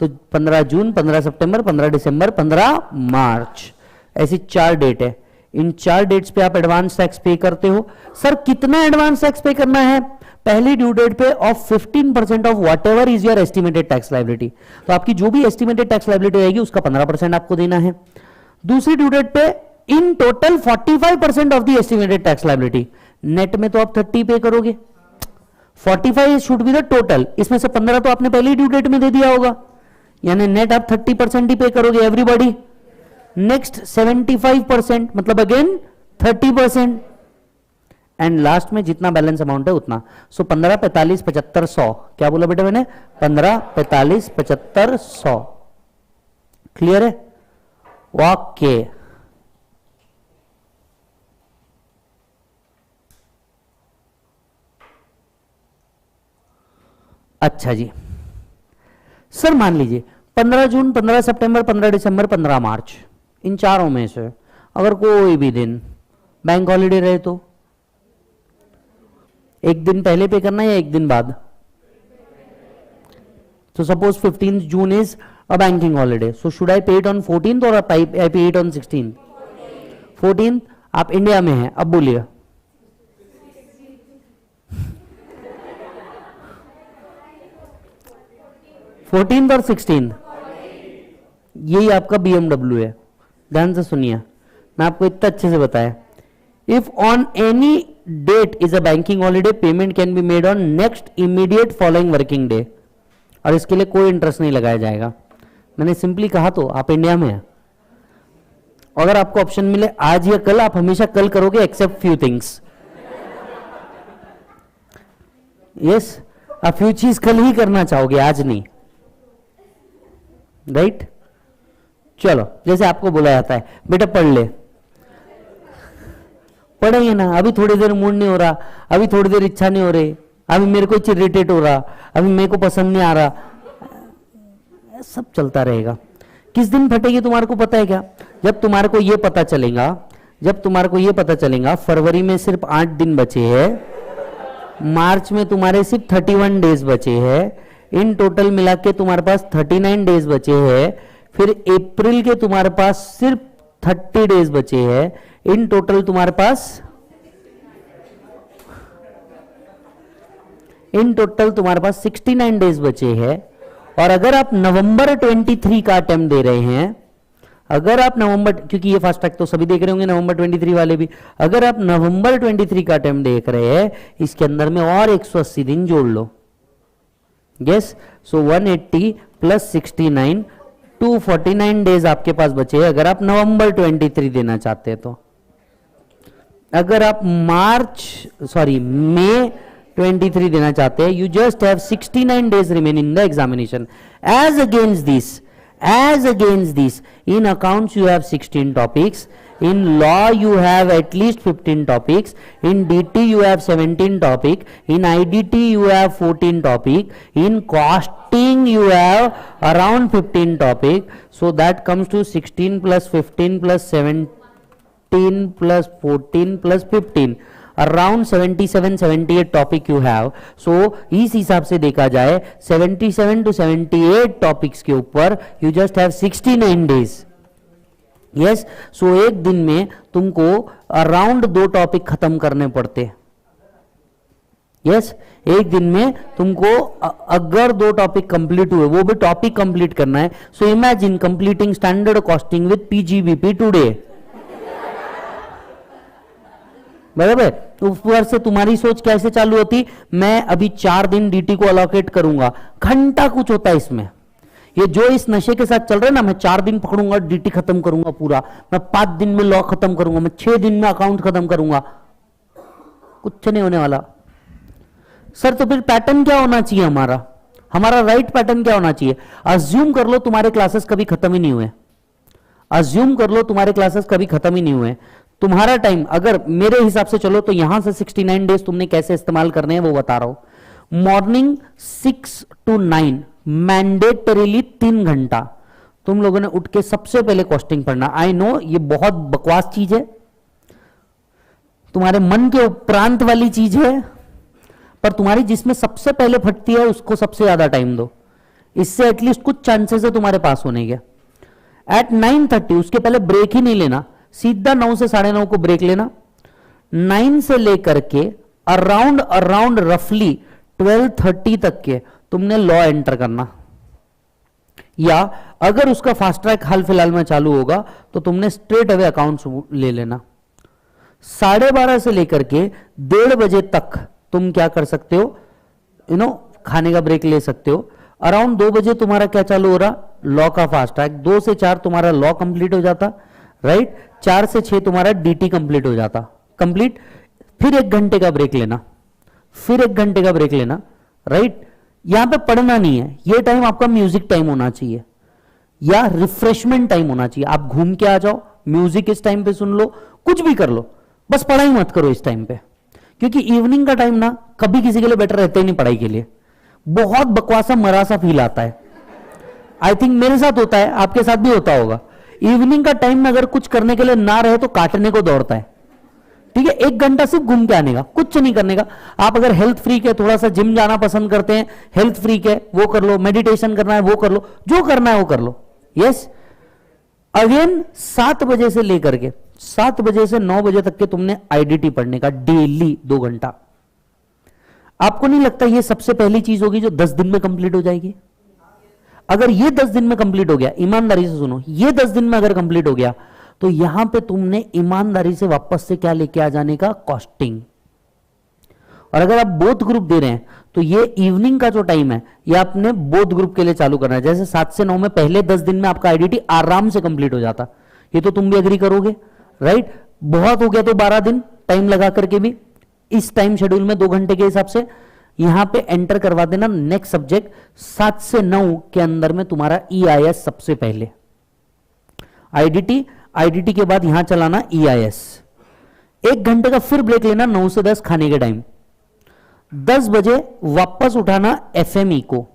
तो 15 जून, 15 सितंबर, 15 दिसंबर, 15 मार्च, ऐसी 4 डेट है। इन 4 डेट्स पे आप एडवांस टैक्स पे करते हो। सर कितना एडवांस टैक्स पे करना है? पहली ड्यू डेट पे of 15% of what ever is your estimated tax liability, तो आपकी जो भी एस्टिमेटेड टैक्स लायबिलिटी रहेगी उसका 15% आपको देना है। दूसरी ड्यू डेट पे in total 45% of the estimated tax liability. Net में तो आप 30 पे करोगे, 45 शुड बी द टोटल, इसमें से 15 तो आपने पहली ड्यू डेट में दे दिया होगा, यानी नेट आप 30% ही पे करोगे एवरीबॉडी। नेक्स्ट 75%, मतलब अगेन 30%, एंड लास्ट में जितना बैलेंस अमाउंट है उतना। सो 15, 45, 75, 100। क्या बोला बेटा मैंने? 15, 45, 75, 100। क्लियर है? ओके। अच्छा जी, सर मान लीजिए 15 जून, 15 सितंबर, 15 दिसंबर, 15 मार्च, इन चारों में से अगर कोई भी दिन बैंक हॉलिडे रहे तो एक दिन पहले पे करना है या एक दिन बाद? तो suppose 15 June is a banking holiday, so should I पे इट ऑन 14th और आई पे इट ऑन 16th? 14th। आप इंडिया में हैं, अब बोलिए। फोर्टीन और 16th, यही आपका BMW है। ध्यान से सुनिए, मैं आपको इतना अच्छे से बताया। If on any date is a banking holiday, payment can be made on next immediate following working day, और इसके लिए कोई इंटरेस्ट नहीं लगाया जाएगा। मैंने सिंपली कहा तो आप इंडिया में हैं। अगर आपको ऑप्शन मिले आज या कल, आप हमेशा कल करोगे एक्सेप्ट फ्यू थिंग्स। यस, आप फ्यू चीज कल ही करना चाहोगे, आज नहीं, राइट? चलो, जैसे आपको बोला जाता है बेटा पढ़ ले, पढ़ेंगे ना। अभी थोड़ी देर मूड नहीं हो रहा, अभी थोड़ी देर इच्छा नहीं हो रही, अभी मेरे को इरिटेट हो रहा, अभी मेरे को पसंद नहीं आ रहा, सब चलता रहेगा। किस दिन फटेगी तुम्हारे को पता है क्या? जब तुम्हारे को ये पता चलेगा, जब तुम्हारे को ये पता चलेगा फरवरी में सिर्फ 8 दिन बचे हैं, मार्च में तुम्हारे सिर्फ 31 डेज बचे हैं, इन टोटल मिला के तुम्हारे पास 39 डेज बचे हैं, फिर अप्रैल के तुम्हारे पास सिर्फ 30 डेज बचे हैं, इन टोटल तुम्हारे पास 69 डेज बचे हैं। और अगर आप नवंबर 23 का अटेम्प्ट दे रहे हैं, अगर आप नवंबर, क्योंकि ये फास्ट ट्रैक तो सभी देख रहे होंगे, नवंबर 23 वाले भी, अगर आप नवंबर 23 का अटेम्प्ट देख रहे हैं, इसके अंदर में और 180 दिन जोड़ लो। यस, सो 180 प्लस 69, 249 डेज आपके पास बचे हैं अगर आप नवंबर 23 देना चाहते हैं तो। अगर आप मई 23 देना चाहते हैं, you just have 69 days remain in the examination. As against this, in accounts you have 16 topics, in law you have at least 15 topics, in DT you have 17 topic, in IDT you have 14 topic, in costing you have around 15 topic, so that comes to 16 plus 15 plus 17 plus 14 plus 15, around 77-78 topic you have. So इस हिसाब से देखा जाए 77 to 78 topics के ऊपर you just have 69 days. Yes, so एक दिन में तुमको अराउंड 2 टॉपिक खत्म करने पड़ते। यस, एक दिन में तुमको अगर 2 टॉपिक कंप्लीट हुए, वो भी टॉपिक कंप्लीट करना है। So imagine completing standard costing with PGBP today. बराबर, ऊपर से तुम्हारी सोच कैसे चालू होती, मैं अभी 4 दिन डीटी को अलोकेट करूंगा, घंटा कुछ होता है इसमें। ये जो इस नशे के साथ चल रहा है ना, मैं 4 दिन पकड़ूंगा डीटी खत्म करूंगा पूरा, मैं 5 दिन में लॉ खत्म करूंगा, मैं 6 दिन में अकाउंट खत्म करूंगा, कुछ नहीं होने वाला सर। तो फिर पैटर्न क्या होना चाहिए हमारा? हमारा राइट पैटर्न क्या होना चाहिए? अज्यूम कर लो तुम्हारे क्लासेस कभी खत्म ही नहीं हुए, अज्यूम कर लो तुम्हारे क्लासेस कभी खत्म ही नहीं हुए। तुम्हारा टाइम अगर मेरे हिसाब से चलो तो यहां से 69 डेज तुमने कैसे इस्तेमाल करने हैं वो बता रहा हूं। मॉर्निंग 6 to 9 मैंडेटरीली 3 घंटा तुम लोगों ने उठ के सबसे पहले कॉस्टिंग पढ़ना। आई नो ये बहुत बकवास चीज है, तुम्हारे मन के उपरांत वाली चीज है, पर तुम्हारी जिसमें सबसे पहले फटती है उसको सबसे ज्यादा टाइम दो, इससे एटलीस्ट कुछ चांसेस है तुम्हारे पास होने के। एट 9:30 उसके पहले ब्रेक ही नहीं लेना, सीधा 9 से 9:30 को ब्रेक लेना। 9 से लेकर के अराउंड रफली 12:30 तक के तुमने लॉ एंटर करना, या अगर उसका फास्ट ट्रैक हाल फिलहाल में चालू होगा तो तुमने स्ट्रेट अवे अकाउंट्स ले लेना। 12:30 से लेकर के 1:30 बजे तक तुम क्या कर सकते हो, खाने का ब्रेक ले सकते हो। अराउंड 2 बजे तुम्हारा क्या चालू हो रहा, लॉ का फास्ट ट्रैक। 2 से 4 तुम्हारा लॉ कंप्लीट हो जाता, राइट। 4 से 6 तुम्हारा डीटी कंप्लीट हो जाता, कंप्लीट। फिर 1 घंटे का ब्रेक लेना, फिर 1 घंटे का ब्रेक लेना, राइट। यहां पे पढ़ना नहीं है, ये टाइम आपका म्यूजिक टाइम होना चाहिए या रिफ्रेशमेंट टाइम होना चाहिए। आप घूम के आ जाओ, म्यूजिक इस टाइम पे सुन लो, कुछ भी कर लो, बस पढ़ाई मत करो इस टाइम पे, क्योंकि इवनिंग का टाइम ना कभी किसी के लिए बेटर रहता ही नहीं पढ़ाई के लिए। बहुत बकवासा मरा सा फील आता है, आई थिंक मेरे साथ होता है, आपके साथ भी होता होगा। इवनिंग का टाइम में अगर कुछ करने के लिए ना रहे तो काटने को दौड़ता है, ठीक है। 1 घंटा सिर्फ घूम के आने का, कुछ नहीं करने का। आप अगर हेल्थ फ्रीक है, थोड़ा सा जिम जाना पसंद करते हैं, हेल्थ फ्रीक है वो कर लो, मेडिटेशन करना है वो कर लो, जो करना है वो कर लो। यस, अगेन 7 बजे से लेकर के 7 बजे से 9 बजे तक के तुमने आईडीटी पढ़ने का डेली 2 घंटा। आपको नहीं लगता ये सबसे पहली चीज होगी जो 10 दिन में कंप्लीट हो जाएगी? अगर ये 10 दिन में कंप्लीट हो गया, ईमानदारी से सुनो, ये 10 दिन में अगर कंप्लीट हो गया तो यहां पे तुमने ईमानदारी से वापस से क्या लेके आ जाने का, कॉस्टिंग। और अगर आप बोथ ग्रुप दे रहे हैं तो ये इवनिंग का जो टाइम है ये आपने बोथ ग्रुप के लिए चालू करना है। जैसे 7 से 9 में पहले 10 दिन में आपका आईडीटी आराम से कंप्लीट हो जाता, ये तो तुम भी एग्री करोगे, राइट। बहुत हो गया तो 12 दिन टाइम लगा करके भी इस टाइम शेड्यूल में 2 घंटे के हिसाब से यहां पे एंटर करवा देना नेक्स्ट सब्जेक्ट। 7 से 9 के अंदर में तुम्हारा ईआईएस सबसे पहले, आईडीटी के बाद यहां चलाना ईआईएस। 1 घंटे का फिर ब्रेक लेना 9 से 10 खाने के टाइम। 10 बजे वापस उठाना एफएमई को,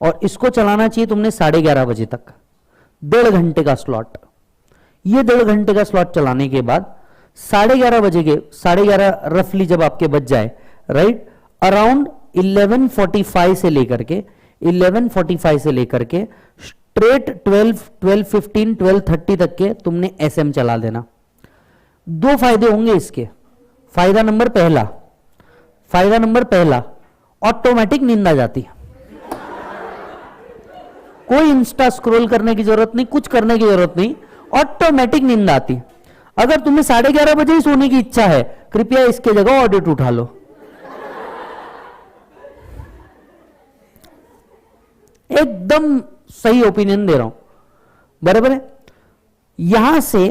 और इसको चलाना चाहिए तुमने 11:30 बजे तक, 1.5 घंटे का स्लॉट। ये 1.5 घंटे का स्लॉट चलाने के बाद 11:30 बजे के 11:30 रफली जब आपके बज जाए, राइट, अराउंड 11:45 से लेकर के 11:45 से लेकर के स्ट्रेट 12:15 12:30 तक के तुमने एसएम चला देना। 2 फायदे होंगे इसके। फायदा नंबर पहला, ऑटोमेटिक नींद आ जाती है, कोई इंस्टा स्क्रॉल करने की जरूरत नहीं, कुछ करने की जरूरत नहीं, ऑटोमेटिक नींद आती। अगर तुम्हें 11:30 बजे ही सोने की इच्छा है, कृपया इसके जगह ऑडिट उठा लो। एकदम सही ओपिनियन दे रहा हूं, बराबर है। यहां से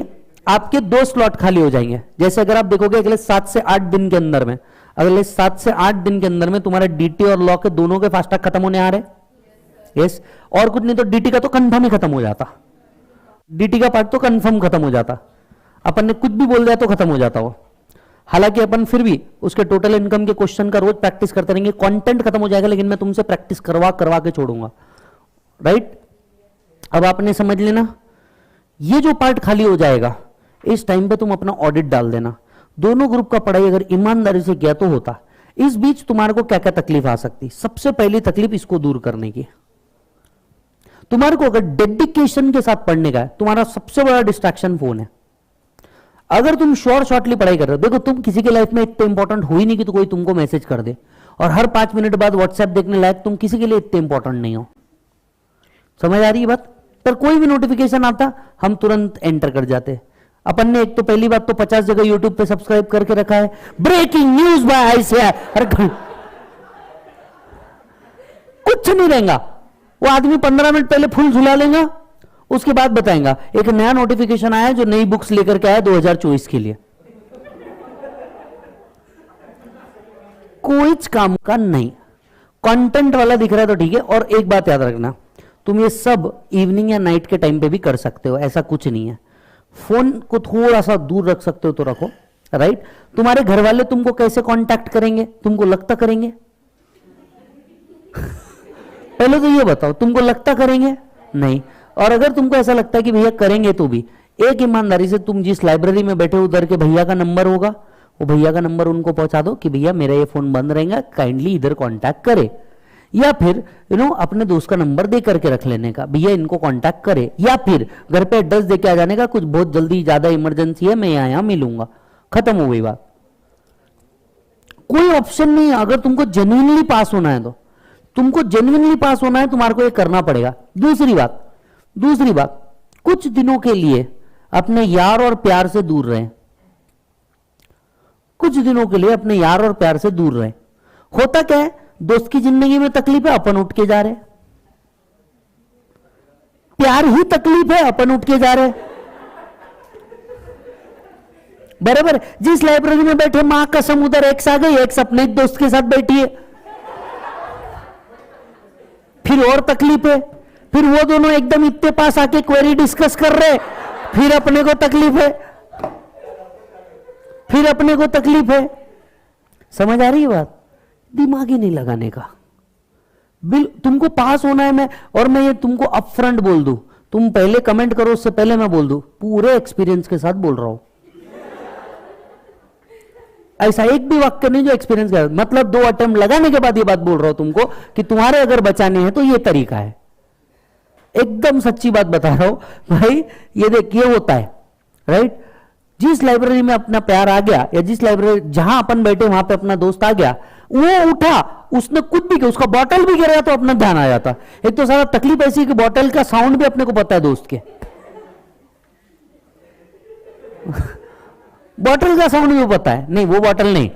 आपके 2 स्लॉट खाली हो जाएंगे। जैसे अगर आप देखोगे अगले 7 से 8 दिन के अंदर में, अगले 7 से 8 दिन के अंदर में तुम्हारा डीटी और लॉ के दोनों के फास्ट ट्रैक खत्म होने आ रहे, यस। और कुछ नहीं तो डीटी का तो कंफर्म ही खत्म हो जाता, डीटी का पार्ट तो कंफर्म खत्म हो जाता, अपन ने कुछ भी बोल दिया तो खत्म हो जाता वो। हालांकि अपन फिर भी उसके टोटल इनकम के क्वेश्चन का रोज प्रैक्टिस करते रहेंगे, कंटेंट खत्म हो जाएगा लेकिन मैं तुमसे प्रैक्टिस करवा के छोड़ूंगा, राइट। अब आपने समझ लेना, ये जो पार्ट खाली हो जाएगा इस टाइम पे तुम अपना ऑडिट डाल देना। दोनों ग्रुप का पढ़ाई अगर ईमानदारी से किया तो होता। इस बीच तुम्हारे को क्या क्या तकलीफ आ सकती, सबसे पहली तकलीफ इसको दूर करने की। तुम्हारे को अगर डेडिकेशन के साथ पढ़ने का है, तुम्हारा सबसे बड़ा डिस्ट्रैक्शन फोन है। अगर तुम शॉर्टली पढ़ाई कर रहे हो, देखो तुम किसी के लाइफ में इतने इंपॉर्टेंट हो ही नहीं कि तो कोई तुमको मैसेज कर दे, और हर 5 मिनट बाद व्हाट्सएप देखने लायक तुम किसी के लिए इतने इंपॉर्टेंट नहीं हो। समझ आ रही है बात? पर कोई भी नोटिफिकेशन आता हम तुरंत एंटर कर जाते। अपन ने एक तो पहली बात तो 50 जगह यूट्यूब पे सब्सक्राइब करके रखा है, ब्रेकिंग न्यूज बाय आईसीआई, अरे कुछ नहीं रहेगा, वो आदमी 15 मिनट पहले फूल झुला लेगा, उसके बाद बताएगा एक नया नोटिफिकेशन आया जो नई बुक्स लेकर के आया 2024 के लिए। कोई काम का नहीं, कंटेंट वाला दिख रहा है तो ठीक है। और एक बात याद रखना, तुम ये सब इवनिंग या नाइट के टाइम पे भी कर सकते हो, ऐसा कुछ नहीं है। फोन को थोड़ा सा दूर रख सकते हो तो रखो, राइट। तुम्हारे घर वाले तुमको कैसे कांटेक्ट करेंगे, तुमको लगता करेंगे? पहले तो ये बताओ, तुमको लगता करेंगे? नहीं। और अगर तुमको ऐसा लगता है कि भैया करेंगे, तो भी एक ईमानदारी से तुम जिस लाइब्रेरी में बैठे उधर के भैया का नंबर होगा, वो भैया का नंबर उनको पहुंचा दो कि भैया मेरा ये फोन बंद रहेगा, काइंडली इधर कांटेक्ट करे। या फिर अपने दोस्त का नंबर दे करके रख लेने का, भैया इनको कांटेक्ट करे। या फिर घर पे एड्रेस दे के आ जाने का, कुछ बहुत जल्दी ज्यादा इमरजेंसी है, मैं यहां मिलूंगा, खत्म हो गई बात। कोई ऑप्शन नहीं है। अगर तुमको जेन्युइनली पास होना है तो तुम्हारे को ये करना पड़ेगा। दूसरी बात, कुछ दिनों के लिए अपने यार और प्यार से दूर रहें। कुछ दिनों के लिए अपने यार और प्यार से दूर रहें। होता क्या है, दोस्त की जिंदगी में तकलीफ है, अपन उठ के जा रहे। प्यार ही तकलीफ है, अपन उठ के जा रहे। बराबर। जिस लाइब्रेरी में बैठे मां कसम उधर एक्स आ गई, एक्स अपने दोस्त के साथ बैठी है, फिर और तकलीफ है। फिर वो दोनों एकदम इतने पास आके क्वेरी डिस्कस कर रहे, फिर अपने को तकलीफ है। समझ आ रही है बात? दिमाग ही नहीं लगाने का। तुमको पास होना है, मैं ये तुमको अपफ्रंट बोल दूं, तुम पहले कमेंट करो उससे पहले मैं बोल दूं, पूरे एक्सपीरियंस के साथ बोल रहा हूं। ऐसा एक भी वाक्य नहीं जो एक्सपीरियंस का, मतलब 2 अटेम्प्ट लगाने के बाद ये बात बोल रहा हूं तुमको कि तुम्हारे अगर बचाने हैं तो ये तरीका है। एकदम सच्ची बात बता रहा हूं भाई। ये देख, ये होता है, राइट। जिस लाइब्रेरी में अपना प्यार आ गया, या जिस लाइब्रेरी जहां अपन बैठे वहां पे अपना दोस्त आ गया, वो उठा, उसने कुछ भी किया, उसका बॉटल भी गिरा तो अपना ध्यान आ जाता। एक तो सारा तकलीफ ऐसी कि बॉटल का साउंड भी अपने को पता है दोस्त के। बॉटल का साउंड भी पता है, नहीं वो बॉटल नहीं।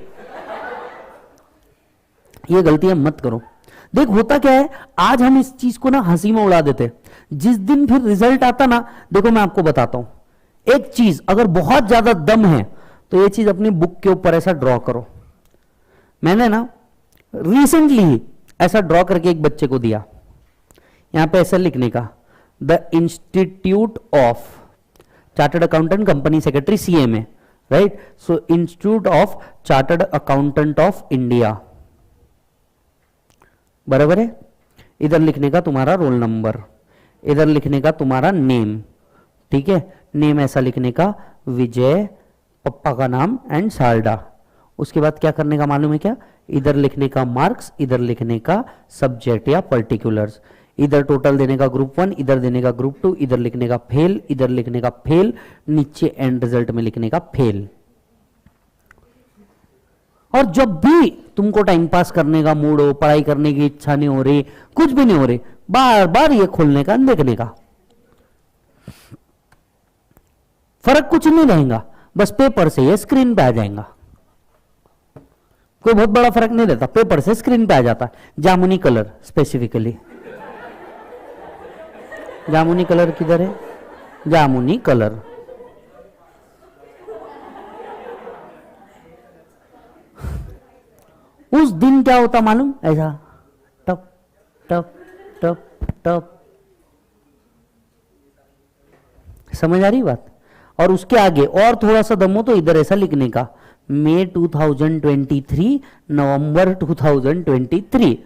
ये गलतियां मत करो। देख होता क्या है, आज हम इस चीज को ना हंसी में उड़ा देते, जिस दिन फिर रिजल्ट आता ना, देखो मैं आपको बताता हूं एक चीज, अगर बहुत ज्यादा दम है तो ये चीज अपनी बुक के ऊपर ऐसा ड्रॉ करो। मैंने ना रिसेंटली ही ऐसा ड्रॉ करके एक बच्चे को दिया, यहां पे ऐसा लिखने का, the institute of chartered accountant company secretary CMA, right. So institute of chartered accountant of India, बराबर है। इधर लिखने का तुम्हारा रोल नंबर, इधर लिखने का तुम्हारा नेम, ठीक है। नेम ऐसा लिखने का विजय, पप्पा का नाम एंड साल्डा। उसके बाद क्या करने का मालूम है क्या, इधर लिखने का मार्क्स, इधर लिखने का सब्जेक्ट या पर्टिकुलर्स, इधर टोटल देने का ग्रुप 1, इधर देने का ग्रुप 2, इधर लिखने का फेल, इधर लिखने का फेल, नीचे एंड रिजल्ट में लिखने का फेल। और जब भी तुमको टाइम पास करने का मूड हो, पढ़ाई करने की इच्छा नहीं हो रही, कुछ भी नहीं हो रही, बार बार ये खोलने का, देखने का, फर्क कुछ नहीं रहेगा, बस पेपर से ये स्क्रीन पे आ जाएगा। कोई बहुत बड़ा फर्क नहीं रहता, पेपर से स्क्रीन पे आ जाता। जामुनी कलर स्पेसिफिकली, जामुनी कलर किधर है, जामुनी कलर। उस दिन क्या होता मालूम, ऐसा टप टप टप टप। समझ आ रही बात? और उसके आगे और थोड़ा सा दम हो तो इधर ऐसा लिखने का, मई 2023, नवंबर 2023।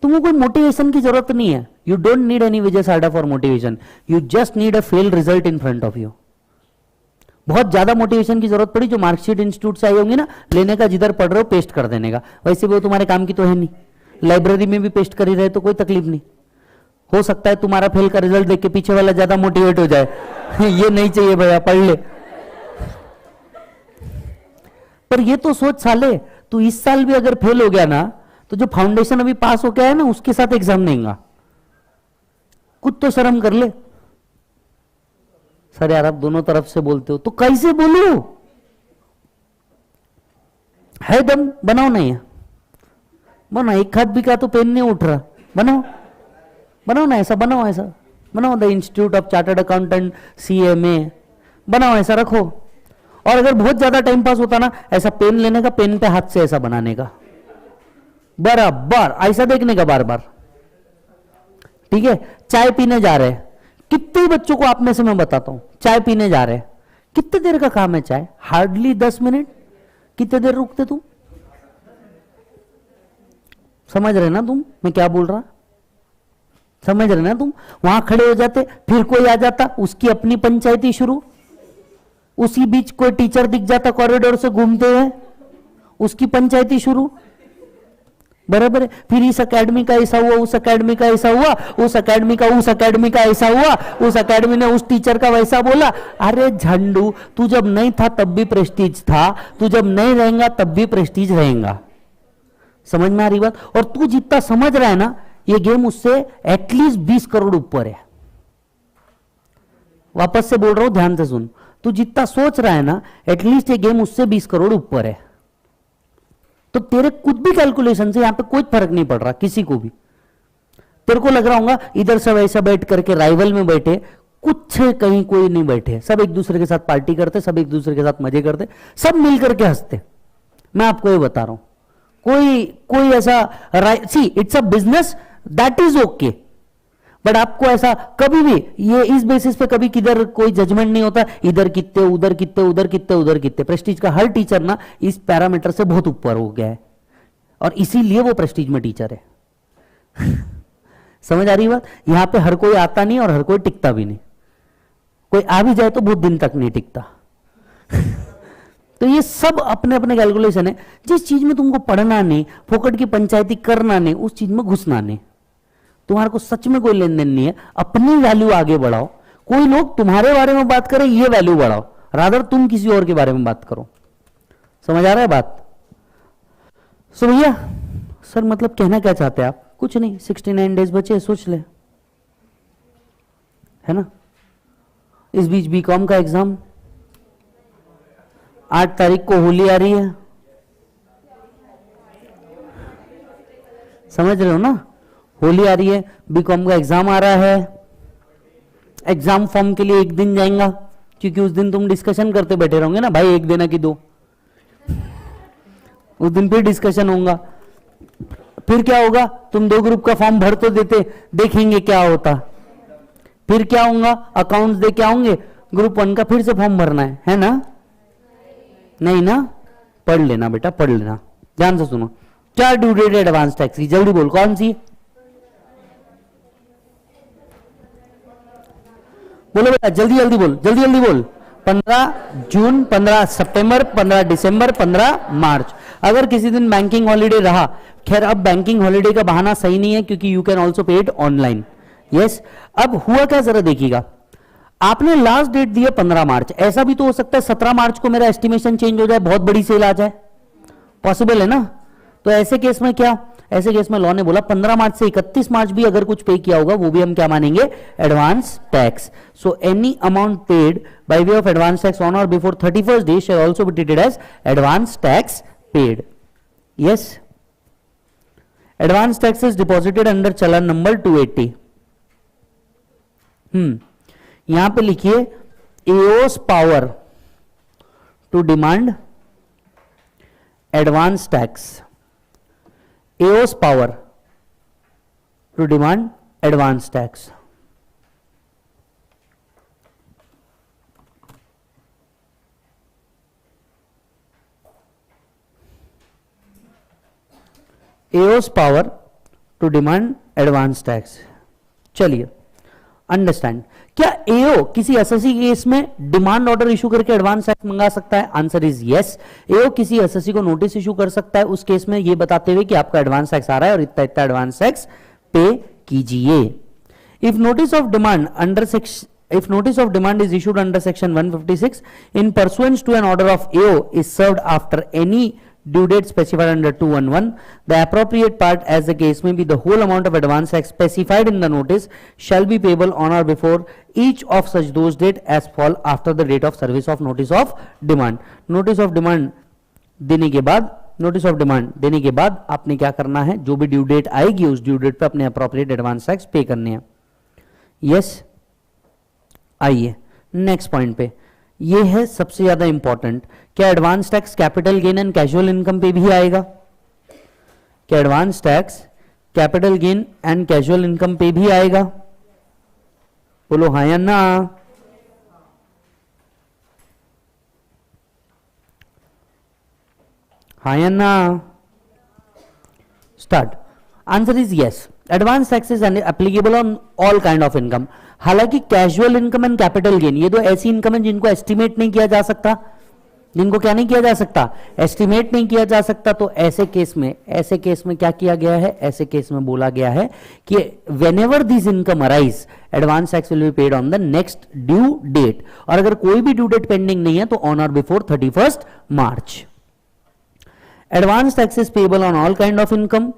तुमको कोई मोटिवेशन की जरूरत नहीं है। You don't need any Vijay Salda for motivation, you just need a fail result in front of you. बहुत ज्यादा मोटिवेशन की जरूरत पड़ी, जो मार्कशीट इंस्टीट्यूट से आई होंगी ना, लेने का, जिधर पढ़ रहे हो पेस्ट कर देने का। वैसे भी वो तुम्हारे काम की तो है नहीं, लाइब्रेरी में भी पेस्ट कर ही रहे तो कोई तकलीफ नहीं। हो सकता है तुम्हारा फेल का रिजल्ट देख के पीछे वाला ज्यादा मोटिवेट हो जाए, ये नहीं चाहिए भैया, पढ़ ले। पर ये तो सोच साले, तू इस साल भी अगर फेल हो गया ना, तो जो फाउंडेशन अभी पास हो गया है ना, उसके साथ एग्जाम देगा। कुछ तो शर्म कर ले। सर यार आप दोनों तरफ से बोलते हो, तो कैसे बोलो? है दम, बनाओ। नहीं है बनाओ, एक हाथ भी का तो पेन नहीं उठ रहा, बनाओ। बनाओ ना, ऐसा बनाओ, ऐसा बनाओ, the institute of chartered accountant CMA बनाओ, ऐसा रखो। और अगर बहुत ज्यादा टाइम पास होता ना, ऐसा पेन लेने का, पेन पे हाथ से ऐसा बनाने का, बराबर ऐसा देखने का बार बार। ठीक है, चाय पीने जा रहे हैं, कितने बच्चों को आप में से मैं बताता हूं, चाय पीने जा रहे हैं, कितने देर का काम है चाय? Hardly 10 minute. कितने देर रुकते तुम? समझ रहे ना तुम मैं क्या बोल रहा? समझ रहे ना तुम? वहां खड़े हो जाते, फिर कोई आ जाता, उसकी अपनी पंचायती शुरू, उसी बीच कोई टीचर दिख जाता कॉरिडोर से घूमते हुए, उसकी पंचायती शुरू, बराबर है। फिर इस अकेडमी का ऐसा हुआ, उस अकेडमी का ऐसा हुआ, उस अकेडमी का उस अकेडमी का ऐसा हुआ, उस अकेडमी ने उस टीचर का वैसा बोला। अरे झंडू, तू जब नहीं था तब भी प्रेस्टीज था, तू जब नहीं रहेगा तब भी प्रेस्टीज रहेगा। समझ में आ रही बात? और तू जितना समझ रहा है ना, ये गेम उससे एटलीस्ट 20 करोड़ ऊपर है। वापस से बोल रहा हूं, ध्यान से सुन, तू जितना सोच रहा है ना, एटलीस्ट ये गेम उससे 20 करोड़ ऊपर है। तो तेरे कुछ भी कैलकुलेशन से यहां पे कोई फर्क नहीं पड़ रहा किसी को भी। तेरे को लग रहा होगा इधर सब ऐसा बैठ करके राइवल में बैठे, कुछ कहीं कोई नहीं बैठे, सब एक दूसरे के साथ पार्टी करते, सब एक दूसरे के साथ मजे करते, सब मिलकर के हंसते। मैं आपको ये बता रहा हूं, कोई ऐसा see it's a business, that is okay, but आपको ऐसा कभी भी ये इस बेसिस पे कभी किधर कोई जजमेंट नहीं होता, इधर कितने, उधर कितने, उधर कितने, उधर कितने। प्रेस्टीज का हर टीचर ना इस पैरामीटर से बहुत ऊपर हो गया है, और इसीलिए वो प्रेस्टीज में टीचर है। समझ आ रही बात? यहां पे हर कोई आता नहीं और हर कोई टिकता भी नहीं, कोई आ भी जाए तो बहुत दिन तक नहीं टिकता। तो ये सब अपने अपने कैलकुलेशन है। जिस चीज में तुमको पढ़ना नहीं, फोकट की पंचायती करना नहीं, उस चीज में घुसना नहीं। तुम्हारे को सच में कोई लेन देन नहीं है, अपनी वैल्यू आगे बढ़ाओ। कोई लोग तुम्हारे बारे में बात करे, ये वैल्यू बढ़ाओ, रादर तुम किसी और के बारे में बात करो। समझ आ रहा है बात? सो भैया, सर मतलब कहना क्या चाहते हैं आप? कुछ नहीं, 69 डेज बचे, सोच ले, है ना। इस बीच बीकॉम का एग्जाम, 8 तारीख को होली आ रही है, समझ रहे हो ना, होली आ रही है, बीकॉम का एग्जाम आ रहा है। एग्जाम फॉर्म के लिए एक दिन जाएगा, क्योंकि उस दिन तुम डिस्कशन करते बैठे रहोगे ना, भाई एक देना कि दो, उस दिन फिर डिस्कशन होगा। फिर क्या होगा, तुम 2 ग्रुप का फॉर्म भर तो देते, देखेंगे क्या होता। फिर क्या होगा, अकाउंट्स दे के आओगे, ग्रुप 1 का फिर से फॉर्म भरना है ना? नहीं ना? पढ़ लेना बेटा, पढ़ लेना, ध्यान से सुनो। 4 ड्यू डेट एडवांस टैक्स की, जल्दी बोल कौन सी? बोलो बेटा, जल्दी जल्दी बोल, जल्दी जल्दी बोल। 15 जून, 15 सितंबर, 15 दिसंबर, 15 मार्च। अगर किसी दिन बैंकिंग हॉलीडे रहा, खैर अब बैंकिंग हॉलीडे का बहाना सही नहीं है, क्योंकि यू कैन ऑल्सो पे इट ऑनलाइन। यस, अब हुआ क्या जरा देखिएगा, आपने लास्ट डेट दी है 15 मार्च, ऐसा भी तो हो सकता है 17 मार्च को मेरा एस्टिमेशन चेंज हो जाए, बहुत बड़ी सेल आ जाए, पॉसिबल है ना। तो ऐसे केस में क्या, ऐसे केस में लॉ ने बोला 15 मार्च से 31 मार्च भी अगर कुछ पे किया होगा, वो भी हम क्या मानेंगे, advance tax. So any amount paid by way of advance tax on और before 31st day shall also be treated as advance tax paid. Yes, advance tax is deposited under challan number 280। यहां पे लिखिए AO's power to demand advance tax, AO's power to demand advance tax. AO's power to demand advance tax. चलिए understand, क्या AO किसी SSC case में demand order issue करके advance tax मंगा सकता है? Answer is yes. एओ किसी एसएससी को नोटिस इशू कर सकता है उस केस में ये बताते हुए कि आपका एडवांस टैक्स आ रहा है और इतना इतना एडवांस टैक्स पे कीजिए। If notice of demand under section, if notice of demand is issued under section 156 in pursuance to an order of AO is served after any due date specified under 211, the appropriate part, as the case may be, the whole amount of advance tax specified in the notice shall be payable on or before each of such those date as fall after the date of service of notice of demand. Notice of demand देने के बाद notice of demand देने के बाद आपने क्या करना है, जो भी ड्यू डेट आएगी उस ड्यू डेट पे अपने अप्रोप्रिएट एडवांस टैक्स पे करने हैं। यस, आइए नेक्स्ट पॉइंट पे, ये है सबसे ज्यादा इंपॉर्टेंट, क्या advance tax capital gain and casual income पे भी आएगा? क्या advance tax capital gain and casual income पे भी आएगा? बोलो हाँ या ना। हाँ या ना? Start. Answer is yes, advance tax is applicable on all kind of income. हालांकि casual income and capital gain ये दो ऐसी इनकम है जिनको एस्टिमेट नहीं किया जा सकता, जिनको क्या नहीं किया जा सकता, एस्टिमेट नहीं किया जा सकता। तो ऐसे केस में क्या किया गया है, ऐसे केस में बोला गया है कि whenever this income arise advance tax will be paid on the next due date, और अगर कोई भी ड्यू डेट पेंडिंग नहीं है तो ऑन और before 31st March. Advance tax is payable on all kind of income.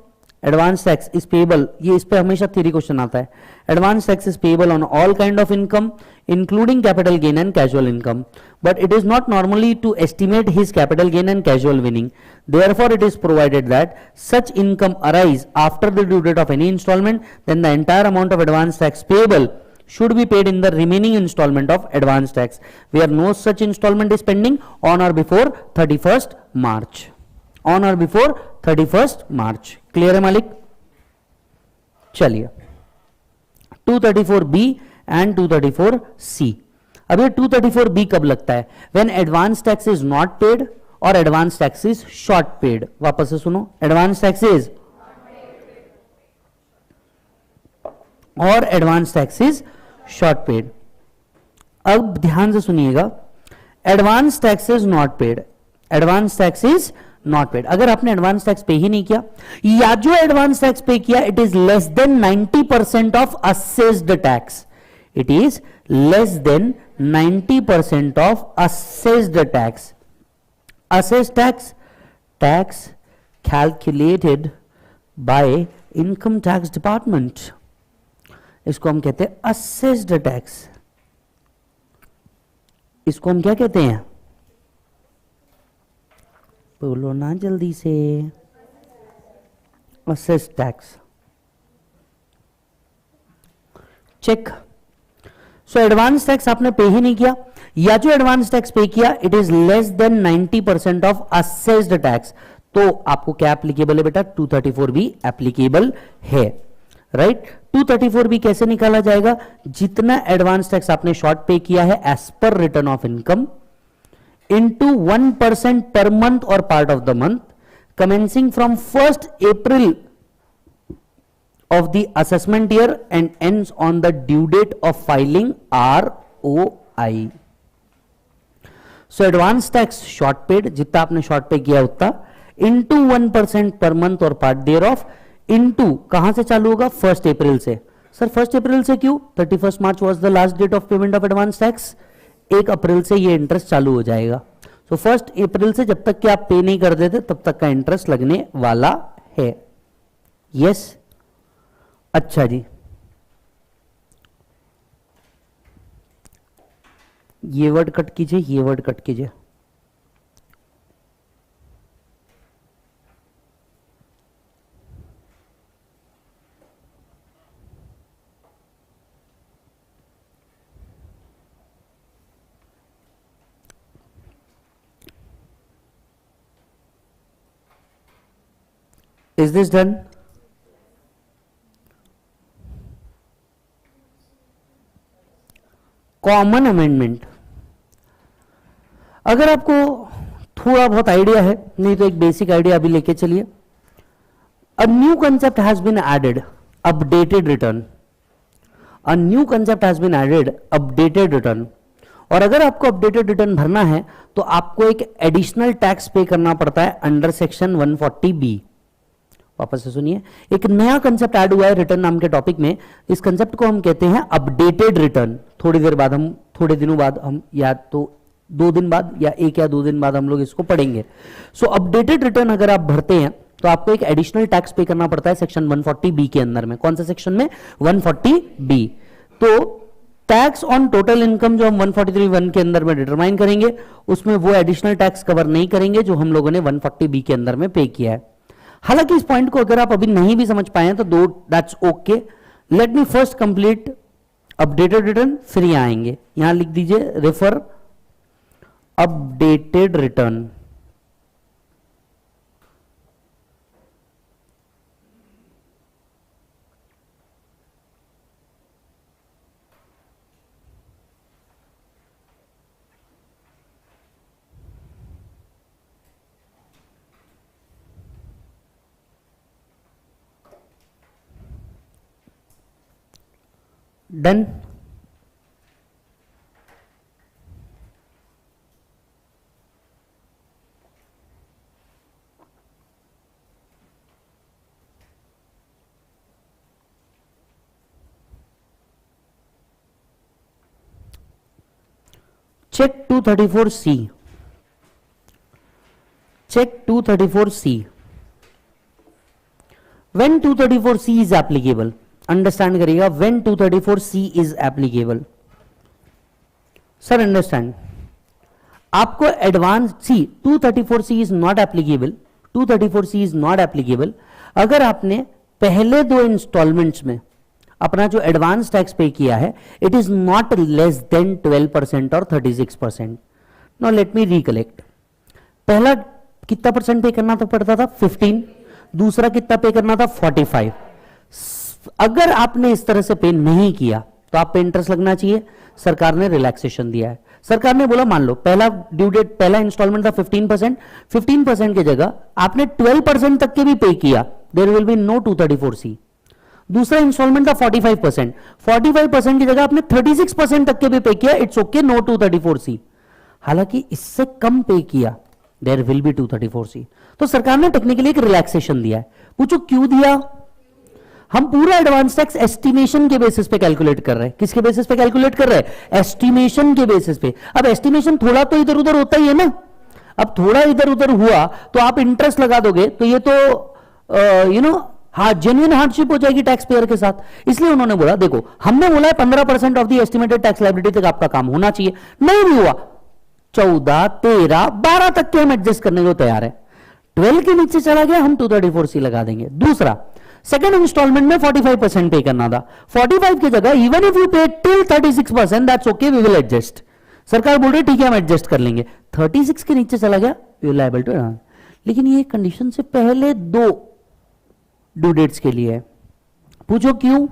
Advance tax is payable, ये इस पे हमेशा थ्योरी क्वेश्चन आता है। Advance tax is payable on all kind of income including capital gain and casual income, but it is not normally to estimate his capital gain and casual winning. Therefore, it is provided that such income arise after the due date of any installment, then the entire amount of advance tax payable should be paid in the remaining installment of advance tax, where no such installment is pending on or before 31st March. On or before 31st March. Clear है मालिक? चलिए 234B and 234C। अब ये 234B कब लगता है? When advance tax is not paid और advance tax is short paid. वापस से सुनो, एडवांस टैक्स इज और advance tax is short paid. अब ध्यान से सुनिएगा, advance tax is not paid, advance tax is not paid. अगर आपने एडवांस टैक्स पे ही नहीं किया या जो एडवांस टैक्स पे किया it is less then 90% of assessed tax, it is less then 90% of assessed tax. Assessed tax, tax calculated by income tax department, इसको हम कहते हैं असेस्ड टैक्स। इसको हम क्या कहते हैं? बोलो ना जल्दी से, assessed tax. Check. So advance tax आपने पे ही नहीं किया या जो एडवांस टैक्स पे किया it is less then 90% of assessed tax, तो आपको क्या एप्लीकेबल है बेटा? 234B एप्लीकेबल है, राइट? 234B कैसे निकाला जाएगा? जितना एडवांस टैक्स आपने शॉर्ट पे किया है as per return of income into 1% per month or part of the month commencing from 1st April of the assessment year and ends on the due date of filing ROI. So advance tax short paid, जितना आपने short pay किया उतना into 1% per month और part thereof into कहां से चालू होगा? 1st April से। सर 1st April से क्यों? 31st March was the last date of payment of advance tax। 1 अप्रैल से ये इंटरेस्ट चालू हो जाएगा। तो 1 अप्रैल से जब तक कि आप पे नहीं कर देते तब तक का इंटरेस्ट लगने वाला है। यस, अच्छा जी, ये वर्ड कट कीजिए, ये वर्ड कट कीजिए। Is this done? Common amendment. अगर आपको थोड़ा बहुत आइडिया है, नहीं तो एक बेसिक आइडिया अभी लेके चलिए। A new concept has been added, updated return. A new concept has been added, updated return. और अगर आपको अपडेटेड रिटर्न भरना है तो आपको एक एडिशनल टैक्स पे करना पड़ता है अंडर सेक्शन 140B। वापस से सुनिए, एक नया कंसेप्ट ऐड हुआ है रिटर्न नाम के टॉपिक में। इस कंसेप्ट को हम कहते हैं अपडेटेड रिटर्न। थोड़ी देर बाद हम, थोड़े दिनों बाद हम, या तो 2 दिन बाद या 1 या 2 दिन बाद हम लोग इसको पढ़ेंगे। सो अपडेटेड रिटर्न अगर आप भरते हैं तो आपको एक एडिशनल टैक्स पे करना पड़ता है सेक्शन 140B के अंदर में। कौन सा सेक्शन में? 140B। तो टैक्स ऑन टोटल इनकम जो हम 143(1) के अंदर में डिटरमाइन करेंगे, उसमें वो एडिशनल टैक्स कवर नहीं करेंगे जो हम लोगों ने 140(b) के अंदर में पे किया है। हालांकि इस पॉइंट को अगर आप अभी नहीं भी समझ पाए तो that's okay. Let me first complete updated return, फिर यहां आएंगे। यहां लिख दीजिए refer updated return. Done. check 234C, check 234C, when 234C is applicable, understand करिएगा, when 234C is applicable, sir understand, आपको advance see 234C is not applicable, 234C is not applicable अगर आपने पहले दो इंस्टॉलमेंट्स में अपना जो एडवांस टैक्स पे किया है it is not less than 12% और 36%। नाउ लेट मी रिकलेक्ट, पहला कितना परसेंट पे करना था पड़ता था 15, दूसरा कितना पे करना था 45। अगर आपने इस तरह से पे नहीं किया तो आप पे इंटरेस्ट लगना चाहिए। सरकार ने रिलैक्सेशन दिया है, सरकार ने बोला मान लो पहला ड्यू डेट पहला इंस्टॉलमेंट था 15%, 15% की जगह आपने 12% तक के भी पे किया, there will be no 234C। दूसरा इंस्टॉलमेंट था 45%, 45% की जगह आपने 36% तक के भी पे किया, इट्स ओके, नो 234C। हालांकि इससे कम पे किया देयर विल बी 234C। तो सरकार ने टेक्निकली एक रिलैक्सेशन दिया है। पूछो क्यों दिया? हम पूरा एडवांस टैक्स एस्टिमेशन के बेसिस पे कैलकुलेट कर रहे हैं। किसके बेसिस पे कैलकुलेट कर रहे हैं? एस्टिमेशन के बेसिस पे। अब एस्टिमेशन थोड़ा तो इधर उधर होता ही है ना, अब थोड़ा इधर उधर हुआ तो आप इंटरेस्ट लगा दोगे तो ये तो यू नो हाँ जेन्युइन हार्डशिप हो जाएगी टैक्स पेयर के साथ। इसलिए उन्होंने बोला देखो हमने बोला है 15% of the estimated tax liability तक आपका काम होना चाहिए, नहीं भी हुआ 14, 13, 12 तक के हम एडजस्ट करने को तैयार है। 12 के नीचे चला गया हम 234C लगा देंगे। दूसरा सेकंड इंस्टॉलमेंट में 45% पे करना था, 45 की जगह even if you pay till 36% that's okay we will adjust. सरकार बोल रही ठीक है हम एडजस्ट कर लेंगे। 36 के नीचे चला गया यू विल लायबल टू, लेकिन ये कंडीशन से पहले दो ड्यू डेट्स के लिए है। पूछो क्यों?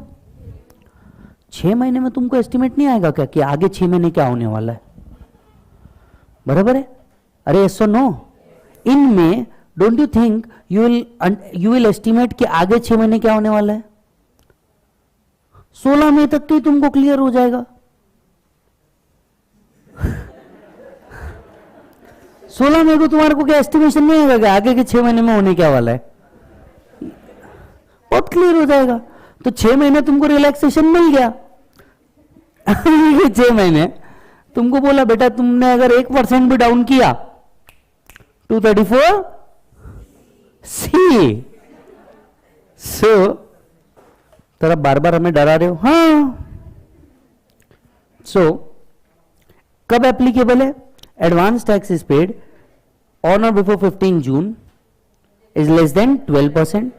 6 महीने में तुमको एस्टिमेट नहीं आएगा क्या कि आगे 6 महीने क्या होने वाला है? बराबर है? अरे यस और नो? इनमें don't you think you will estimate कि आगे 6 महीने क्या होने वाला है? 16 मई तक तो ही तुमको क्लियर हो जाएगा। 16 मई को तुम्हारे को क्या एस्टिमेशन नहीं आएगा कि आगे के 6 महीने में होने क्या वाला है? बहुत क्लियर हो जाएगा। तो 6 महीने तुमको रिलैक्सेशन मिल गया। 6 महीने तुमको बोला बेटा तुमने अगर 1% भी डाउन किया 234C। सो तरह बार बार हमें डरा रहे हो। हाँ सो कब एप्लीकेबल है? Advance tax is paid on और before 15 June is less than 12%,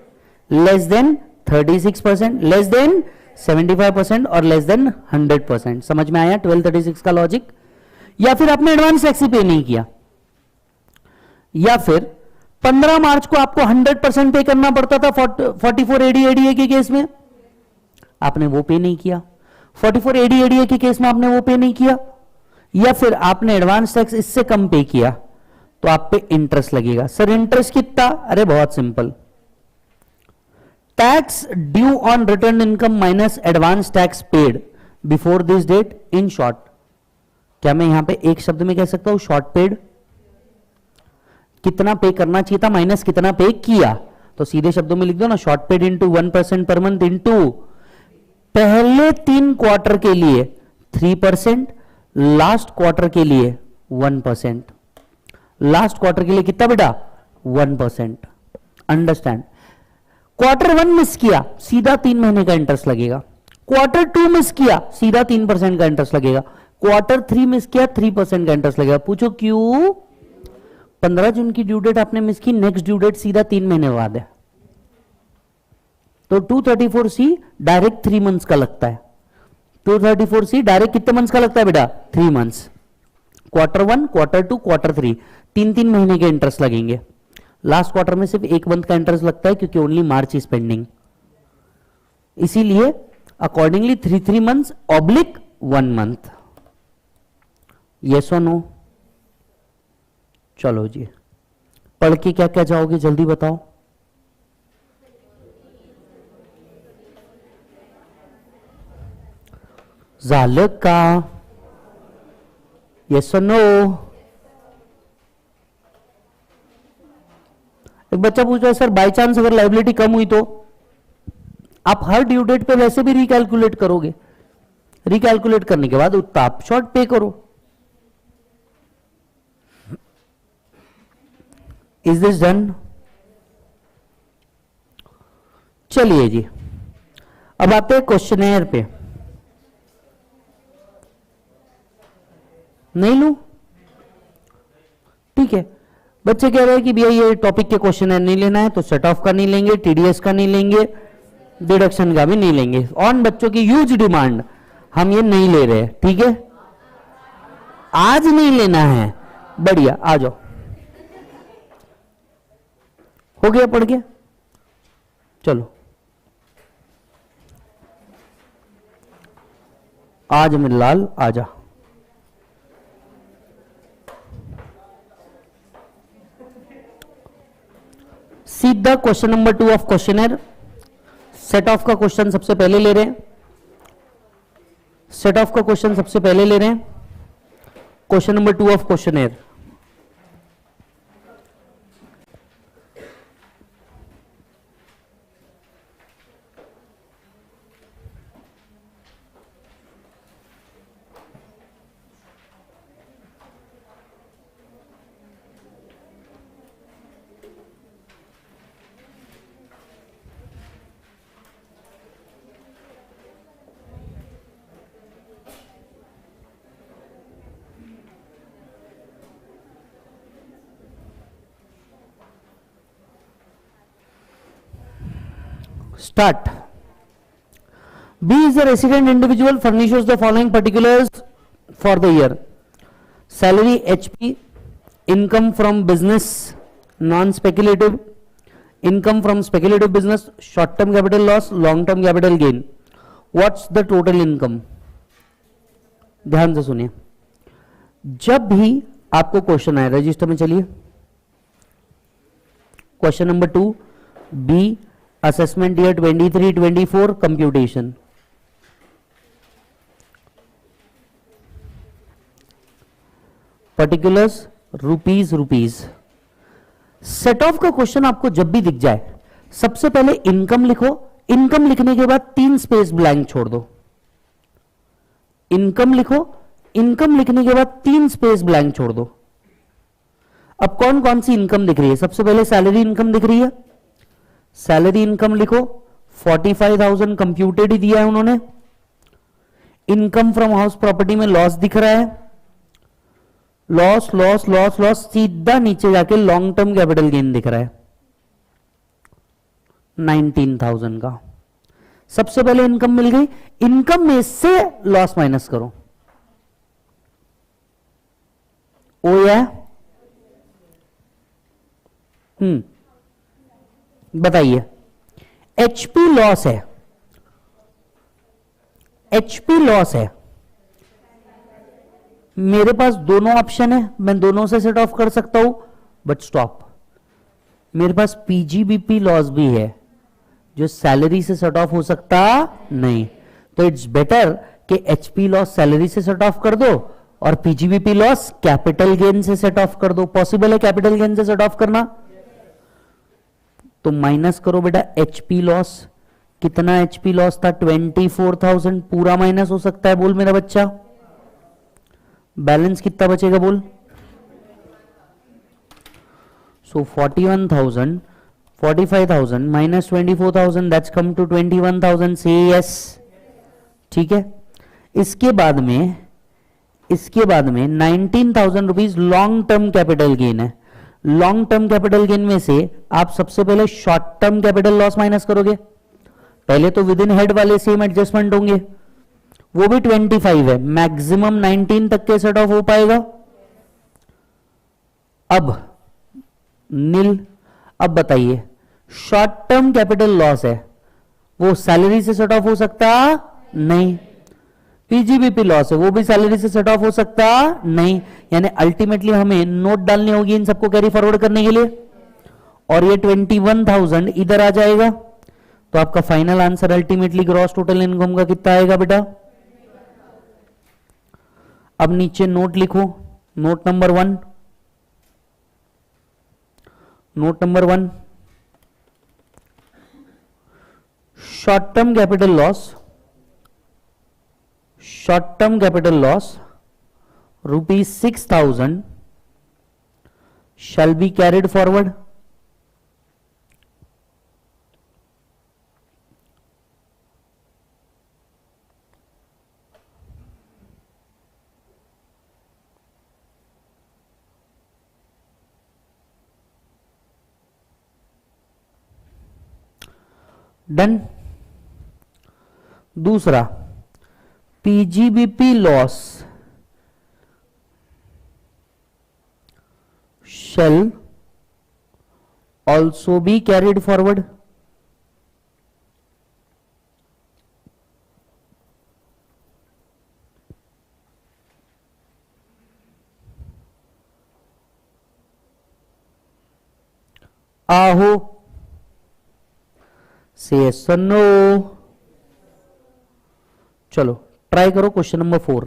less than 36%, less than 75% or less than 100%। समझ में आया 1236 का लॉजिक? या फिर आपने एडवांस टैक्स ही पे नहीं किया, या फिर 15 मार्च को आपको 100% पे करना पड़ता था 44AD ADA के केस में, आपने वो पे नहीं किया। 44AD ADA के केस में आपने वो पे नहीं किया, या फिर आपने एडवांस टैक्स इससे कम पे किया तो आप पे इंटरेस्ट लगेगा। सर इंटरेस्ट कितना? अरे बहुत simple, tax due on return income minus advance tax paid before this date. In short, क्या मैं यहां पे एक शब्द में कह सकता हूं शॉर्ट पेड? कितना पे करना चाहिए था माइनस कितना पे किया, तो सीधे शब्दों में लिख दो ना, short paid into 1% per month into पहले 3 क्वार्टर के लिए 3%, लास्ट क्वार्टर के लिए 1%। लास्ट क्वार्टर के लिए कितना बेटा? 1%। अंडरस्टैंड? क्वार्टर 1 मिस किया सीधा 3 महीने का इंटरेस्ट लगेगा, क्वार्टर 2 मिस किया, सीधा 3% का इंटरेस्ट लगेगा। क्वार्टर 3 मिस किया, 3% का इंटरेस्ट लगेगा। पूछो क्यों? 15 जून की ड्यू डेट आपने मिस की, नेक्स्ट ड्यू डेट सीधा 3 महीने बाद है, तो 234C डायरेक्ट 3 मंथ्स का लगता है। 234C डायरेक्ट कितने मंथ्स का लगता है बेटा? 3 मंथ्स। क्वार्टर 1, क्वार्टर 2, क्वार्टर 3, 3 महीने के इंटरेस्ट लगेंगे। लास्ट क्वार्टर में सिर्फ 1 मंथ का इंटरेस्ट लगता है, क्योंकि ओनली मार्च इज पेंडिंग। इसीलिए accordingly 3 months oblique 1 month. Yes और नो? चलो जी, पढ़ के क्या क्या जाओगे जल्दी बताओ। झालं का? यस और नो? एक बच्चा पूछ रहा है सर बाय चांस अगर लायबिलिटी कम हुई तो? आप हर ड्यू डेट पे वैसे भी रिकैलकुलेट करोगे, रिकैलकुलेट करने के बाद उतना आप शॉर्ट पे करो। Is this done? चलिए जी, अब आते हैं क्वेश्चनेयर पे। नहीं लू? ठीक है। बच्चे कह रहे हैं कि भैया ये टॉपिक के क्वेश्चन नहीं लेना है, तो सेट ऑफ का नहीं लेंगे, टीडीएस का नहीं लेंगे, डिडक्शन का भी नहीं लेंगे। ऑन बच्चों की ह्यूज डिमांड, हम ये नहीं ले रहे। ठीक है, आज नहीं लेना है। बढ़िया, आ जाओ। हो गया पढ़ गया? चलो आज मेरे लाल आजा। सीधा question number 2 of questioner. Set off का क्वेश्चन सबसे पहले ले रहे हैं, सेट ऑफ का क्वेश्चन सबसे पहले ले रहे हैं, question number 2 of questioner. Start. B is a resident individual, furnishes the following particulars for the year: salary HP, income from business non-speculative, income from speculative business, short-term capital loss, long-term capital gain. What's the total income? ध्यान से सुनिए, जब भी आपको question आए register में चलिए। Question number 2 B, assessment year 23-24 computation. Particulars rupees. Set off का क्वेश्चन आपको जब भी दिख जाए, सबसे पहले इनकम लिखो, इनकम लिखने के बाद 3 स्पेस ब्लैंक छोड़ दो। इनकम लिखो, इनकम लिखने के बाद 3 स्पेस ब्लैंक छोड़ दो। अब कौन कौन सी इनकम दिख रही है? सबसे पहले सैलरी इनकम दिख रही है, सैलरी इनकम लिखो। 45,000 कंप्यूटेड ही दिया है उन्होंने। इनकम फ्रॉम हाउस प्रॉपर्टी में लॉस दिख रहा है, लॉस लॉस लॉस लॉस, सीधा नीचे जाके लॉन्ग टर्म कैपिटल गेन दिख रहा है 19,000 का। सबसे पहले इनकम मिल गई, इनकम में से लॉस माइनस करो। ओ या बताइए, एचपी लॉस है, एचपी लॉस है। मेरे पास दोनों ऑप्शन है, मैं दोनों से सेट ऑफ कर सकता हूं, बट स्टॉप, मेरे पास पीजीबीपी लॉस भी है जो सैलरी से सेट ऑफ हो सकता नहीं। तो इट्स बेटर कि एचपी लॉस सैलरी से सेट ऑफ कर दो और पीजीबीपी लॉस कैपिटल गेन से सेट ऑफ कर दो। पॉसिबल है कैपिटल गेन से सेट ऑफ करना? तो माइनस करो बेटा एचपी लॉस। कितना एचपी लॉस था? 24,000। पूरा माइनस हो सकता है, बोल मेरा बच्चा। बैलेंस कितना बचेगा बोल? सो 41,000, 45,000 minus 24,000, that's come to 21,000. Say yes. ठीक है। इसके बाद में 19,000 rupees long term capital gain है। लॉन्ग टर्म कैपिटल गेन में से आप सबसे पहले short term capital loss minus करोगे। पहले तो विद इन हेड वाले सेम एडजस्टमेंट होंगे, वो भी 25 है, मैक्सिमम 19 तक के सेट ऑफ हो पाएगा। अब नील, अब बताइए शॉर्ट टर्म कैपिटल लॉस है, वो सैलरी से सेट ऑफ हो सकता नहीं। पीजीबीपी लॉस है, वो भी सैलरी से सेट ऑफ हो सकता नहीं। यानी अल्टीमेटली हमें नोट डालनी होगी इन सबको कैरी फॉरवर्ड करने के लिए, और ये 21,000 इधर आ जाएगा। तो आपका final answer ultimately gross total income का कितना आएगा बेटा? अब नीचे नोट लिखो, note number 1, note number 1, short term capital loss, short term capital loss ₹6,000 shall be carried forward. Done. दूसरा, PGBP loss shall also be carried forward. आहो, से yes or no? चलो ट्राई करो क्वेश्चन नंबर 4,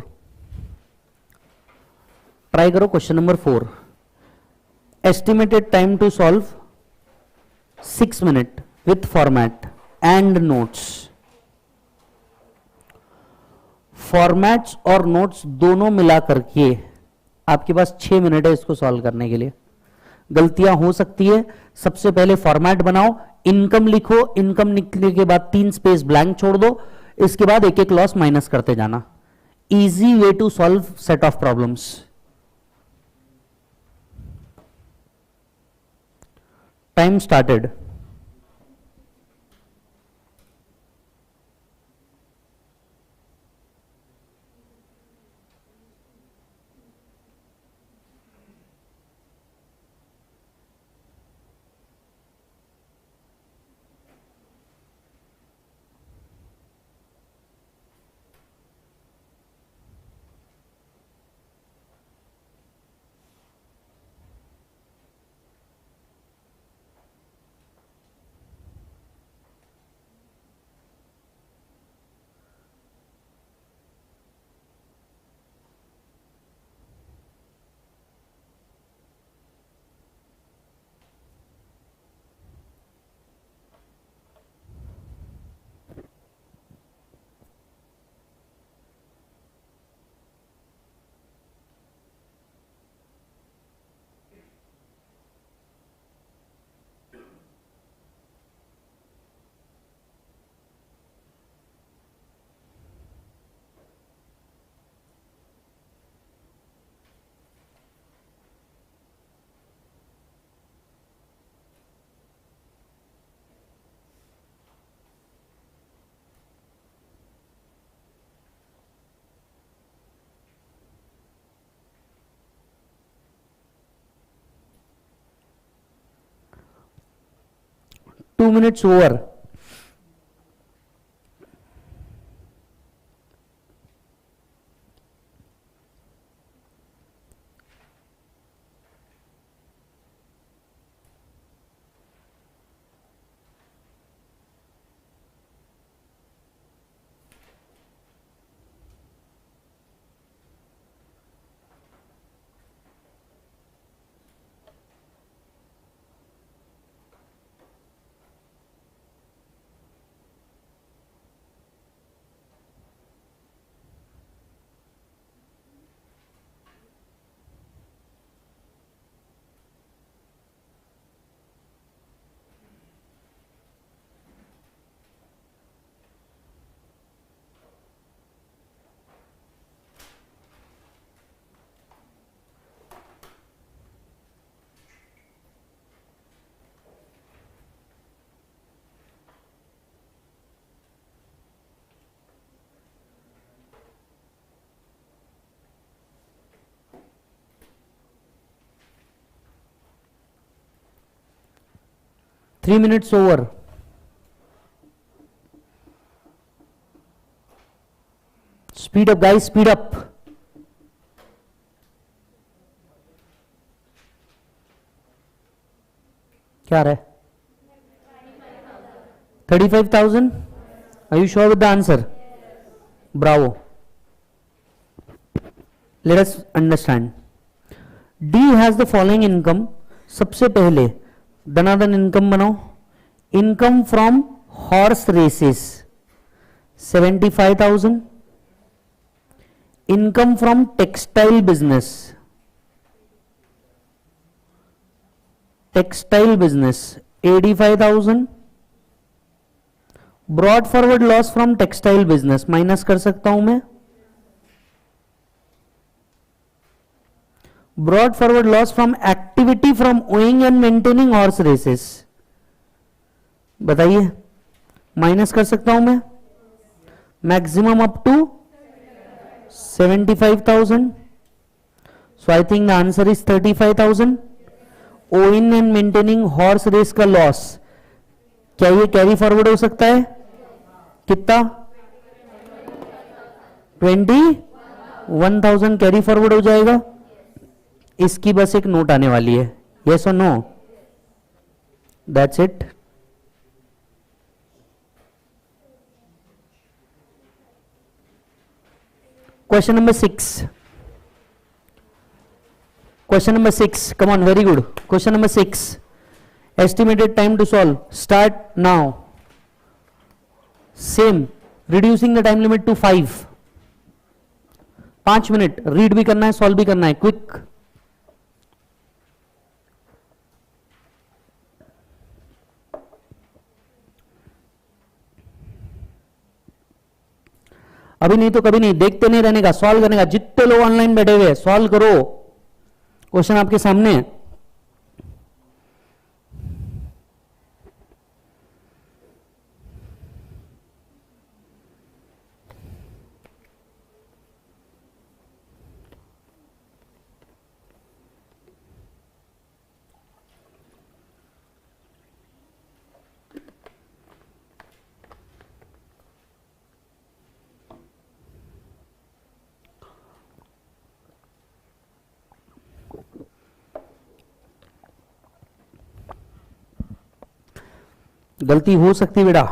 ट्राई करो question number 4। Estimated time to solve 6 minute with format and notes. Formats और notes दोनों मिला करके आपके पास 6 मिनट है इसको सॉल्व करने के लिए। गलतियां हो सकती है, सबसे पहले फॉर्मेट बनाओ, इनकम लिखो, इनकम लिखने के बाद 3 स्पेस ब्लैंक छोड़ दो, इसके बाद एक एक लॉस माइनस करते जाना। Easy way to solve set off problems. Time started. Two minutes over. 3 minutes over. Speed up guys, speed up. क्या रहा है? 35,000. Are you sure with the answer? Bravo. Let us understand. D has the following income. सबसे पहले धनाधन income बनाओ. Income from horse races 75,000. Income from textile business 85,000. Brought forward loss from textile business minus कर सकता हूं मैं. Brought forward loss from activity from owning and maintaining horse races, बताइए minus कर सकता हूं मैं. Maximum up to 75,000. So I think the answer is 35,000. Owning and maintaining horse race का लॉस क्या ये कैरी फॉरवर्ड हो सकता है? कितना? 21,000 कैरी फॉरवर्ड हो जाएगा. इसकी बस एक नोट आने वाली है. यस और no? That's it. Question number 6. Question number 6. Come on, very good. Question number 6. Estimated time to solve. Start now. Same. Reducing the time limit to 5. 5 minute. Read भी करना है, सॉल्व भी करना है. क्विक. अभी नहीं तो कभी नहीं. देखते नहीं रहने का, सॉल्व करने का. जितने लोग ऑनलाइन बैठे हुए हैं सॉल्व करो. क्वेश्चन आपके सामने है. गलती हो सकती बेटा.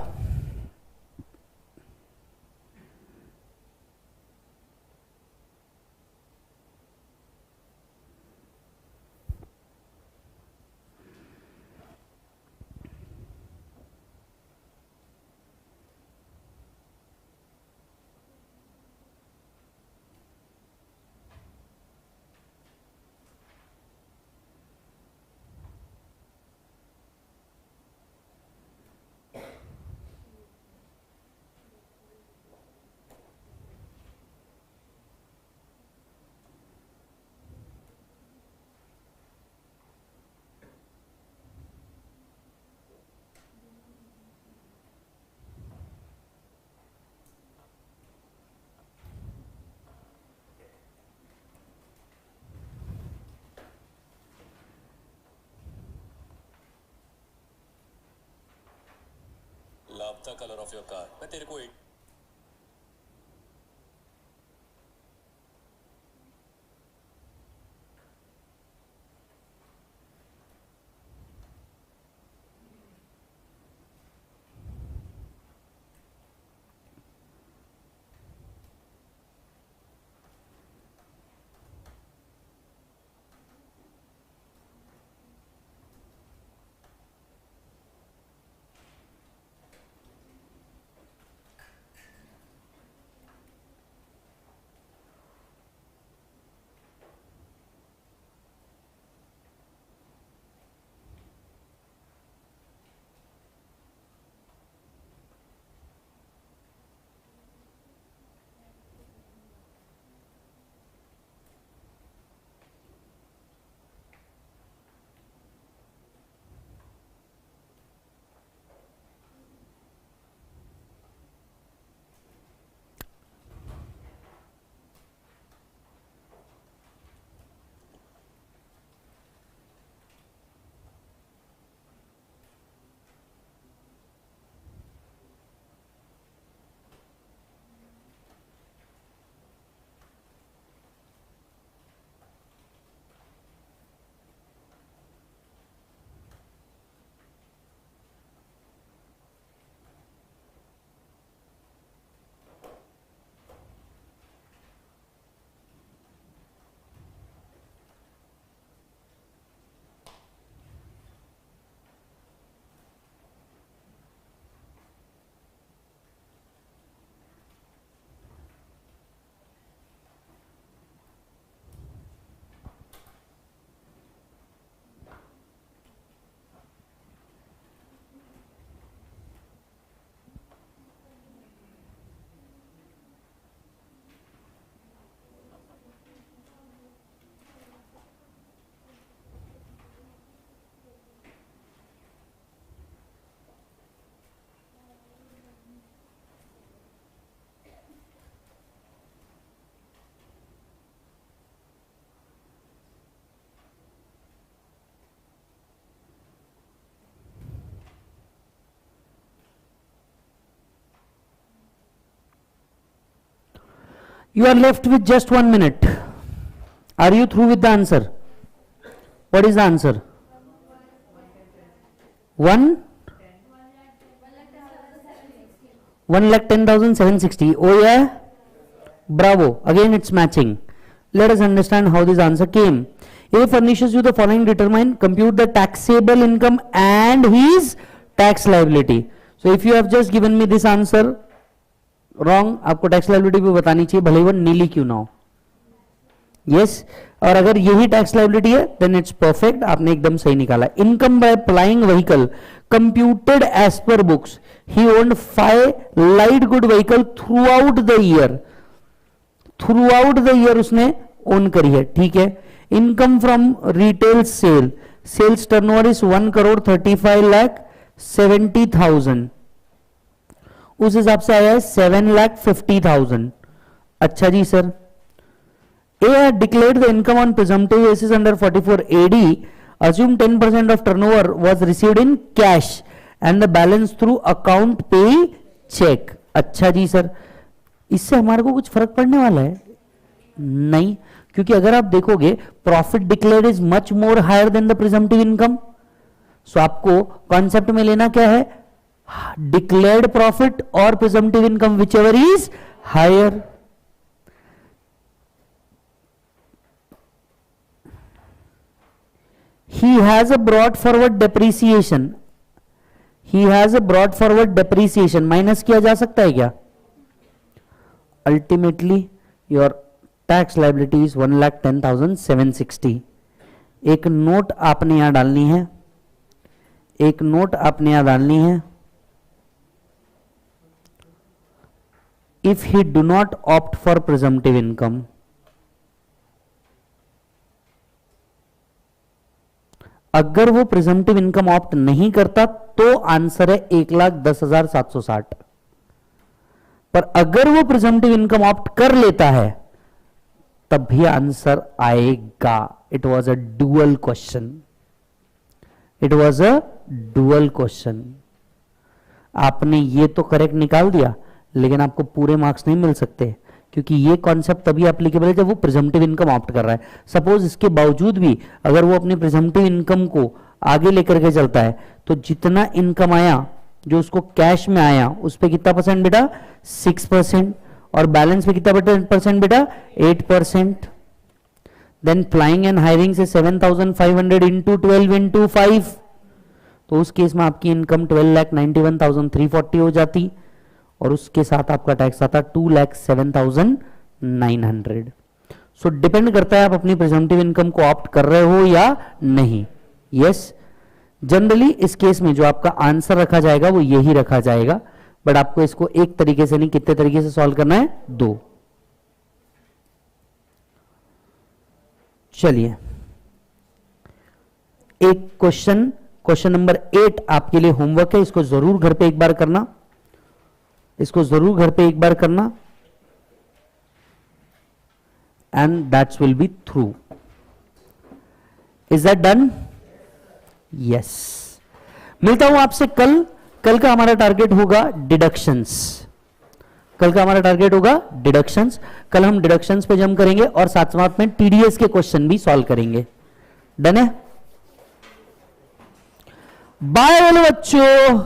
Love the color of your car. मैं तेरे को एक You are left with just 1 minute. Are you through with the answer? What is the answer? 1,10,760. Oh yeah? Bravo. Again it's matching. Let us understand how this answer came. A furnishes you the following, determine, compute the taxable income and his tax liability. So if you have just given me this answer wrong, आपको tax liability भी बतानी चाहिए, भले ही वो नीली क्यों ना हो. Yes, और अगर यही टैक्स लाइबिलिटी है देन इट्स परफेक्ट, आपने एकदम सही निकाला. Income by applying vehicle computed as per books, he owned 5 light good vehicle throughout the year. Throughout the year उसने ओन करी है, ठीक है. Income from retail sale, sales turnover is 1,35,70,000, उस हिसाब से आया है 7,50,000. अच्छा जी sir. A had declared the income on presumptive basis under 44 AD. Assume 10% of turnover was received in cash and the balance through account pay check. अच्छा जी sir, इससे हमारे को कुछ फर्क पड़ने वाला है नहीं, क्योंकि अगर आप देखोगे profit declared is much more higher than the presumptive income. So आपको कॉन्सेप्ट में लेना क्या है, डिक्लेयर्ड प्रॉफिट और presumptive income whichever is higher. He has a brought forward depreciation. He has a brought forward depreciation. Minus किया जा सकता है क्या? Ultimately, your tax liability is 1,10,760. एक नोट आपने यहां डालनी है, एक नोट आपने यहां डालनी है. If he do not opt for presumptive income, अगर वो प्रिजम्पटिव इनकम ऑप्ट नहीं करता तो आंसर है 1,10,760. पर अगर वो प्रिजम्पटिव इनकम ऑप्ट कर लेता है तब भी आंसर आएगा. It was a dual question. It was a dual question. आपने ये तो करेक्ट निकाल दिया, लेकिन आपको पूरे मार्क्स नहीं मिल सकते, क्योंकि ये कॉन्सेप्ट तभी एप्लीकेबल है जब वो प्रिजम्पटिव इनकम ऑप्ट कर रहा है. सपोज इसके बावजूद भी अगर वो अपनी प्रिजम्पटिव इनकम को आगे लेकर के चलता है तो जितना इनकम आया, जो उसको कैश में आया, उस पे कितना परसेंट बेटा, 6%, और बैलेंस पे कितना परसेंट बेटा, 8%. देन फ्लाइंग एंड हायरिंग से 7,500 इंटू 12 इंटू 5, तो उस केस में आपकी इनकम 12,91,340 हो जाती, और उसके साथ आपका टैक्स आता 2,07,900. सो डिपेंड करता है आप अपनी प्रिजम्पटिव इनकम को ऑप्ट कर रहे हो या नहीं. यस, जनरली इस केस में जो आपका आंसर रखा जाएगा वो यही रखा जाएगा, बट आपको इसको एक तरीके से नहीं, कितने तरीके से सॉल्व करना है, 2. चलिए एक क्वेश्चन नंबर 8 आपके लिए होमवर्क है, इसको जरूर घर पे एक बार करना, इसको जरूर घर पे एक बार करना, and that's will be through. Is that done? Yes. मिलता हूं आपसे कल. कल का हमारा टारगेट होगा डिडक्शंस. कल का हमारा टारगेट होगा डिडक्शंस. कल हम डिडक्शंस पे जम करेंगे और साथ साथ में टीडीएस के क्वेश्चन भी सॉल्व करेंगे. डन है? बाय बोलो बच्चों.